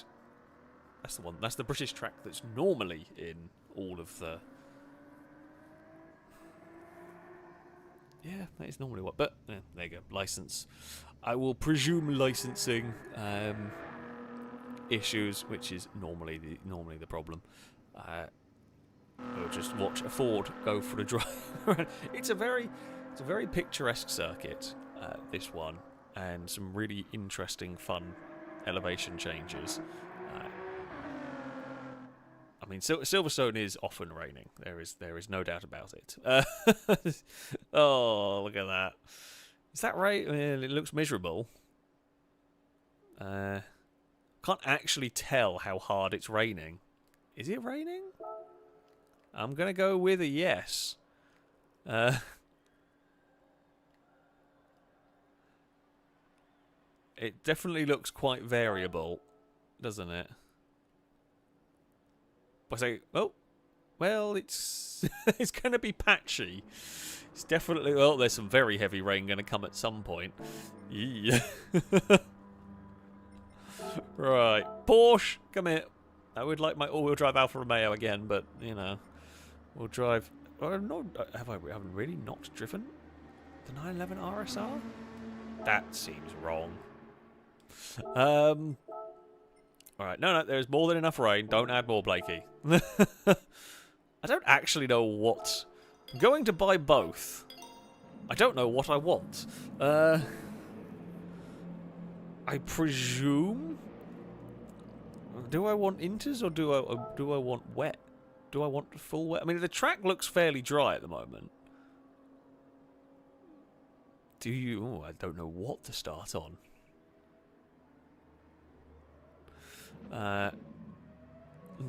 That's the one. That's the British track that's normally in all of the... Yeah, that is normally what. But yeah, there you go. License. I will presume licensing issues, which is normally the problem. We'll just watch a Ford go for a drive. It's a very picturesque circuit. This one, and some really interesting, fun elevation changes. I mean, Silverstone is often raining. There is no doubt about it. Oh, look at that! Is that rain? I mean, it looks miserable. Can't actually tell how hard it's raining. Is it raining? I'm gonna go with a yes. It definitely looks quite variable, doesn't it? I say, oh, well, it's it's going to be patchy. It's definitely, well, there's some very heavy rain going to come at some point. Yeah. Right, Porsche, come here. I would like my all-wheel drive Alfa Romeo again, but you know, we'll drive. Oh, no, have I really not driven the 911 RSR? That seems wrong. Alright, no, there's more than enough rain. Don't add more, Blakey. I don't actually know what... I'm going to buy both. I don't know what I want. I presume... Do I want inters or do I want wet? Do I want full wet? I mean, the track looks fairly dry at the moment. Do you... Oh, I don't know what to start on.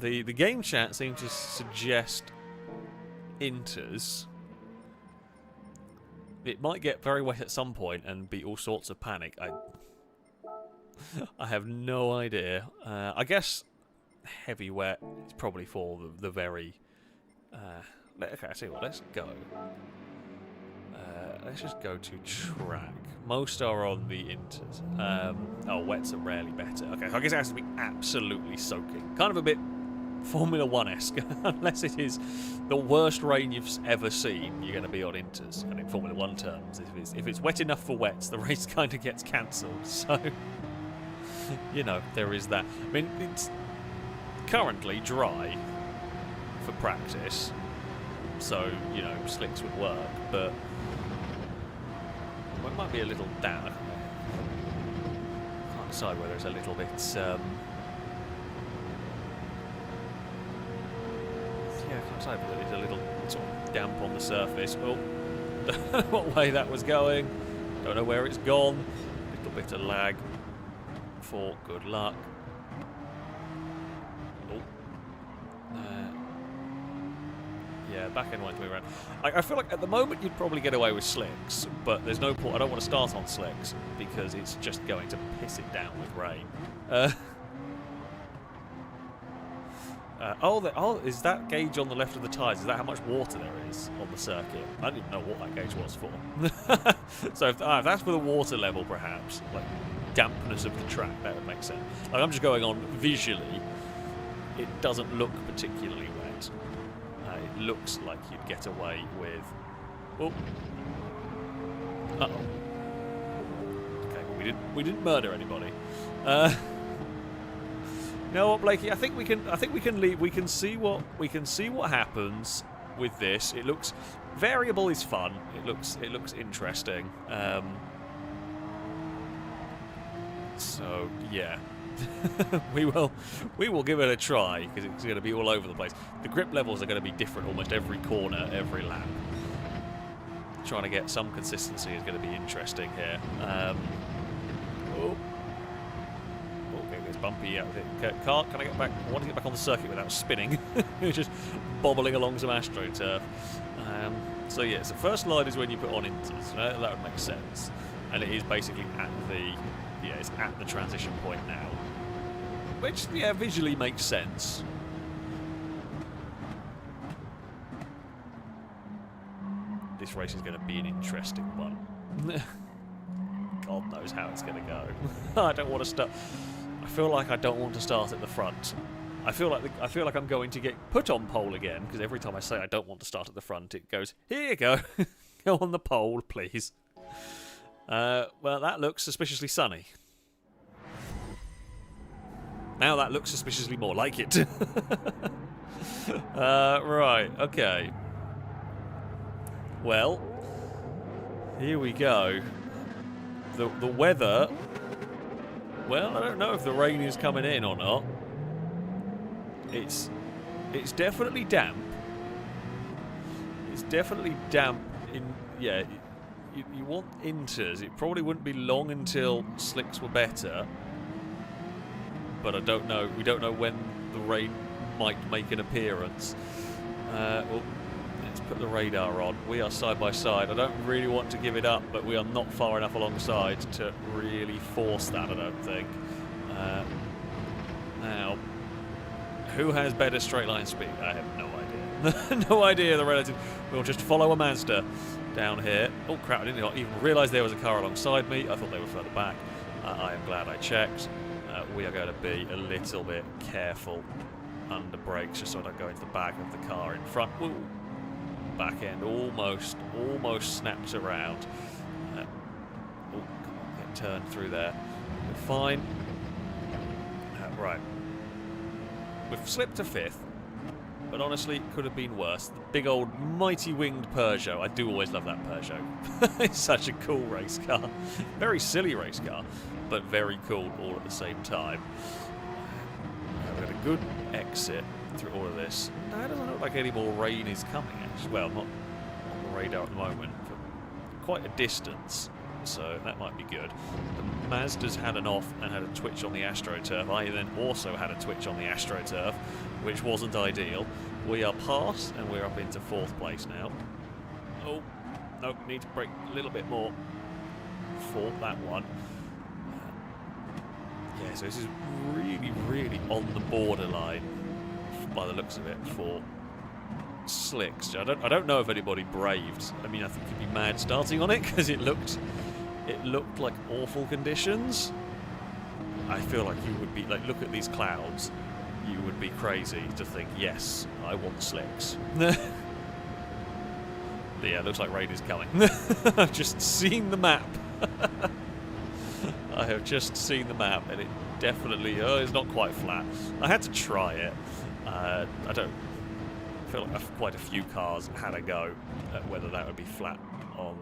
The game chat seems to suggest inters. It might get very wet at some point and be all sorts of panic. I have no idea. I guess heavy wet is probably for the very... okay, I tell you what, let's go. Let's just go to track. Most are on the inters. Oh, wets are rarely better. Okay, I guess it has to be absolutely soaking. Kind of a bit Formula 1-esque. Unless it is the worst rain you've ever seen, you're going to be on inters. And in Formula 1 terms, if it's wet enough for wets, the race kind of gets cancelled. So, you know, there is that. I mean, it's currently dry for practice. So, you know, slicks would work, but... Well, it might be a little down. I can't decide whether it's a little bit... Yeah, I can't decide whether it's a little sort of damp on the surface. Oh, don't know what way that was going. Don't know where it's gone. Little bit of lag. For good luck. Oh. Yeah, back end went around. I feel like at the moment you'd probably get away with slicks, but there's no point. I don't want to start on slicks because it's just going to piss it down with rain. Oh, is that gauge on the left of the tyres? Is that how much water there is on the circuit? I didn't know what that gauge was for. So if that's for the water level, perhaps. Like, dampness of the track. That would make sense. Like, I'm just going on visually. It doesn't look particularly wet. It looks like you'd get away with... Oh. Uh-oh. Okay, well, we didn't murder anybody. You know what, Blakey? I think we can leave. We can see what happens with this. It looks... Variable is fun. It looks interesting. So yeah, we will give it a try because it's going to be all over the place. The grip levels are going to be different almost every corner, every lap. Trying to get some consistency is going to be interesting here. Okay, it's bumpy out there. Can I get back? I want to get back on the circuit without spinning. Just bobbling along some AstroTurf. So yes, the first line is when you put on inters. That would make sense, and it is basically at it's at the transition point now, which visually makes sense. This race is going to be an interesting one. God knows how it's going to go. I don't want to start. I feel like I don't want to start at the front. I feel like I'm going to get put on pole again because every time I say I don't want to start at the front, it goes, here you go, go on the pole, please. Well, that looks suspiciously sunny. Now that looks suspiciously more like it. Right, okay. Well, here we go. The weather. Well, I don't know if the rain is coming in or not. It's definitely damp. It's definitely damp in you want inters. It probably wouldn't be long until slicks were better. But I don't know. We don't know when the rain might make an appearance. Well, let's put the radar on. We are side by side. I don't really want to give it up, but we are not far enough alongside to really force that, I don't think. Now, who has better straight line speed? I have no idea. No idea the relative. We'll just follow a Mazda down here. Oh crap, I didn't even realise there was a car alongside me. I thought they were further back. I am glad I checked. We are going to be a little bit careful under brakes just so I don't go into the back of the car in front. Ooh. Back end almost snapped around. Oh, come on, get turned through there. We're fine. Right. We've slipped to 5th, but honestly, it could have been worse. The big old mighty winged Peugeot. I do always love that Peugeot. It's such a cool race car. Very silly race car, but very cool all at the same time. We've got a good exit through all of this. Now, it doesn't look like any more rain is coming, actually. Well, not on the radar at the moment, for quite a distance, so that might be good. The Mazda's had an off and had a twitch on the AstroTurf. I then also had a twitch on the AstroTurf, which wasn't ideal. We are past, and we're up into 4th place now. Oh, nope, need to brake a little bit more for that one. Yeah, so this is really, really on the borderline, by the looks of it, for slicks. I don't know if anybody braved. I mean, I think you'd be mad starting on it because it looked like awful conditions. I feel like you would be like, look at these clouds. You would be crazy to think, yes, I want slicks. Yeah, it looks like rain is coming. I've just seen the map. I have just seen the map, and it definitely it's not quite flat. I had to try it. I feel like quite a few cars had a go at whether that would be flat on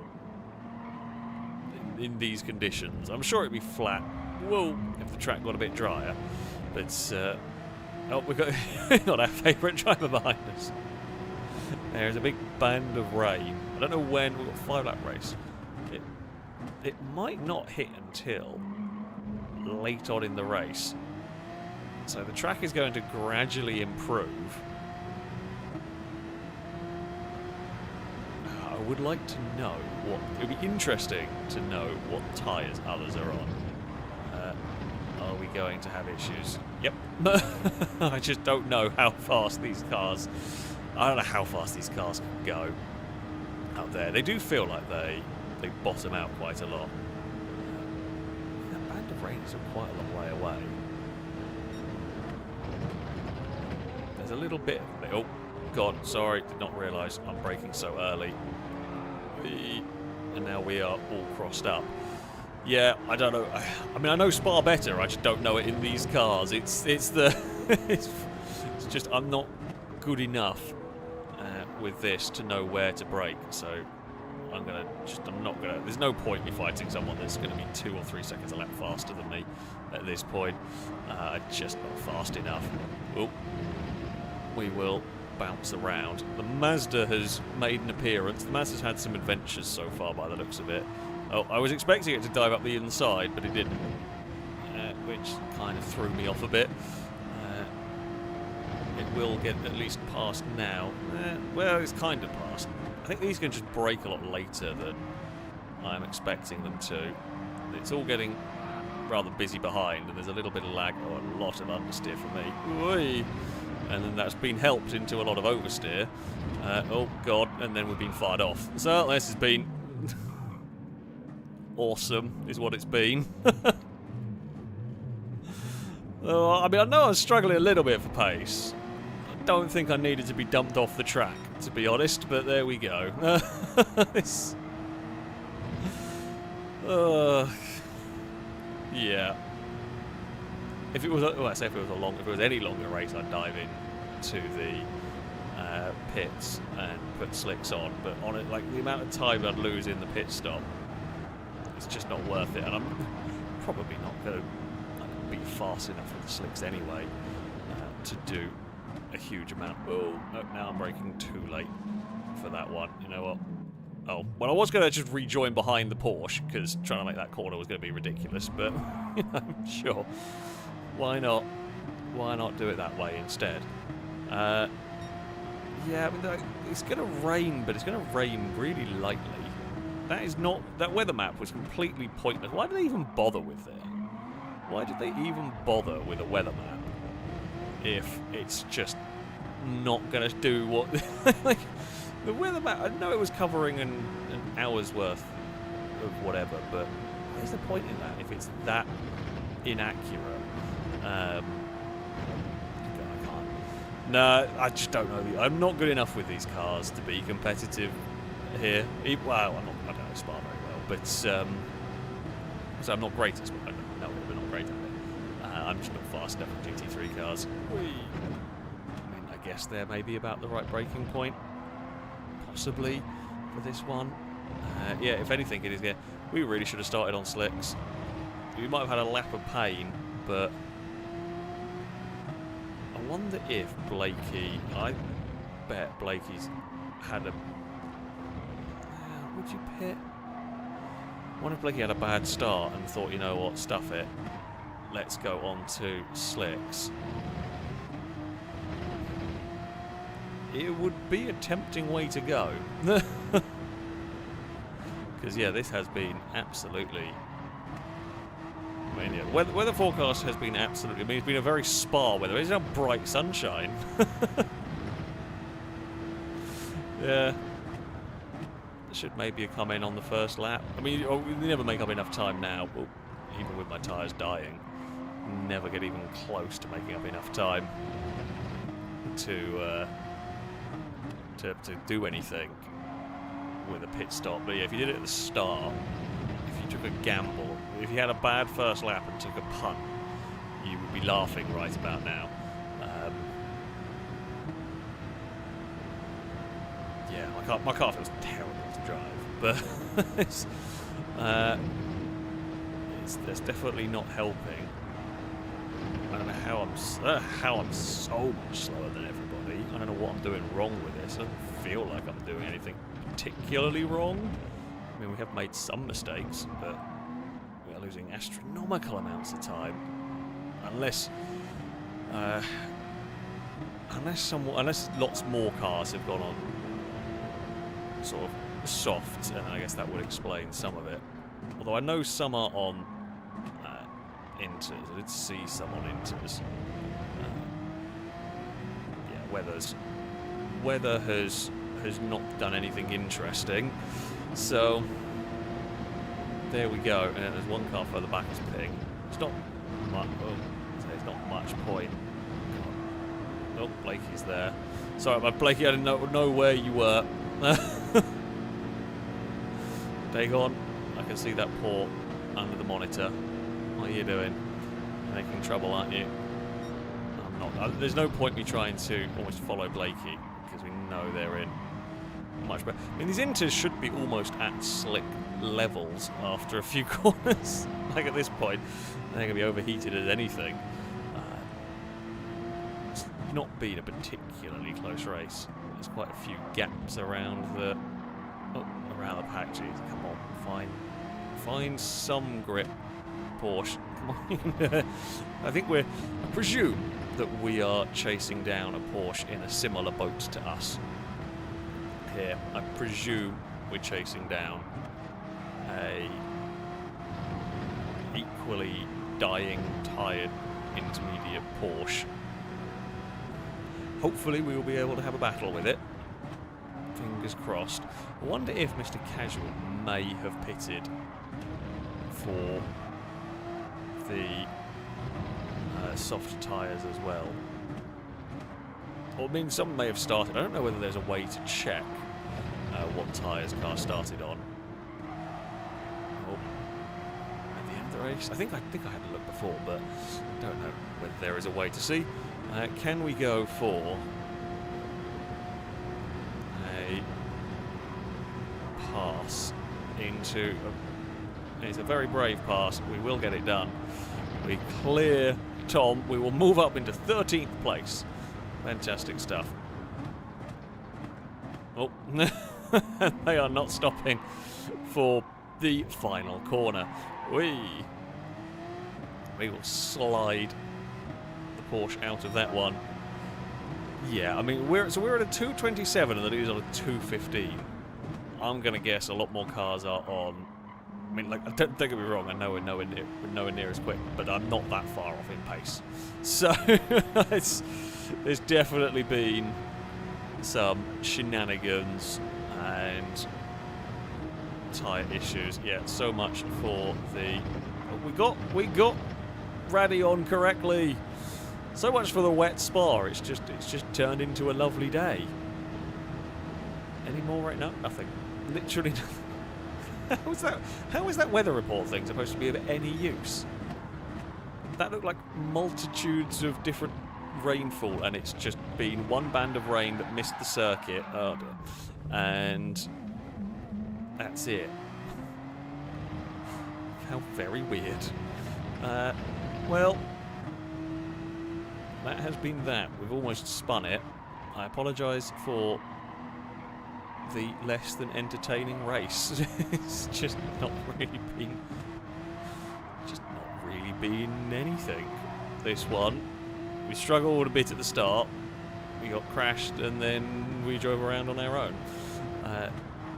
in these conditions. I'm sure it'd be flat. Whoa, if the track got a bit drier. But oh, we've got our favourite driver behind us. There's a big band of rain. I don't know when. We've got a 5-lap race. It might not hit until late on in the race. So the track is going to gradually improve. I would like to know what... It would be interesting to know what tyres others are on. Are we going to have issues? Yep. I just don't know how fast these cars... I don't know how fast these cars can go out there. They do feel like they bottom out quite a lot. That band of rain So quite a long way away. There's a little bit... Oh, God, sorry. Did not realise I'm braking so early. And now we are all crossed up. Yeah, I don't know. I mean, I know Spa better. I just don't know it in these cars. It's the... it's just I'm not good enough with this to know where to brake. So I'm not gonna. There's no point me fighting someone that's going to be 2 or 3 seconds a lap faster than me at this point. Just not fast enough. Oh, we will bounce around. The Mazda has made an appearance. The Mazda's had some adventures so far by the looks of it. Oh, I was expecting it to dive up the inside, but it didn't, which kind of threw me off a bit. It will get at least past now. Well, it's kind of past. I think these can just brake a lot later than I'm expecting them to. It's all getting rather busy behind, and there's a little bit of lag. Oh, a lot of understeer for me. Whee! And then that's been helped into a lot of oversteer. Oh, God, and then we've been fired off. So this has been awesome, is what it's been. Oh, I mean, I know I was struggling a little bit for pace. I don't think I needed to be dumped off the track, to be honest, but there we go. Yeah. If it was, well, I say if it was any longer race, I'd dive into the pits and put slicks on. But on it, like the amount of time I'd lose in the pit stop, it's just not worth it. And I'm probably not going to be fast enough with the slicks anyway to do a huge amount. Oh, no, now I'm braking too late for that one. You know what? Oh, well, I was going to just rejoin behind the Porsche because trying to make that corner was going to be ridiculous, but you know, sure. Why not? Why not do it that way instead? Yeah, I mean, it's going to rain, but it's going to rain really lightly. That weather map was completely pointless. Why did they even bother with it? Why did they even bother with a weather map if it's just not going to do what... like, the weather map, I know it was covering an hour's worth of whatever, but where's the point in that if it's that inaccurate? I can't. No, I just don't know. I'm not good enough with these cars to be competitive here. Well, I don't know Spa very well, but so I'm not great at Spa. No, we're not great at it. I'm just not fast enough with GT3 cars. I mean, I guess they're maybe about the right braking point, possibly, for this one. Yeah, if anything, it is. Yeah, we really should have started on slicks. We might have had a lap of pain, but I wonder if Blakey. I bet Blakey's had a. Would you pit? I wonder if Blakey had a bad start and thought, you know what, stuff it. Let's go on to slicks. It would be a tempting way to go. Because, yeah, this has been absolutely... I mean, yeah, weather forecast has been absolutely... I mean, it's been a very Spa weather. It's not bright sunshine. Yeah. Should maybe come in on the first lap. I mean, we never make up enough time now. Well, even with my tyres dying, never get even close to making up enough time to do anything with a pit stop. But yeah, if you did it at the start, if you took a gamble, if you had a bad first lap and took a punt, you would be laughing right about now. Yeah, my car feels terrible to drive, but it's definitely not helping. I don't know how I'm so much slower than everybody. I don't know what I'm doing wrong with this. I don't feel like I'm doing anything particularly wrong. I mean, we have made some mistakes, but we are losing astronomical amounts of time. Unless lots more cars have gone on sort of soft, and I guess that would explain some of it. Although I know some are on inters. I did see some on inters. Yeah, weather has not done anything interesting. So there we go. And there's one car further back is pitting. It's not much. Oh, there's not much point. Oh, Blakey's there. Sorry, but Blakey, I didn't know where you were. Dagon, I can see that port under the monitor. What are you doing? You're making trouble, aren't you? I'm not. There's no point me trying to almost follow Blakey because we know they're in much better. I mean, these Inters should be almost at slick levels after a few corners. Like at this point, they're going to be overheated as anything. It's not been a particularly close race. There's quite a few gaps around the patches. Come on, find some grip, Porsche. Come on. I presume that we are chasing down a Porsche in a similar boat to us. Here, I presume we're chasing down a equally dying, tired, intermediate Porsche. Hopefully we will be able to have a battle with it. Fingers crossed. I wonder if Mr. Casual may have pitted for the soft tyres as well. Or, I mean, some may have started. I don't know whether there's a way to check what tyres car started on. Oh, at the end of the race, I think I had a look before, but I don't know whether there is a way to see. Can we go for a pass into? It's a very brave pass. We will get it done. We clear Tom. We will move up into 13th place. Fantastic stuff. Oh, they are not stopping for the final corner. We will slide the Porsche out of that one. Yeah, I mean we're at a 227 and the dude's on a 215. I'm gonna guess a lot more cars are on. I mean, like, don't get me wrong. I know we're nowhere near as quick, but I'm not that far off in pace. So there's definitely been some shenanigans and tyre issues. Yeah, so much for the. We got Raddy on correctly. So much for the wet Spa. It's just turned into a lovely day. Any more right now? Nothing. Literally nothing. How is that weather report thing supposed to be of any use? That looked like multitudes of different rainfall, and it's just been one band of rain that missed the circuit. Oh dear. And that's it. How very weird. Well, that has been that. We've almost spun it. I apologise for the less than entertaining race. It's just not really been anything. This one, we struggled a bit at the start. We got crashed and then we drove around on our own.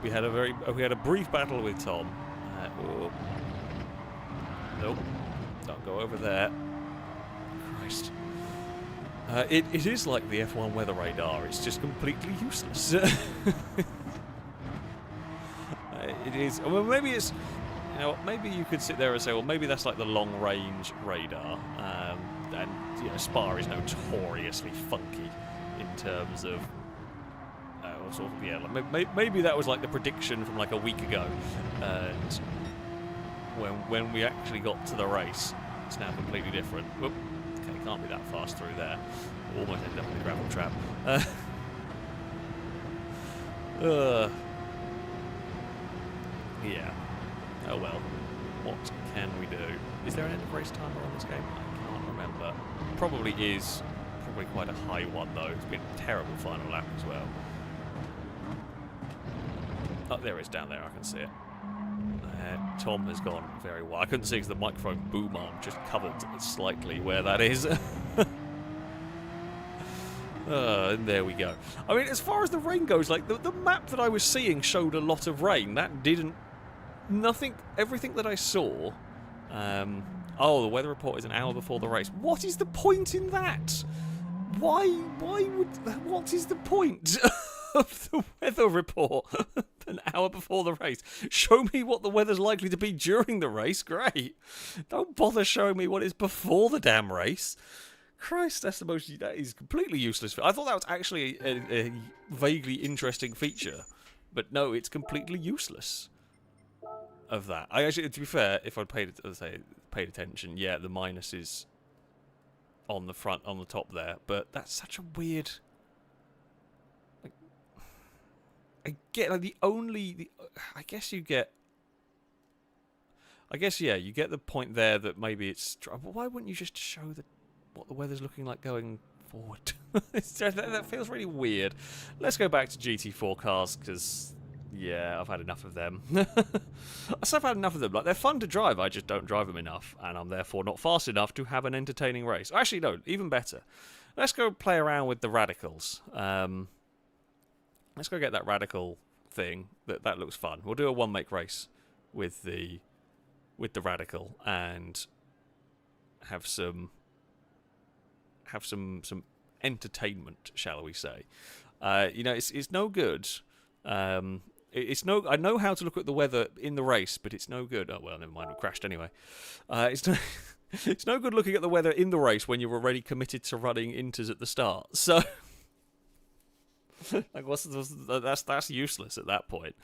We had a brief battle with Tom. Oh. Nope, don't go over there. Christ. It is like the F1 weather radar. It's just completely useless. It is. Well, maybe it's. You know, maybe you could sit there and say, well, maybe that's like the long-range radar. And you know, Spa is notoriously funky in terms of. Sort of, yeah, like maybe that was like the prediction from like a week ago, and when we actually got to the race, it's now completely different. Whoop. Okay, can't be that fast through there. Almost ended up in the gravel trap. Yeah. Oh well. What can we do? Is there an end of race timer on this game? I can't remember. Probably is. Probably quite a high one though. It's been a terrible final lap as well. Oh, there it is down there. I can see it. Tom has gone very well. I couldn't see because the microphone boom arm just covered slightly where that is. And there we go. I mean, as far as the rain goes, like the map that I was seeing showed a lot of rain. That didn't. Nothing. Everything that I saw. Oh, the weather report is an hour before the race. What is the point in that? Why would? What is the point of the weather report an hour before the race. Show me what the weather's likely to be during the race. Great. Don't bother showing me what is before the damn race. Christ, that is completely useless. I thought that was actually a vaguely interesting feature, but no, it's completely useless. Of that, I actually, to be fair, if I'd paid attention, yeah, the minus is on the front, on the top there, but that's such a weird. Like, I get like I guess you get. I guess, yeah, you get the point there that maybe it's. But why wouldn't you just show what the weather's looking like going forward? That feels really weird. Let's go back to GT4 cars, because, yeah, I've had enough of them. I've had enough of them. Like, they're fun to drive, I just don't drive them enough, and I'm therefore not fast enough to have an entertaining race. Actually, no, even better. Let's go play around with the radicals. Let's go get that radical thing. That looks fun. We'll do a one-make race with the radical and have some entertainment, shall we say? It's no good. I know how to look at the weather in the race, but it's no good. Oh well, never mind. We crashed anyway. It's no good looking at the weather in the race when you're already committed to running inters at the start. So, like, that's useless at that point.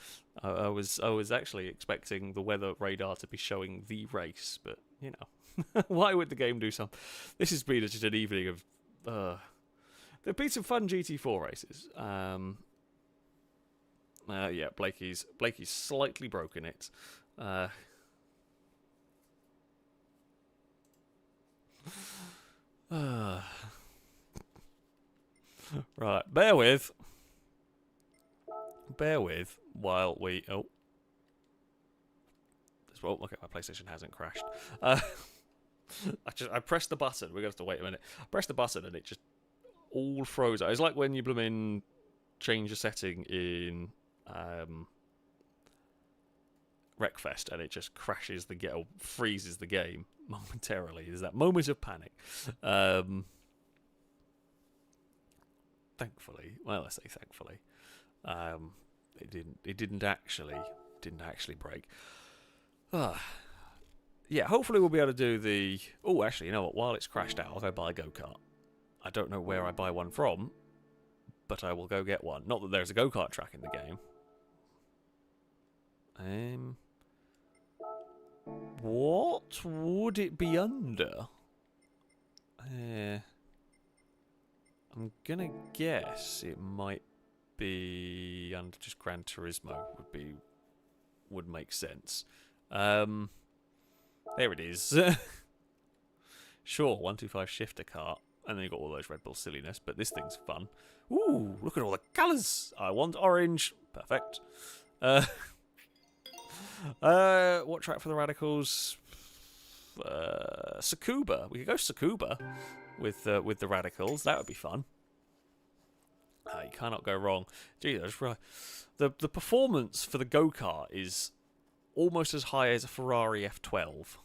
I was actually expecting the weather radar to be showing the race, but you know, why would the game do something? This has been just an evening of. There've been some fun GT4 races. Yeah, Blakey's slightly broken it. Right, bear with while we. Oh, well, okay, my PlayStation hasn't crashed. I pressed the button. We're gonna have to wait a minute. I pressed the button and it just all froze. It's like when you change a setting in Wreckfest and it just crashes or freezes the game momentarily. There's that moment of panic. Thankfully, well, I say thankfully, it didn't actually break. Yeah, hopefully we'll be able to do the. Oh, actually, you know what? While it's crashed out, I'll go buy a go-kart. I don't know where I buy one from, but I will go get one. Not that there's a go-kart track in the game. What would it be under? I'm gonna guess it might be under just Gran Turismo. Would make sense. There it is. Sure, 125 shifter kart. And then you've got all those Red Bull silliness, but this thing's fun. Ooh, look at all the colours. I want orange. Perfect. What track for the radicals? Tsukuba. We could go Tsukuba with the radicals. That would be fun. You cannot go wrong. Gee, that's right. The performance for the go-kart is almost as high as a Ferrari F12.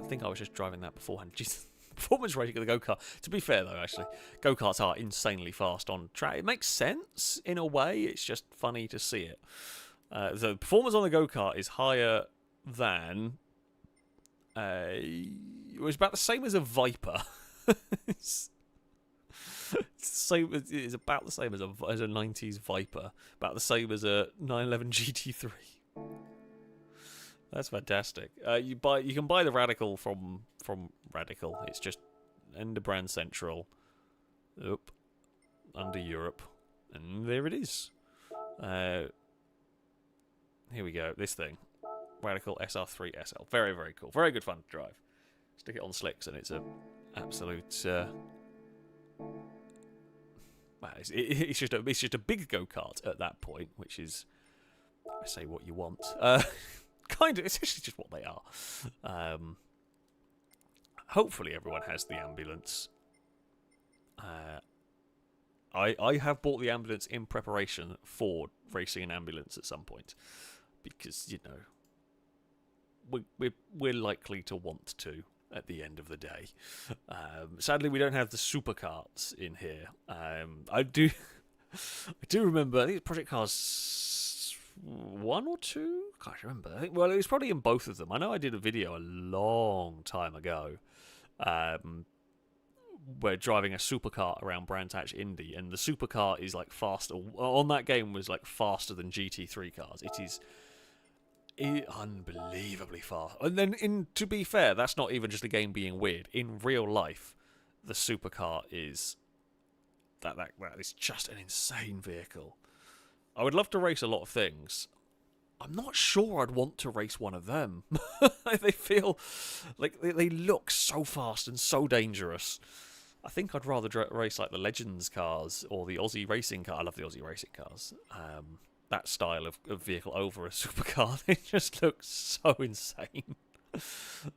I think I was just driving that beforehand. Jeez, performance rating of the go-kart. To be fair, though, actually, go-karts are insanely fast on track. It makes sense in a way. It's just funny to see it. The performance on the go-kart is higher than. It was about the same as a Viper. It's about the same as a 90s Viper. About the same as a 911 GT3. That's fantastic. You can buy the Radical from Radical. It's just under Brand Central, under Europe, and there it is. Here we go. This thing, Radical SR3 SL. Very, very cool. Very good fun to drive. Stick it on slicks, and it's a absolute. It's just a big go-kart at that point, which is, I say what you want. Kind of, it's actually just what they are. Hopefully everyone has the ambulance. I have bought the ambulance in preparation for racing an ambulance at some point, because you know we're likely to want to. at the end of the day. Sadly, we don't have the supercarts in here. I do remember, I think it's Project Cars 1 or 2? Can't remember. I think, well, it was probably in both of them. I know I did a video a long time ago where driving a supercar around Brands Hatch Indy, and the supercar is like faster. On that game was like faster than GT3 cars. It is unbelievably fast. And then, to be fair, that's not even just a game being weird. In real life, the supercar is that is just an insane vehicle. I would love to race a lot of things. I'm not sure I'd want to race one of them. They feel like they look so fast and so dangerous. I think I'd rather race like the Legends cars or the Aussie racing car. I love the Aussie racing cars. That style of vehicle over a supercar. They just look so insane.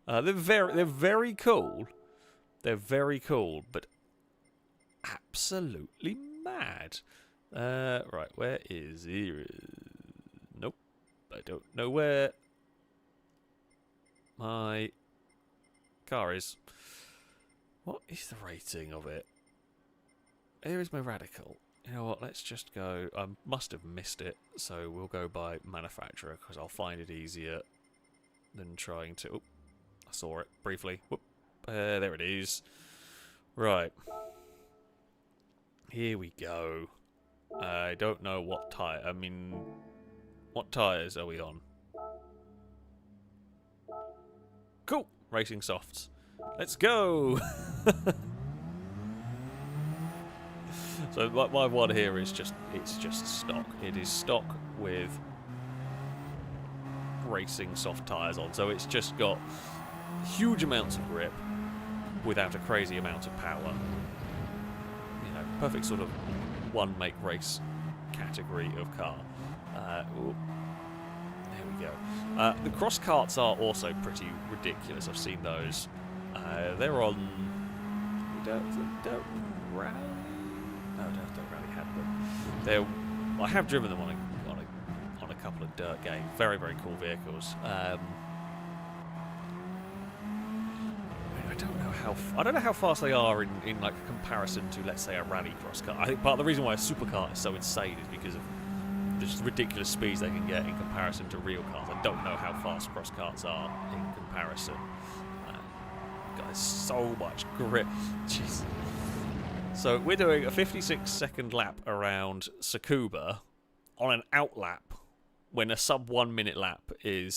They're very cool. They're very cool, but absolutely mad. Right, where is he? Nope. I don't know where my car is. What is the rating of it? Here is my radical. You know what, let's just go. I must have missed it, so we'll go by manufacturer, because I'll find it easier than trying to... Oh, I saw it briefly. Whoop. There it is. Right. Here we go. I don't know what tyre... I mean... What tyres are we on? Cool! Racing softs. Let's go! So my one here is it's just stock. It is stock with racing soft tyres on. So it's just got huge amounts of grip without a crazy amount of power. You know, perfect sort of one make race category of car. There we go. The cross karts are also pretty ridiculous. I've seen those. They're on Dirt Rally. No, don't really have them. I have driven them on a couple of dirt games. Very, very cool vehicles. I don't know how fast they are in like comparison to, let's say, a rally cross car. I think part of the reason why a supercar is so insane is because of the just ridiculous speeds they can get in comparison to real cars. I don't know how fast cross karts are in comparison. Guys, so much grip. Jeez. So we're doing a 56-second lap around Tsukuba on an out lap when a sub 1 minute lap is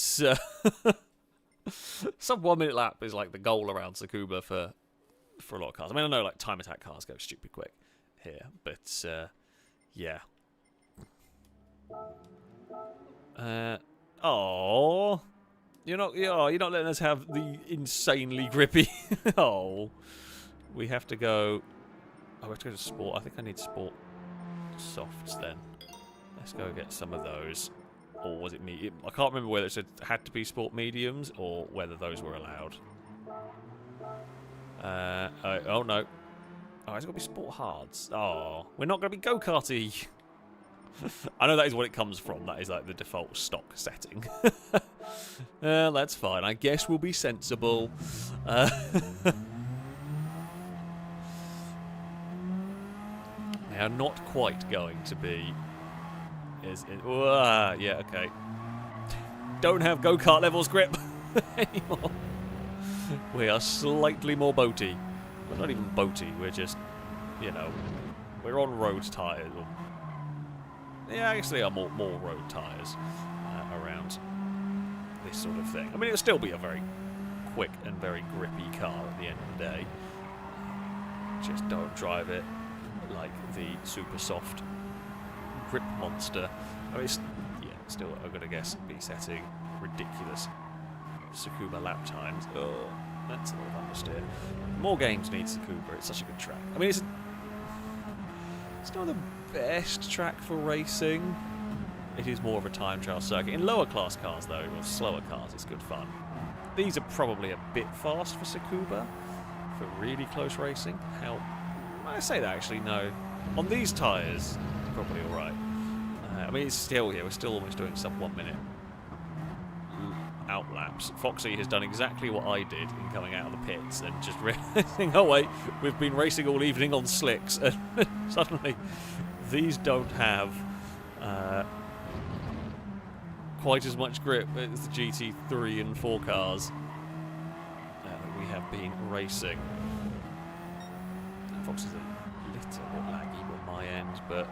sub 1 minute lap is like the goal around Tsukuba for a lot of cars. I mean, I know like time attack cars go stupid quick here, but yeah. Oh, you're not letting us have the insanely grippy. Oh, we have to go. Oh, we have to go to sport. I think I need sport softs then. Let's go get some of those. Or was it medium? I can't remember whether it said it had to be sport mediums or whether those were allowed. Oh no. Oh, it's got to be sport hards. Oh, we're not going to be go-karty. I know that is what it comes from. That is like the default stock setting. That's fine. I guess we'll be sensible. They are not quite going to be yeah, okay. Don't have go-kart levels grip anymore. We are slightly more boaty. We're not even boaty, we're just, you know, we're on road tyres. Yeah, I guess they are more road tyres around this sort of thing. I mean, it'll still be a very quick and very grippy car at the end of the day. Just don't drive it like the super soft grip monster. I mean, still, I'm going to guess, be setting ridiculous Tsukuba lap times. Oh, that's a little understeer. More games need Tsukuba. It's such a good track. I mean, it's not the best track for racing. It is more of a time trial circuit. In lower class cars, though, or slower cars, it's good fun. These are probably a bit fast for Tsukuba, for really close racing. How? I say that actually, no. On these tyres, it's probably alright. I mean, it's still here. We're still almost doing sub 1 minute outlaps. Foxy has done exactly what I did in coming out of the pits and just realising, oh wait, we've been racing all evening on slicks, and suddenly these don't have quite as much grip as the GT3 and 4 cars that we have been racing. Foxy's a little bit laggy on my end, but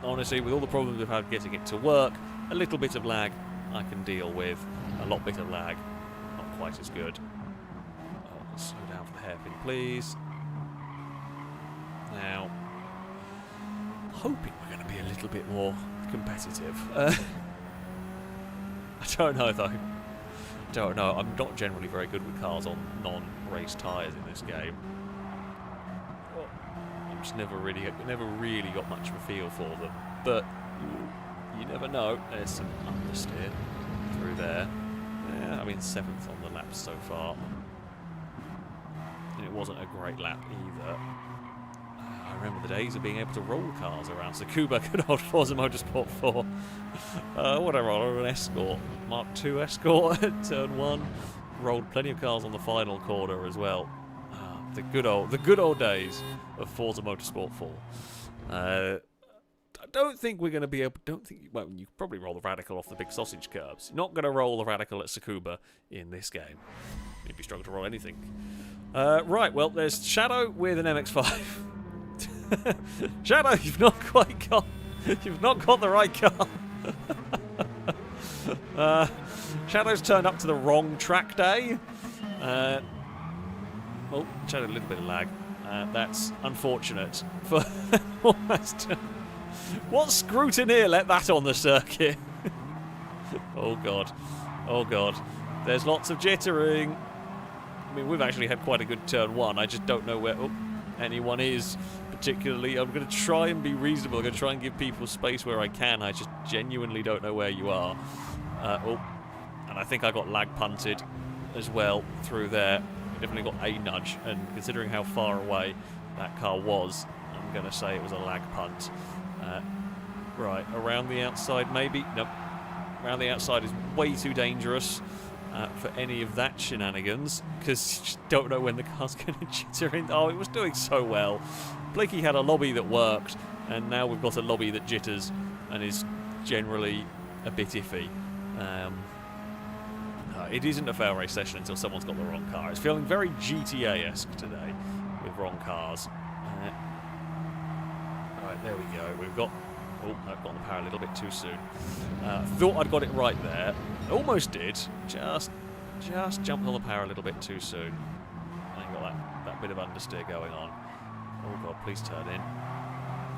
honestly, with all the problems we've had getting it to work, a little bit of lag I can deal with. A lot bit of lag, not quite as good. Oh, slow down for the hairpin, please. Now, hoping we're going to be a little bit more competitive. I don't know though. Don't know. I'm not generally very good with cars on non-race tyres in this game. I'm just never really got much of a feel for them. But you never know. There's some understeer through there. Yeah, I mean 7th on the laps so far. And it wasn't a great lap either. I remember the days of being able to roll cars around Tsukuba, good old Forza Motorsport 4. What I rolled, an Escort, Mark II Escort at turn 1. Rolled plenty of cars on the final corner as well. The good old days of Forza Motorsport 4. I don't think we're going to be able. Well, you could probably roll the Radical off the big sausage curbs. You're not going to roll the Radical at Tsukuba in this game. Maybe struggle to roll anything. Right, well, there's Shadow with an MX-5. Shadow, you've not got the right car. Shadow's turned up to the wrong track day. Oh, Shadow, a little bit of lag. That's unfortunate for almost. What scrutineer let that on the circuit? Oh god, oh god. There's lots of jittering. I mean, we've actually had quite a good turn 1. I just don't know where anyone is. Particularly, I'm going to try and be reasonable. I'm going to try and give people space where I can. I just genuinely don't know where you are. And I think I got lag punted as well through there. I definitely got a nudge, and considering how far away that car was, I'm going to say it was a lag punt. Right, around the outside maybe? Nope. Around the outside is way too dangerous for any of that shenanigans, because you just don't know when the car's going to jitter in. Oh, it was doing so well. Blakey had a lobby that worked, and now we've got a lobby that jitters and is generally a bit iffy. It isn't a FailRace session until someone's got the wrong car. It's feeling very GTA-esque today with wrong cars. Right, there we go. We've got... Oh, I've got the power a little bit too soon. Thought I'd got it right there. Almost did. Just jumped on the power a little bit too soon. And got that bit of understeer going on. Oh god, please turn in.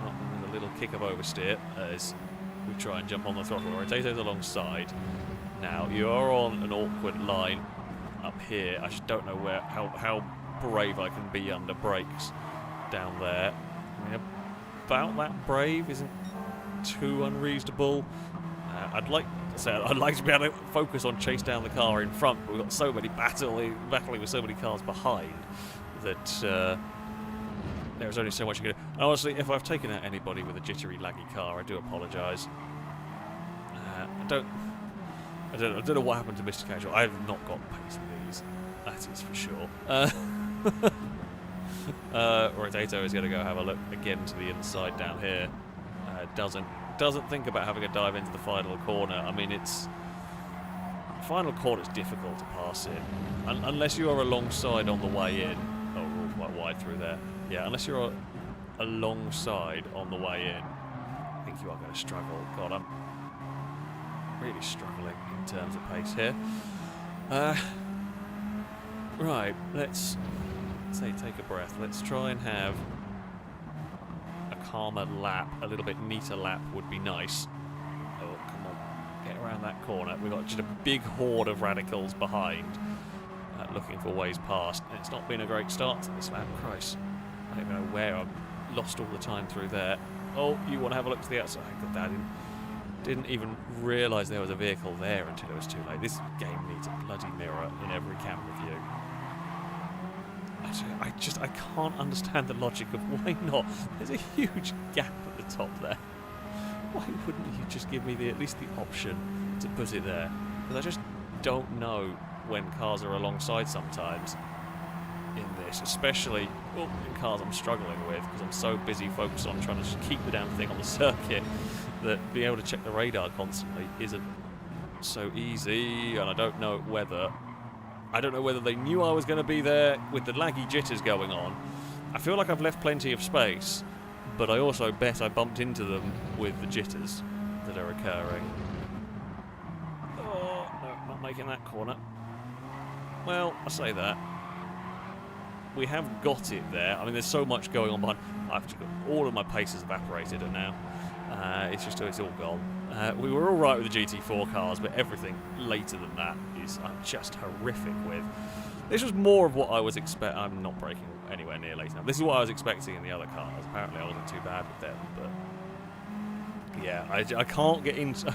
Not with a little kick of oversteer as we try and jump on the throttle. Rotato's alongside. Now, you are on an awkward line up here. I just don't know how brave I can be under brakes down there. I mean, about that brave isn't too unreasonable. I'd like to be able to focus on chase down the car in front, but we've got so many battling with so many cars behind that there's only so much you can do. And honestly, if I've taken out anybody with a jittery, laggy car, I do apologise. I don't know what happened to Mr. Casual. I have not got pace with these. That is for sure. Rotato is going to go have a look again to the inside down here. Doesn't think about having a dive into the final corner. I mean, final corner is difficult to pass in unless you are alongside on the way in. Oh, we're all quite wide through there. Yeah, unless you're alongside on the way in, I think you are going to struggle. God, I'm really struggling in terms of pace here. Right, let's take a breath. Let's try and have a calmer lap, a little bit neater lap would be nice. Oh, come on, get around that corner. We've got just a big horde of radicals behind, looking for ways past. And it's not been a great start to this lap. Christ, I don't even know where I've lost all the time through there. Oh, you want to have a look to the outside? Got that in. Didn't even realise there was a vehicle there until it was too late. This game needs a bloody mirror in every camera view. I can't understand the logic of why not. There's a huge gap at the top there. Why wouldn't you just give me at least the option to put it there? Because don't know when cars are alongside sometimes in this, especially in cars I'm struggling with because I'm so busy focused on trying to just keep the damn thing on the circuit that being able to check the radar constantly isn't so easy. And I don't know whether they knew I was going to be there with the laggy jitters going on. I feel like I've left plenty of space, but I also bet I bumped into them with the jitters that are occurring. Oh, no, not making that corner. Well, I say that. We have got it there. I mean, there's so much going on behind. All of my pace has evaporated, and now it's all gone. We were all right with the GT4 cars, but everything later than that is just horrific with. This was more of what I was expecting. I'm not braking anywhere near late enough. This is what I was expecting in the other cars. Apparently, I wasn't too bad with them, but yeah, I can't get into.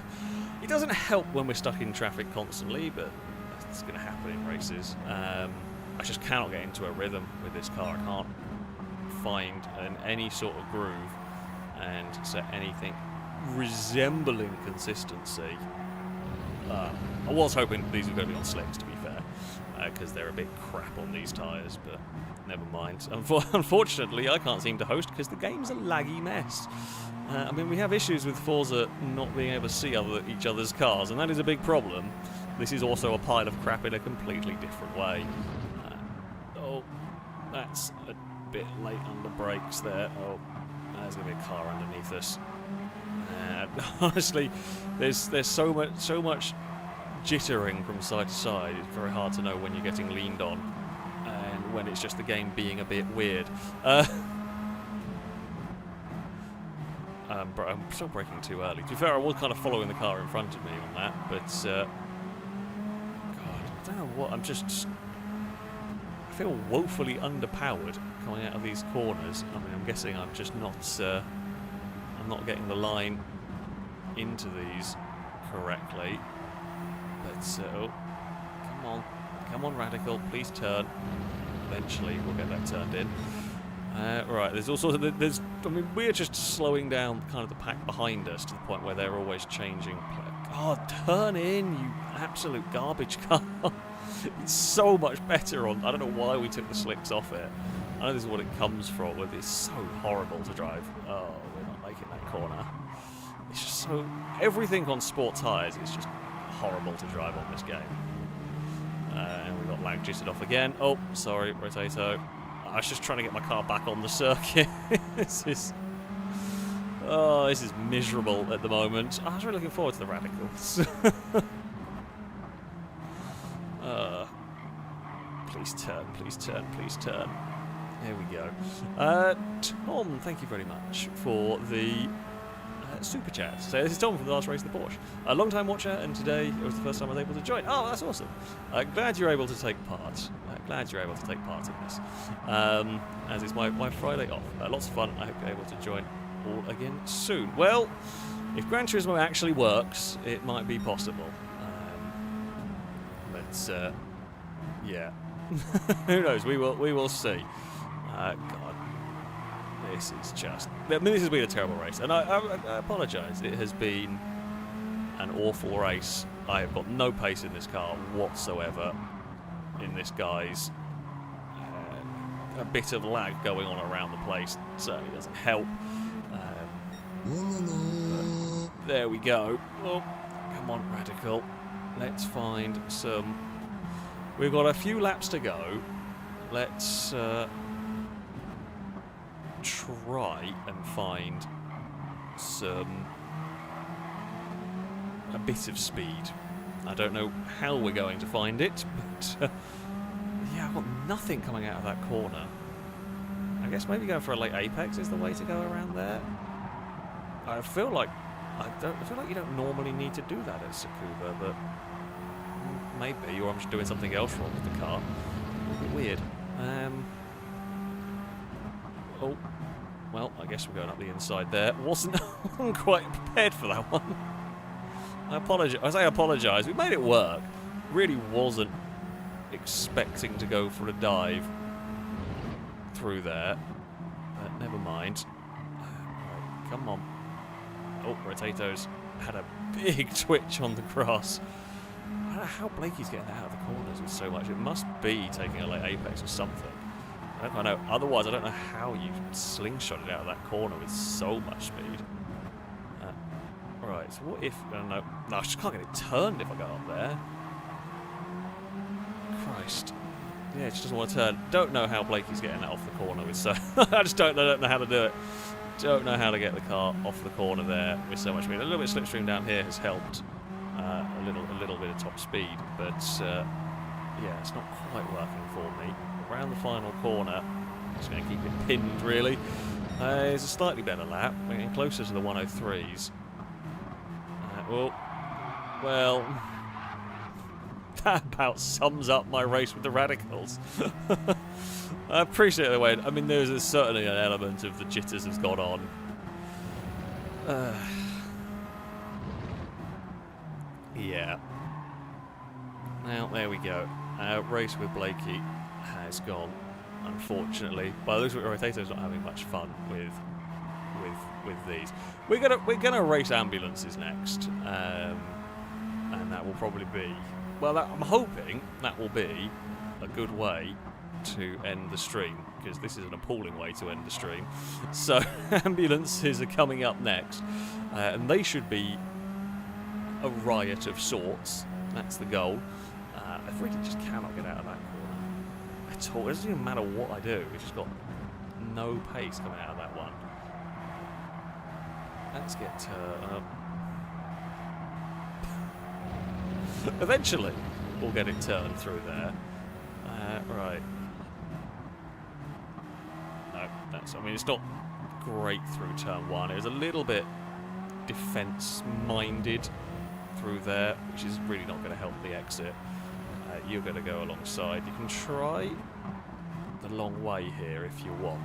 It doesn't help when we're stuck in traffic constantly, but it's going to happen in races. I just cannot get into a rhythm with this car. I can't find any sort of groove and set anything resembling consistency. I was hoping these were going to be on slicks, to be fair, because they're a bit crap on these tyres, but never mind. Unfortunately, I can't seem to host because the game's a laggy mess. I mean, we have issues with Forza not being able to see each other's cars, and that is a big problem. This is also a pile of crap in a completely different way. Oh, that's a bit late on the brakes there. Oh, there's going to be a car underneath us. Honestly, there's so much jittering from side to side. It's very hard to know when you're getting leaned on and when it's just the game being a bit weird. I'm still braking too early. To be fair, I was kind of following the car in front of me on that, but God, I don't know what. I feel woefully underpowered coming out of these corners. I mean, I'm guessing I'm just not. I'm not getting the line into these correctly. But come on, Radical, please turn. Eventually, we'll get that turned in. Right, there's also I mean, we're just slowing down kind of the pack behind us to the point where they're always changing. God, turn in, you absolute garbage car! It's so much better on. I don't know why we took the slicks off it. I know this is what it comes from, but it's so horrible to drive. Oh, we're not making that corner. It's just so. Everything on sport tyres is just horrible to drive on this game. And we got lag jittered off again. Oh, sorry, Rotato. I was just trying to get my car back on the circuit. This is miserable at the moment. I was really looking forward to the Radicals. Please turn, please turn, please turn. There we go. Tom, thank you very much for the super chat. So this is Tom from the last race of the Porsche. A long-time watcher, and today it was the first time I was able to join. Oh, that's awesome. Glad you're able to take part. Glad you're able to take part in this. As it's my Friday off. Lots of fun. I hope you're able to join all again soon. Well, if Gran Turismo actually works, it might be possible. But yeah. Who knows? We will see. God. This is just. I mean, this has been a terrible race, and I apologise. It has been an awful race. I have got no pace in this car whatsoever. In this guy's a bit of lag going on around the place certainly doesn't help. There we go. Oh, come on, Radical. Let's find some. We've got a few laps to go. Let's try and find a bit of speed. I don't know how we're going to find it, but yeah, I've got nothing coming out of that corner. I guess maybe going for a late apex is the way to go around there. I feel like you don't normally need to do that at Tsukuba, but maybe, or I'm just doing something else wrong with the car. A bit weird. Oh, well, I guess we're going up the inside there. Wasn't quite prepared for that one. I apologise. We made it work. Really wasn't expecting to go for a dive through there. But never mind. Right, come on. Oh, Rotato's had a big twitch on the grass. I know how Blakey's getting out of the corners with so much. It must be taking a late apex or something. I don't know. Otherwise, I don't know how you slingshot it out of that corner with so much speed. Right, so what if... no, I just can't get it turned if I go up there. Christ. Yeah, it just doesn't want to turn. Don't know how Blakey's getting that off the corner with so... I just don't know how to do it. Don't know how to get the car off the corner there with so much speed. A little bit of slipstream down here has helped. A little bit of top speed, but yeah, it's not quite working for me. Around the final corner, just going to keep it pinned really. It's a slightly better lap. We're getting closer to the 103s. Well, that about sums up my race with the radicals. I appreciate the way. I mean, there's certainly an element of the jitters has gone on. Yeah. Now, there we go. Race with Blakey has gone, unfortunately. By the looks of it, Rotato's not having much fun with these. We're gonna race ambulances next, and that will probably be, well, I'm hoping that will be a good way to end the stream, because this is an appalling way to end the stream. So ambulances are coming up next, and they should be a riot of sorts. That's the goal. I really just cannot get out of that corner at all. It doesn't even matter what I do. We've just got no pace coming out of that one. Let's get eventually we'll get it turned through there. Right. No, that's... I mean, it's not great through turn one. It was a little bit defence-minded through there, which is really not going to help the exit. You're going to go alongside. You can try the long way here if you want.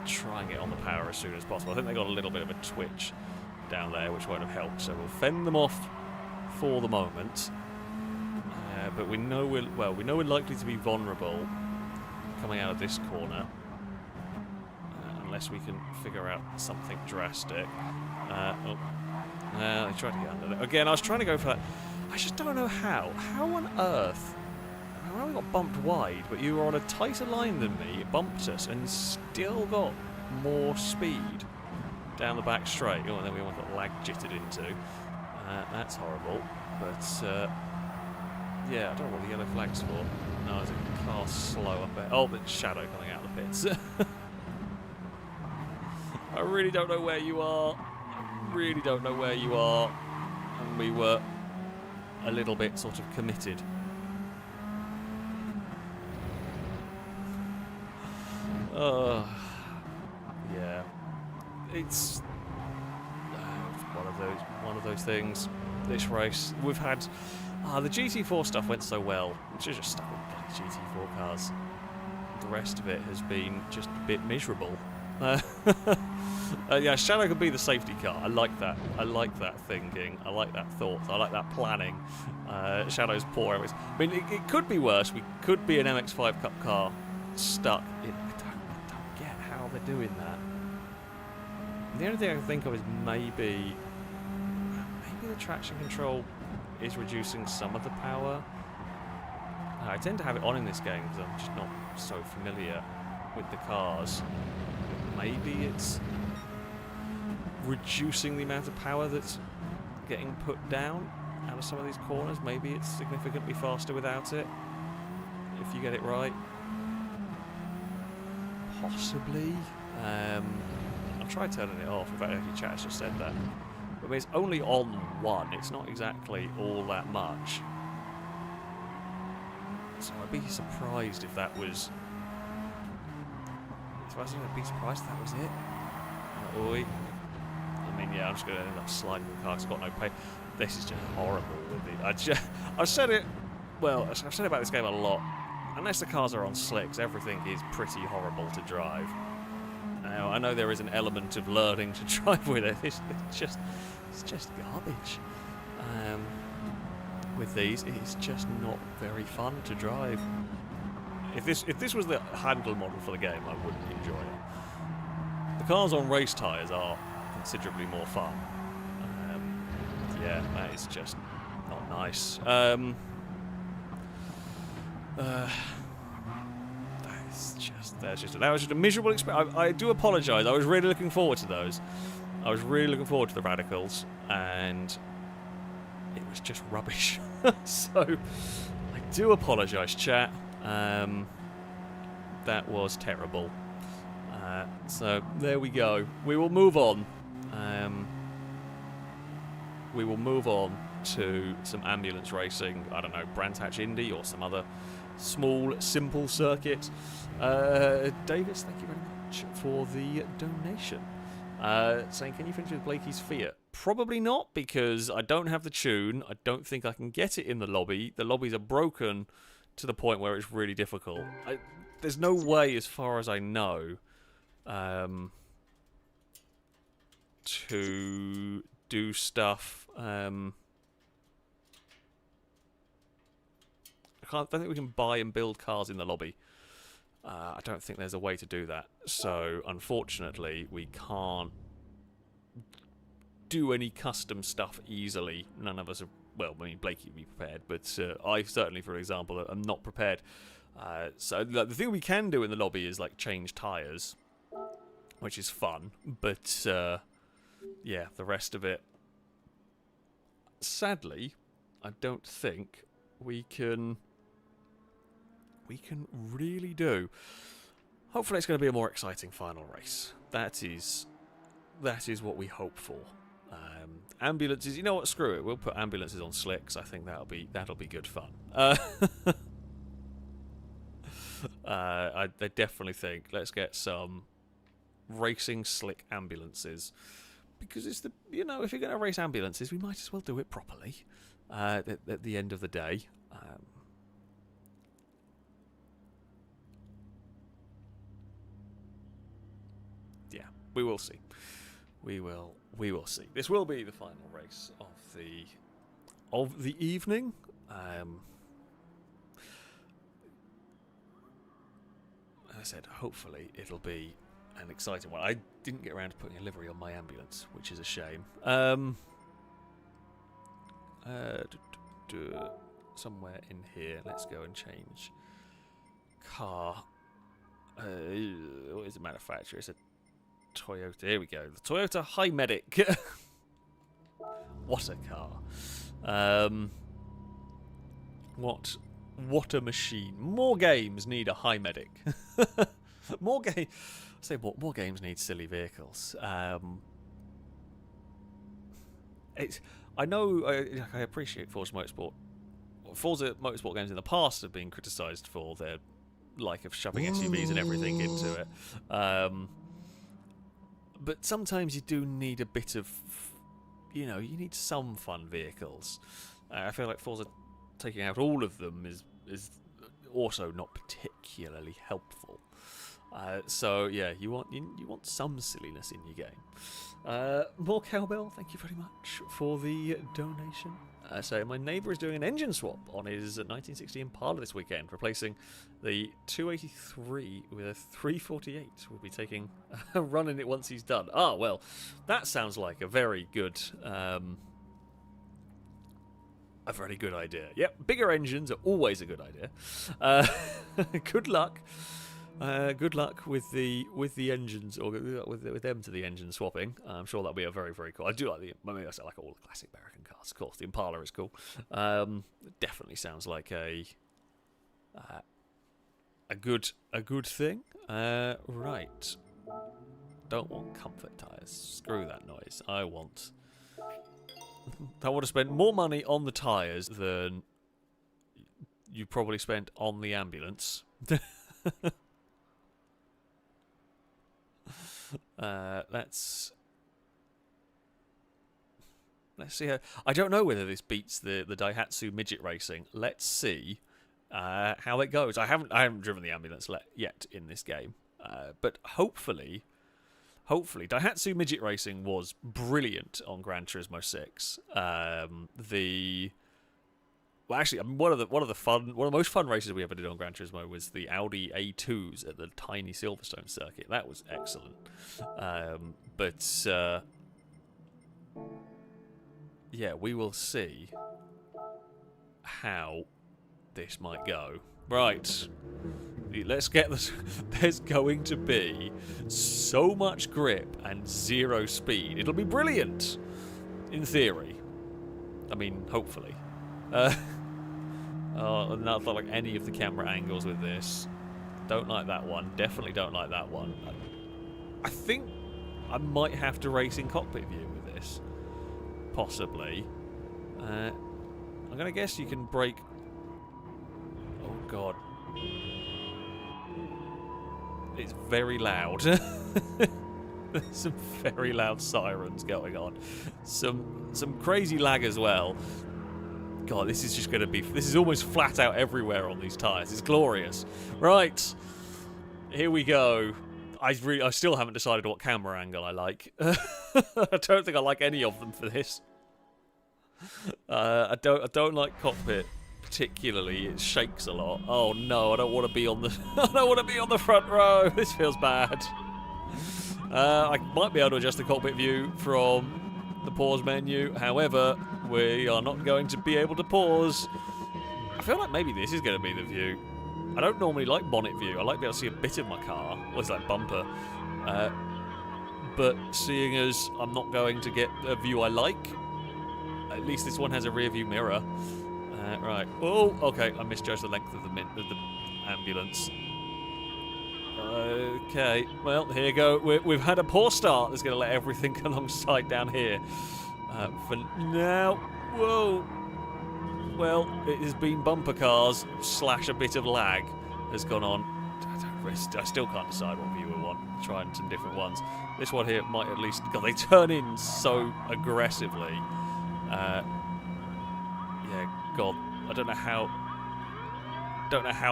Try and get on the power as soon as possible. I think they got a little bit of a twitch down there, which won't have helped. So we'll fend them off for the moment. But we know we're likely to be vulnerable coming out of this corner, unless we can figure out something drastic. They tried to get under there. Again, I was trying to go for that. I just don't know how. How on earth? I know we got bumped wide, but you were on a tighter line than me. It bumped us and still got more speed down the back straight. Oh, and then we almost got lag jittered into. That's horrible. But yeah, I don't know what the yellow flag's for. No, there's a car slow up there. Oh, the shadow coming out of the pits. I really don't know where you are. I really don't know where you are. And we were a little bit sort of committed. Yeah. It's one of those things. This race we've had. The GT4 stuff went so well. We should just stuck with bloody GT4 cars. The rest of it has been just a bit miserable. Yeah, Shadow could be the safety car. I like that. I like that thinking. I like that thought. I like that planning. Shadow's poor. I mean, it could be worse. We could be an MX-5 Cup car stuck in... I don't get how they're doing that. The only thing I can think of is maybe the traction control is reducing some of the power. I tend to have it on in this game because I'm just not so familiar with the cars. Maybe it's reducing the amount of power that's getting put down out of some of these corners. Maybe it's significantly faster without it, if you get it right. Possibly. I'll try turning it off. In fact, actually, chat has just said that. But I mean, it's only on one. It's not exactly all that much. So I'd be surprised if that was... I'd be surprised if that was it. Oi. I mean, yeah, I'm just going to end up sliding the car because I've got no pay. This is just horrible with it. I've said it... Well, I've said about this game a lot. Unless the cars are on slicks, everything is pretty horrible to drive. Now, I know there is an element of learning to drive with it. It's just garbage. With these, it's just not very fun to drive. If this was the handle model for the game, I wouldn't enjoy it. The cars on race tyres are considerably more fun. Yeah, that is just not nice. That was just a miserable experience. I do apologise. I was really looking forward to those. I was really looking forward to the radicals, and it was just rubbish. So I do apologise, chat. That was terrible. So there we go. We will move on. We will move on to some ambulance racing. I don't know, Brands Hatch Indy or some other small, simple circuit. Davis, thank you very much for the donation. Saying, can you finish with Blakey's Fiat? Probably not, because I don't have the tune. I don't think I can get it in the lobby. The lobbies are broken to the point where it's really difficult. There's no way, as far as I know, to do stuff. I don't think we can buy and build cars in the lobby. I don't think there's a way to do that. So, unfortunately, we can't do any custom stuff easily. None of us are... Well, I mean, Blakey would be prepared, but I certainly, for example, am not prepared. So, the thing we can do in the lobby is, like, change tyres, which is fun. But, yeah, the rest of it... Sadly, I don't think we can really do. Hopefully it's going to be a more exciting final race. That is what we hope for. Ambulances, you know what, screw it, we'll put ambulances on slicks. I think that'll be good fun. I definitely think let's get some racing slick ambulances, because it's if you're going to race ambulances, we might as well do it properly at the end of the day. Yeah, we will see. We will see. This will be the final race of the evening. As I said, hopefully it'll be an exciting one. I didn't get around to putting a livery on my ambulance, which is a shame. Somewhere in here, let's go and change car. What is the manufacturer? It's a Toyota. Here we go. The Toyota High Medic. What a car. What a machine. More games need a High Medic. More games need silly vehicles. I know. I appreciate Forza Motorsport. Forza Motorsport games in the past have been criticised for their like of shoving SUVs and everything into it. But sometimes you do need a bit of, you need some fun vehicles. I feel like Forza taking out all of them is also not particularly helpful. So yeah, you want some silliness in your game. More cowbell, thank you very much for the donation. So my neighbour is doing an engine swap on his 1960 Impala this weekend, replacing the 283 with a 348. We'll be taking a run in it once he's done. Ah, well, that sounds like a very good idea. Yep, bigger engines are always a good idea. Good luck. Good luck with the engines, or with them to the engine swapping. I'm sure that'll be a very, very cool. I do like I like all the classic American cars, of course. The Impala is cool. It definitely sounds like a good thing. Right. Don't want comfort tyres. Screw that noise. I want to spend more money on the tyres than you probably spent on the ambulance. Let's see how... I don't know whether this beats the Daihatsu midget racing. Let's see how it goes. I haven't driven the ambulance yet in this game, but hopefully Daihatsu midget racing was brilliant on Gran Turismo 6. One of the most fun races we ever did on Gran Turismo was the Audi A2s at the tiny Silverstone circuit. That was excellent. But yeah, we will see how this might go. Right. Let's get this. There's going to be so much grip and 0 speed. It'll be brilliant, in theory. I mean, hopefully. Oh, not like any of the camera angles with this. Don't like that one. Definitely don't like that one. I think I might have to race in cockpit view with this. Possibly. I'm going to guess you can brake... Oh, God. It's very loud. There's some very loud sirens going on. Some crazy lag as well. God, this is just going to be... This is almost flat out everywhere on these tyres. It's glorious. Right. Here we go. I still haven't decided what camera angle I like. I don't think I like any of them for this. I don't like cockpit particularly. It shakes a lot. Oh no, I don't want to be on the I don't want to be on the front row. This feels bad. I might be able to adjust the cockpit view from the pause menu. However, we are not going to be able to pause. I feel like maybe this is going to be the view. I don't normally like bonnet view. I like to be able to see a bit of my car. Well, it's like bumper. But seeing as I'm not going to get a view I like, at least this one has a rear view mirror. Right. Oh, okay. I misjudged the length of the ambulance. Okay. Well, here you go. We've had a poor start. That's going to let everything alongside down here. For now... Whoa. Well, it has been bumper cars / a bit of lag has gone on. I still can't decide what view we want. Trying some different ones. This one here might at least... God, they turn in so aggressively. Yeah, God, I don't know how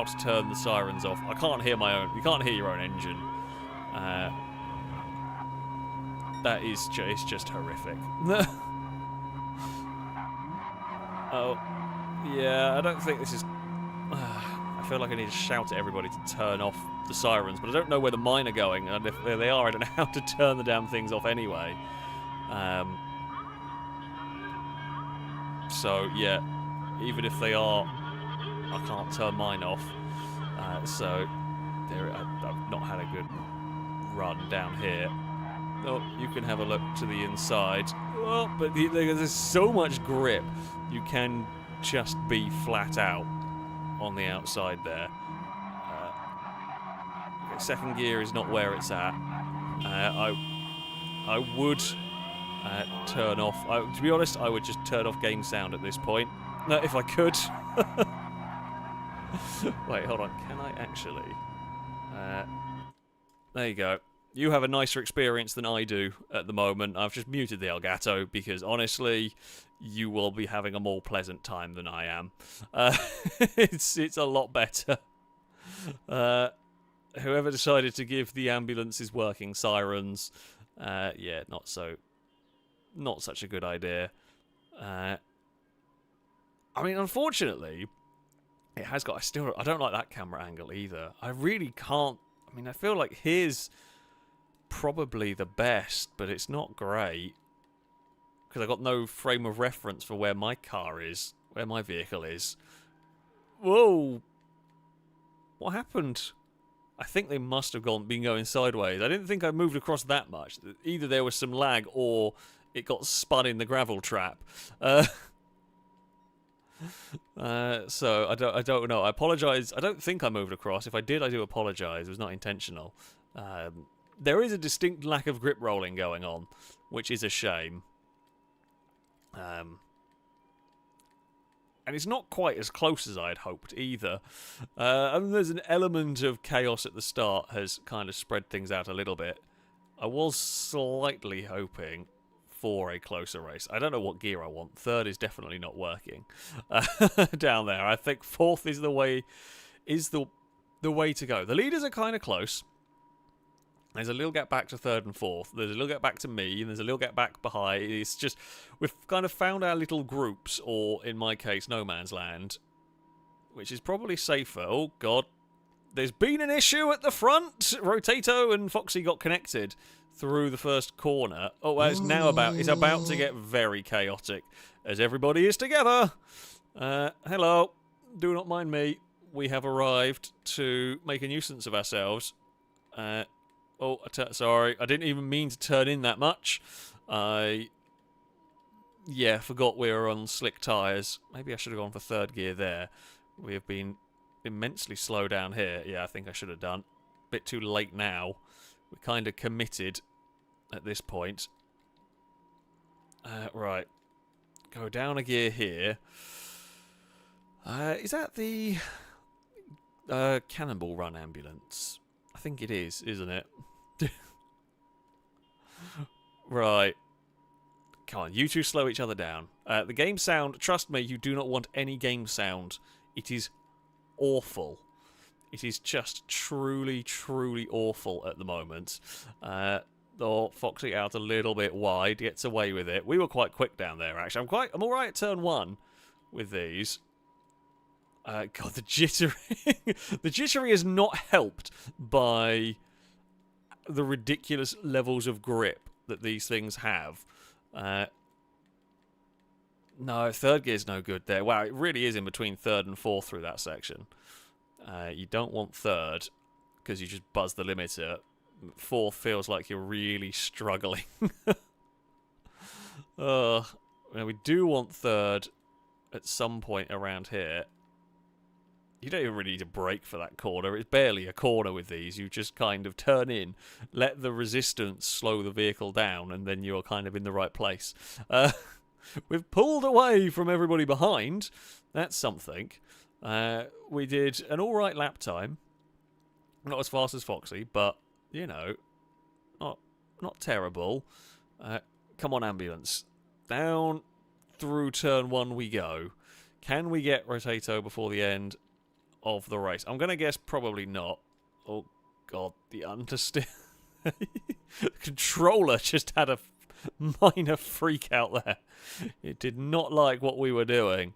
to turn the sirens off. I can't hear my own. You can't hear your own engine. That is it's just horrific. Oh, yeah, I don't think this is... I feel like I need to shout at everybody to turn off the sirens, but I don't know where the mine are going, and if they are, I don't know how to turn the damn things off anyway. So, yeah, even if they are, I can't turn mine off. So, I've not had a good run down here. Oh, you can have a look to the inside. Oh, but there's so much grip, you can just be flat out on the outside there. Okay, second gear is not where it's at. I would turn off... to be honest, I would just turn off game sound at this point. If I could. Wait, hold on. Can I actually... there you go. You have a nicer experience than I do at the moment. I've just muted the Elgato because, honestly, you will be having a more pleasant time than I am. It's a lot better. Whoever decided to give the ambulances working sirens, yeah, not such a good idea. I mean, unfortunately, it has got... I don't like that camera angle either. I really can't... I mean, I feel like here's probably the best, but it's not great because I got no frame of reference for where my car is, where my vehicle is. Whoa! What happened? I think they must have been going sideways. I didn't think I moved across that much. Either there was some lag or it got spun in the gravel trap. So I don't know. I apologise. I don't think I moved across. If I did, I do apologise. It was not intentional. There is a distinct lack of grip rolling going on, which is a shame. And it's not quite as close as I had hoped either. I mean, there's an element of chaos at the start has kind of spread things out a little bit. I was slightly hoping for a closer race. I don't know what gear I want. Third is definitely not working down there. I think fourth is the way to go. The leaders are kind of close. There's a little gap back to third and fourth. There's a little gap back to me, and there's a little gap back behind. It's just, we've kind of found our little groups, or in my case, no man's land, which is probably safer. Oh, God. There's been an issue at the front. Rotato and Foxy got connected through the first corner. Oh, it's about to get very chaotic as everybody is together. Hello. Do not mind me. We have arrived to make a nuisance of ourselves. Sorry. I didn't even mean to turn in that much. Forgot we were on slick tyres. Maybe I should have gone for third gear there. We have been immensely slow down here. Yeah, I think I should have done. Bit too late now. We're kind of committed at this point. Right. Go down a gear here. Is that the Cannonball Run ambulance? I think it is, isn't it? Right. Come on, you two slow each other down. The game sound, trust me, you do not want any game sound. It is awful. It is just truly, truly awful at the moment. Foxy out a little bit wide, gets away with it. We were quite quick down there, actually. I'm all right at turn 1 with these. God, the jittering. The jittery is not helped by the ridiculous levels of grip that these things have. No, third gear's no good there. Wow, it really is in between third and fourth through that section. You don't want third because you just buzz the limiter. Fourth feels like you're really struggling. We do want third at some point around here. You don't even really need to brake for that corner. It's barely a corner with these. You just kind of turn in, let the resistance slow the vehicle down, and then you're kind of in the right place. We've pulled away from everybody behind. That's something. We did an alright lap time. Not as fast as Foxy, but, you know, not terrible. Come on, ambulance. Down through turn 1 we go. Can we get Rotato before the end of the race? I'm going to guess probably not. Oh, God, the understeer. The controller just had a minor freak out there. It did not like what we were doing.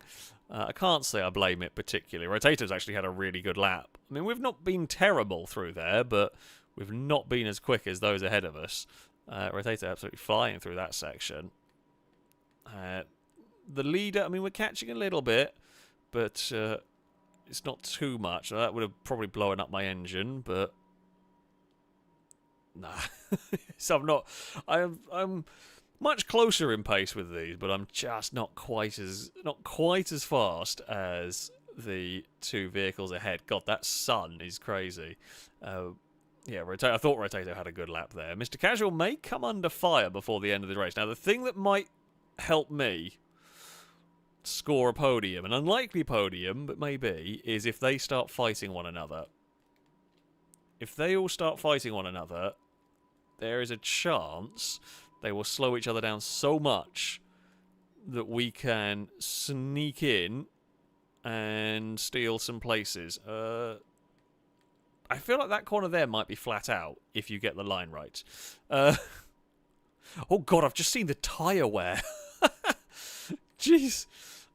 I can't say I blame it particularly. Rotato's actually had a really good lap. I mean, we've not been terrible through there, but we've not been as quick as those ahead of us. Rotato absolutely flying through that section. The leader, I mean, we're catching a little bit, but it's not too much. That would have probably blown up my engine, but nah. So I'm much closer in pace with these, but I'm just not quite as fast as the two vehicles ahead. God, that sun is crazy. Yeah, I thought Rotato had a good lap there. Mr. Casual may come under fire before the end of the race. Now, the thing that might help me score a podium, an unlikely podium, but maybe, is if they start fighting one another. If they all start fighting one another, there is a chance they will slow each other down so much that we can sneak in and steal some places. I feel like that corner there might be flat out if you get the line right. Oh God, I've just seen the tyre wear. Jeez.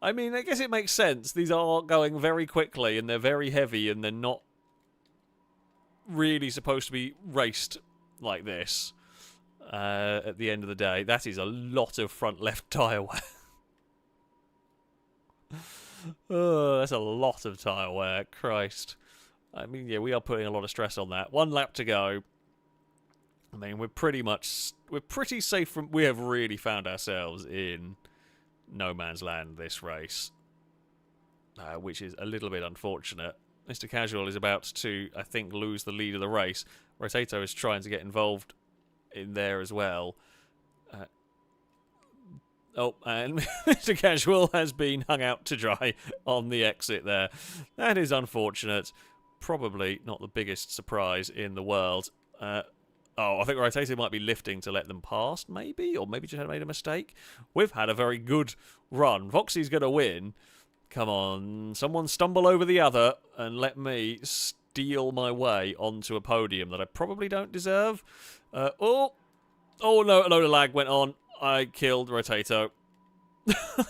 I mean, I guess it makes sense. These are going very quickly and they're very heavy and they're not really supposed to be raced like this at the end of the day. That is a lot of front left tyre wear. Oh, that's a lot of tyre wear. Christ. I mean, yeah, we are putting a lot of stress on that. 1 lap to go. I mean, we're pretty safe from... We have really found ourselves in no man's land this race, which is a little bit unfortunate. Mr. Casual is about to, I think, lose the lead of the race. Rotato is trying to get involved in there as well. And Mr. Casual has been hung out to dry on the exit there. That is unfortunate. Probably not the biggest surprise in the world. I think Rotato might be lifting to let them pass, maybe? Or maybe just had made a mistake. We've had a very good run. Foxy's going to win. Come on, someone stumble over the other and let me steal my way onto a podium that I probably don't deserve. No, a load of lag went on. I killed Rotato.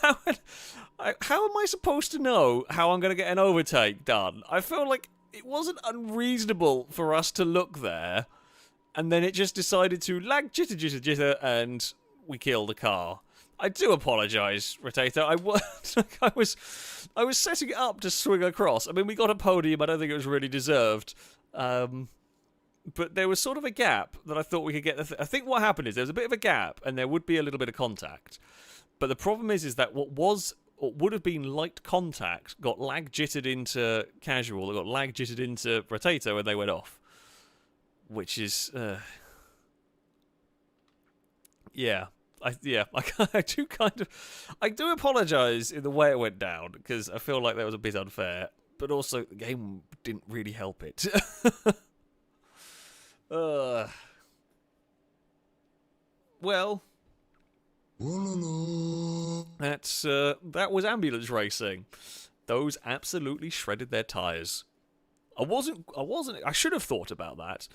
How am I supposed to know how I'm going to get an overtake done? I feel like it wasn't unreasonable for us to look there, and then it just decided to lag jitter jitter jitter, and we killed the car. I do apologise, Rotator. I was setting it up to swing across. I mean, we got a podium. I don't think it was really deserved. But there was sort of a gap that I thought we could get. I think what happened is there was a bit of a gap, and there would be a little bit of contact. But the problem is that what would have been light contact got lag jittered into casual. It got lag jittered into Rotator, and they went off. Which is, yeah. I do apologise in the way it went down, because I feel like that was a bit unfair, but also the game didn't really help it. Well, that was ambulance racing. Those absolutely shredded their tyres. I should have thought about that.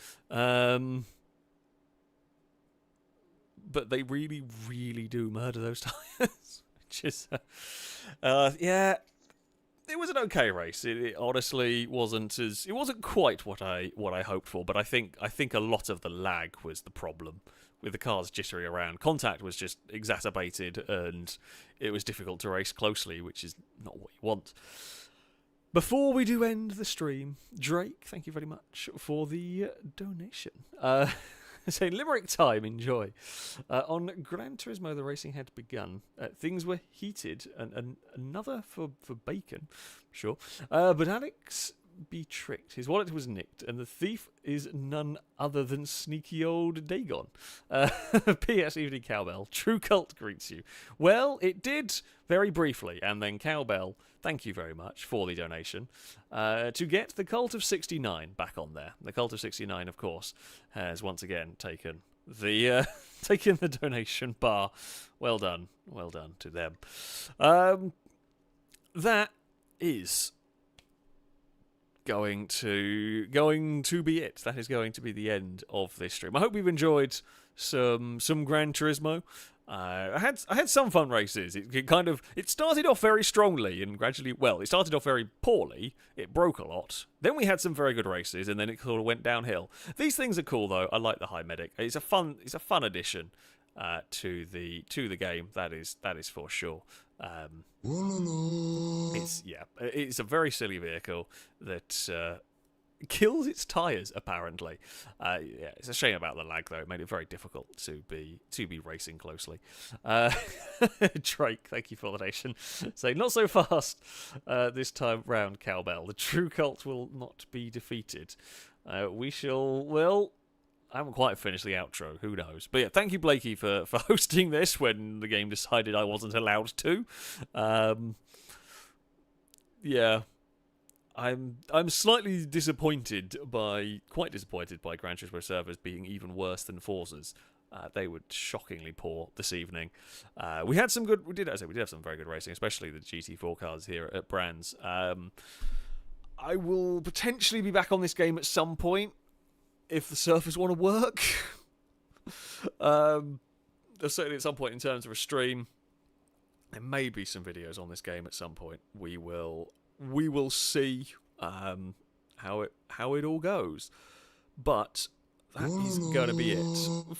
But they really, really do murder those tyres. Which is, yeah, it was an okay race. It honestly wasn't as, it wasn't quite what I hoped for. But I think a lot of the lag was the problem with the cars jittering around. Contact was just exacerbated, and it was difficult to race closely, which is not what you want. Before we do end the stream, Drake, thank you very much for the donation. Say Limerick time, enjoy. On Gran Turismo, the racing had begun. Things were heated, and another for bacon, sure. But Alex be tricked. His wallet was nicked, and the thief is none other than sneaky old Dagon. P.S. Evening Cowbell. True Cult greets you. Well, it did very briefly, and then Cowbell, thank you very much for the donation, to get the Cult of 69 back on there. The Cult of 69, of course, has once again taken the donation bar. Well done to them. That is going to be it. That is going to be the end of this stream. I hope you've enjoyed some Gran Turismo. I had some fun races. It started off very strongly and gradually, well, it started off very poorly. It broke a lot. Then we had some very good races, and then it sort of went downhill. These things are cool though. I like the High Medic. It's a fun addition to the game. That is for sure. It's a very silly vehicle that kills its tyres, apparently. It's a shame about the lag, though. It made it very difficult to be racing closely. Drake, thank you for the donation. So, not so fast this time round, Cowbell. The true cult will not be defeated. We shall, well, I haven't quite finished the outro, who knows. But yeah, thank you, Blakey, for hosting this when the game decided I wasn't allowed to. Yeah. I'm slightly quite disappointed by Gran Turismo servers being even worse than Forza's. They were shockingly poor this evening. We did have some very good racing, especially the GT4 cars here at Brands. I will potentially be back on this game at some point if the servers want to work. Certainly at some point in terms of a stream. There may be some videos on this game at some point. We will see how it all goes. But that is going to be it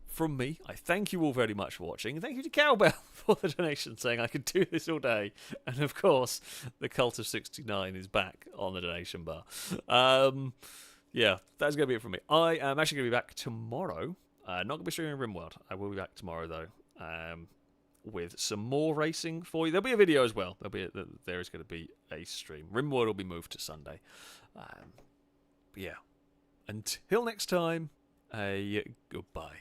from me. I thank you all very much for watching. And thank you to Cowbell for the donation, saying I could do this all day. And of course, the Cult of 69 is back on the donation bar. Yeah, that's going to be it from me. I am actually going to be back tomorrow. Not going to be streaming RimWorld. I will be back tomorrow, though. With some more racing for you. There'll be a video as well. There is going to be a stream. RimWorld will be moved to Sunday. Yeah. Until next time, goodbye.